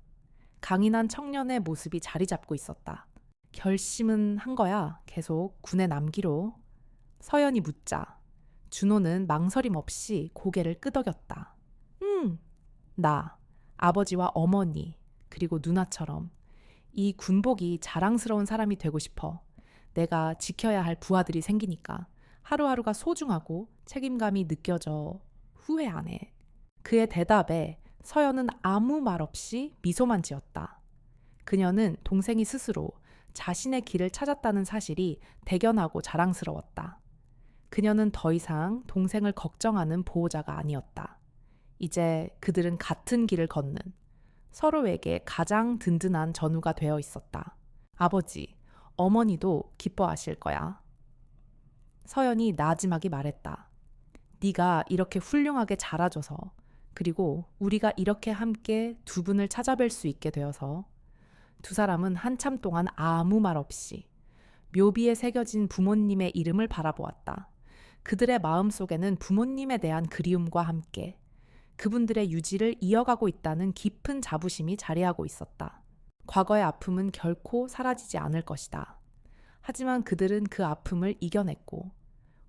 강인한 청년의 모습이 자리 잡고 있었다. 결심은 한 거야. 계속 군에 남기로. 서연이 묻자 준호는 망설임 없이 고개를 끄덕였다. 나, 아버지와 어머니, 그리고 누나처럼 이 군복이 자랑스러운 사람이 되고 싶어. 내가 지켜야 할 부하들이 생기니까 하루하루가 소중하고 책임감이 느껴져 후회 안 해. 그의 대답에 서연은 아무 말 없이 미소만 지었다. 그녀는 동생이 스스로 자신의 길을 찾았다는 사실이 대견하고 자랑스러웠다. 그녀는 더 이상 동생을 걱정하는 보호자가 아니었다. 이제 그들은 같은 길을 걷는 서로에게 가장 든든한 전우가 되어 있었다. 아버지, 어머니도 기뻐하실 거야. 서연이 나지막이 말했다. 네가 이렇게 훌륭하게 자라줘서, 그리고 우리가 이렇게 함께 2분을 찾아뵐 수 있게 되어서. 2사람은 한참 동안 아무 말 없이 묘비에 새겨진 부모님의 이름을 바라보았다. 그들의 마음속에는 부모님에 대한 그리움과 함께 그분들의 유지를 이어가고 있다는 깊은 자부심이 자리하고 있었다. 과거의 아픔은 결코 사라지지 않을 것이다. 하지만 그들은 그 아픔을 이겨냈고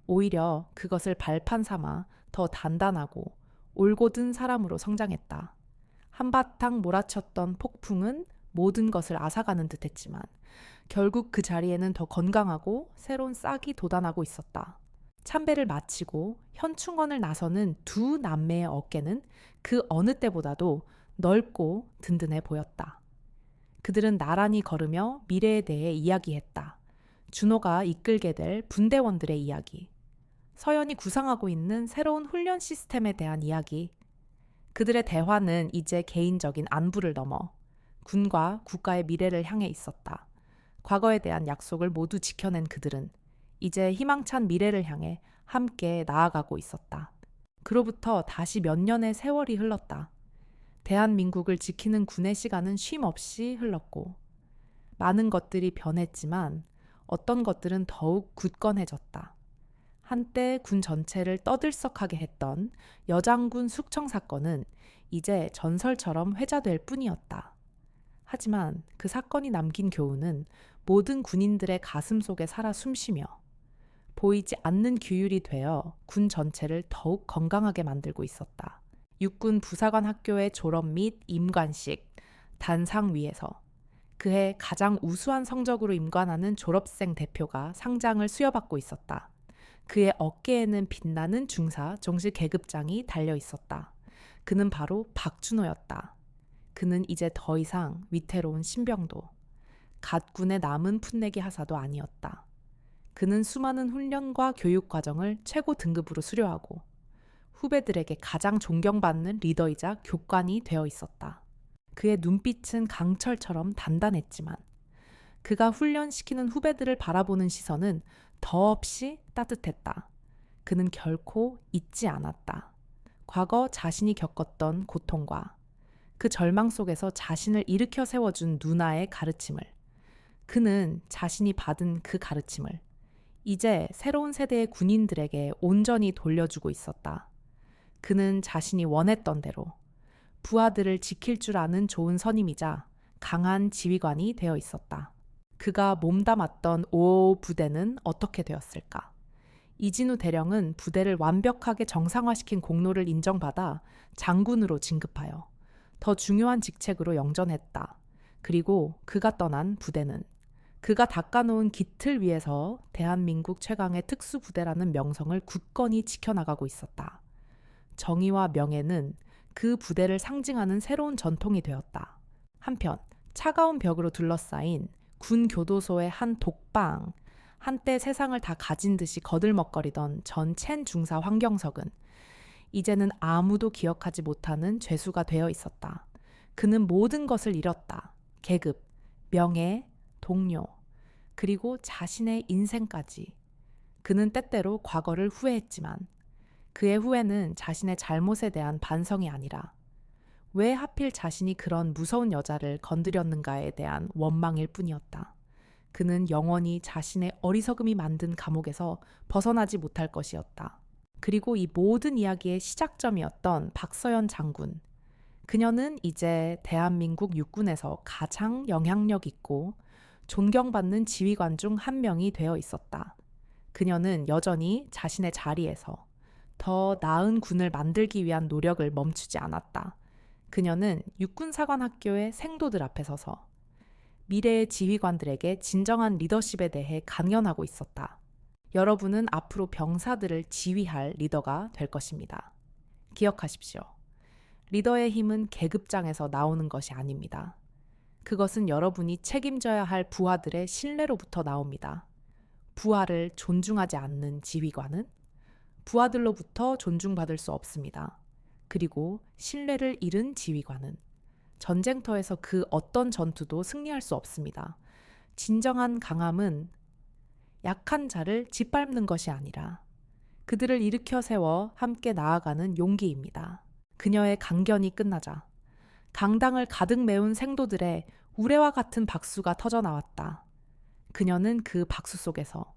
오히려 그것을 발판 삼아 더 단단하고 올곧은 사람으로 성장했다. 한바탕 몰아쳤던 폭풍은 모든 것을 앗아가는 듯했지만 결국 그 자리에는 더 건강하고 새로운 싹이 돋아나고 있었다. 참배를 마치고 현충원을 나서는 2 남매의 어깨는 그 어느 때보다도 넓고 든든해 보였다. 그들은 나란히 걸으며 미래에 대해 이야기했다. 준호가 이끌게 될 분대원들의 이야기, 서연이 구상하고 있는 새로운 훈련 시스템에 대한 이야기. 그들의 대화는 이제 개인적인 안부를 넘어 군과 국가의 미래를 향해 있었다. 과거에 대한 약속을 모두 지켜낸 그들은 이제 희망찬 미래를 향해 함께 나아가고 있었다. 그로부터 다시 몇 년의 세월이 흘렀다. 대한민국을 지키는 군의 시간은 쉼 없이 흘렀고 많은 것들이 변했지만 어떤 것들은 더욱 굳건해졌다. 한때 군 전체를 떠들썩하게 했던 여장군 숙청 사건은 이제 전설처럼 회자될 뿐이었다. 하지만 그 사건이 남긴 교훈은 모든 군인들의 가슴 속에 살아 숨쉬며 보이지 않는 규율이 되어 군 전체를 더욱 건강하게 만들고 있었다. 육군 부사관 학교의 졸업 및 임관식, 단상 위에서 그해 가장 우수한 성적으로 임관하는 졸업생 대표가 상장을 수여받고 있었다. 그의 어깨에는 빛나는 중사 종실 계급장이 달려 있었다. 그는 바로 박준호였다. 그는 이제 더 이상 위태로운 신병도, 갓군의 남은 풋내기 하사도 아니었다. 그는 수많은 훈련과 교육 과정을 최고 등급으로 수료하고 후배들에게 가장 존경받는 리더이자 교관이 되어 있었다. 그의 눈빛은 강철처럼 단단했지만 그가 훈련시키는 후배들을 바라보는 시선은 더없이 따뜻했다. 그는 결코 잊지 않았다. 과거 자신이 겪었던 고통과 그 절망 속에서 자신을 일으켜 세워준 누나의 가르침을, 그는 자신이 받은 그 가르침을 이제 새로운 세대의 군인들에게 온전히 돌려주고 있었다. 그는 자신이 원했던 대로 부하들을 지킬 줄 아는 좋은 선임이자 강한 지휘관이 되어 있었다. 그가 몸담았던 5 부대는 어떻게 되었을까? 이진우 대령은 부대를 완벽하게 정상화시킨 공로를 인정받아 장군으로 진급하여 더 중요한 직책으로 영전했다. 그리고 그가 떠난 부대는 그가 닦아놓은 기틀 위에서 대한민국 최강의 특수부대라는 명성을 굳건히 지켜나가고 있었다. 정의와 명예는 그 부대를 상징하는 새로운 전통이 되었다. 한편 차가운 벽으로 둘러싸인 군 교도소의 한 독방, 한때 세상을 다 가진 듯이 거들먹거리던 전 첸 중사 황경석은 이제는 아무도 기억하지 못하는 죄수가 되어 있었다. 그는 모든 것을 잃었다. 계급, 명예, 동료, 그리고 자신의 인생까지. 그는 때때로 과거를 후회했지만 그의 후회는 자신의 잘못에 대한 반성이 아니라 왜 하필 자신이 그런 무서운 여자를 건드렸는가에 대한 원망일 뿐이었다. 그는 영원히 자신의 어리석음이 만든 감옥에서 벗어나지 못할 것이었다. 그리고 이 모든 이야기의 시작점이었던 박서연 장군. 그녀는 이제 대한민국 육군에서 가장 영향력 있고 존경받는 지휘관 중 한 명이 되어 있었다. 그녀는 여전히 자신의 자리에서 더 나은 군을 만들기 위한 노력을 멈추지 않았다. 그녀는 육군사관학교의 생도들 앞에 서서 미래의 지휘관들에게 진정한 리더십에 대해 강연하고 있었다. 여러분은 앞으로 병사들을 지휘할 리더가 될 것입니다. 기억하십시오. 리더의 힘은 계급장에서 나오는 것이 아닙니다. 그것은 여러분이 책임져야 할 부하들의 신뢰로부터 나옵니다. 부하를 존중하지 않는 지휘관은 부하들로부터 존중받을 수 없습니다. 그리고 신뢰를 잃은 지휘관은 전쟁터에서 그 어떤 전투도 승리할 수 없습니다. 진정한 강함은 약한 자를 짓밟는 것이 아니라 그들을 일으켜 세워 함께 나아가는 용기입니다. 그녀의 강견이 끝나자 강당을 가득 메운 생도들의 우레와 같은 박수가 터져 나왔다. 그녀는 그 박수 속에서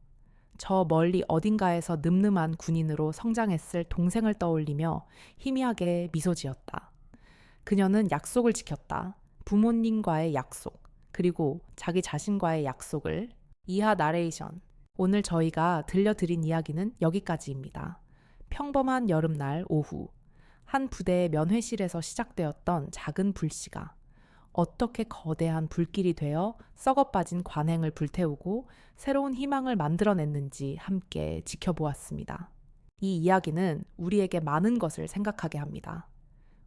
저 멀리 어딘가에서 늠름한 군인으로 성장했을 동생을 떠올리며 희미하게 미소 지었다. 그녀는 약속을 지켰다. 부모님과의 약속, 그리고 자기 자신과의 약속을. 이하 나레이션. 오늘 저희가 들려드린 이야기는 여기까지입니다. 평범한 여름날 오후, 한 부대의 면회실에서 시작되었던 작은 불씨가 어떻게 거대한 불길이 되어 썩어빠진 관행을 불태우고 새로운 희망을 만들어냈는지 함께 지켜보았습니다. 이 이야기는 우리에게 많은 것을 생각하게 합니다.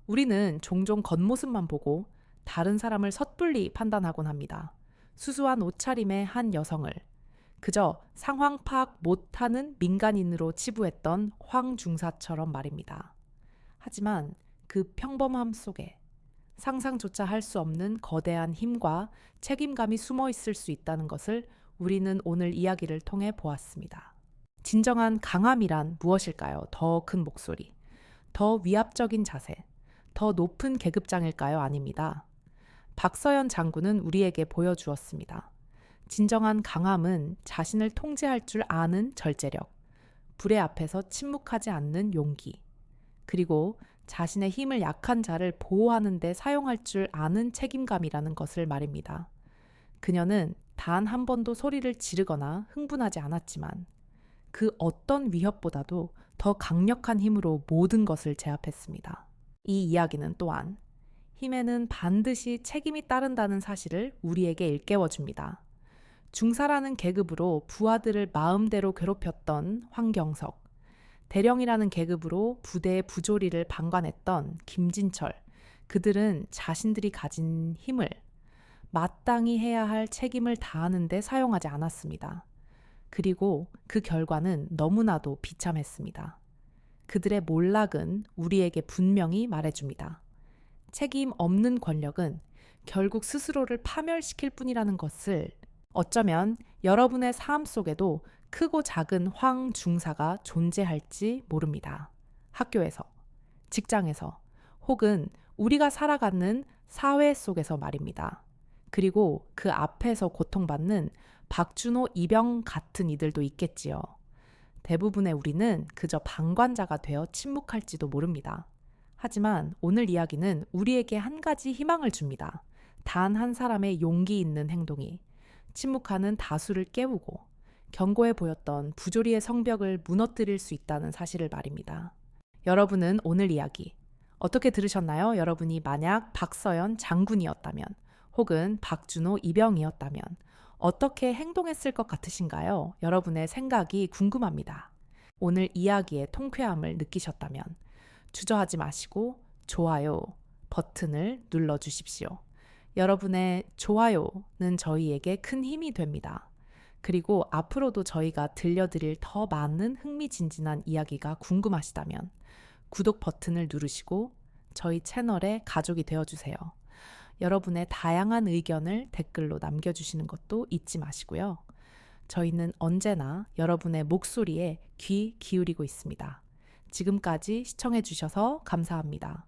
우리는 종종 겉모습만 보고 다른 사람을 섣불리 판단하곤 합니다. 수수한 옷차림의 한 여성을 그저 상황 파악 못하는 민간인으로 치부했던 황 중사처럼 말입니다. 하지만 그 평범함 속에 상상조차 할 수 없는 거대한 힘과 책임감이 숨어 있을 수 있다는 것을 우리는 오늘 이야기를 통해 보았습니다. 진정한 강함이란 무엇일까요? 더 큰 목소리, 더 위압적인 자세, 더 높은 계급장일까요? 아닙니다. 박서연 장군은 우리에게 보여주었습니다. 진정한 강함은 자신을 통제할 줄 아는 절제력, 불의 앞에서 침묵하지 않는 용기, 그리고 자신의 힘을 약한 자를 보호하는 데 사용할 줄 아는 책임감이라는 것을 말입니다. 그녀는 단 한 번도 소리를 지르거나 흥분하지 않았지만 그 어떤 위협보다도 더 강력한 힘으로 모든 것을 제압했습니다. 이 이야기는 또한 힘에는 반드시 책임이 따른다는 사실을 우리에게 일깨워줍니다. 중사라는 계급으로 부하들을 마음대로 괴롭혔던 황경석, 대령이라는 계급으로 부대의 부조리를 방관했던 김진철, 그들은 자신들이 가진 힘을 마땅히 해야 할 책임을 다하는 데 사용하지 않았습니다. 그리고 그 결과는 너무나도 비참했습니다. 그들의 몰락은 우리에게 분명히 말해줍니다. 책임 없는 권력은 결국 스스로를 파멸시킬 뿐이라는 것을 어쩌면 여러분의 삶 속에도 크고 작은 황 중사가 존재할지 모릅니다. 학교에서, 직장에서, 혹은 우리가 살아가는 사회 속에서 말입니다. 그리고 그 앞에서 고통받는 박준호, 이병 같은 이들도 있겠지요. 대부분의 우리는 그저 방관자가 되어 침묵할지도 모릅니다. 하지만 오늘 이야기는 우리에게 한 가지 희망을 줍니다. 단 한 사람의 용기 있는 행동이 침묵하는 다수를 깨우고 견고해 보였던 부조리의 성벽을 무너뜨릴 수 있다는 사실을 말입니다. 여러분은 오늘 이야기 어떻게 들으셨나요? 여러분이 만약 박서연 장군이었다면 혹은 박준호 이병이었다면 어떻게 행동했을 것 같으신가요? 여러분의 생각이 궁금합니다. 오늘 이야기의 통쾌함을 느끼셨다면 주저하지 마시고 좋아요 버튼을 눌러주십시오. 여러분의 좋아요는 저희에게 큰 힘이 됩니다. 그리고 앞으로도 저희가 들려드릴 더 많은 흥미진진한 이야기가 궁금하시다면 구독 버튼을 누르시고 저희 채널의 가족이 되어주세요. 여러분의 다양한 의견을 댓글로 남겨주시는 것도 잊지 마시고요. 저희는 언제나 여러분의 목소리에 귀 기울이고 있습니다. 지금까지 시청해주셔서 감사합니다.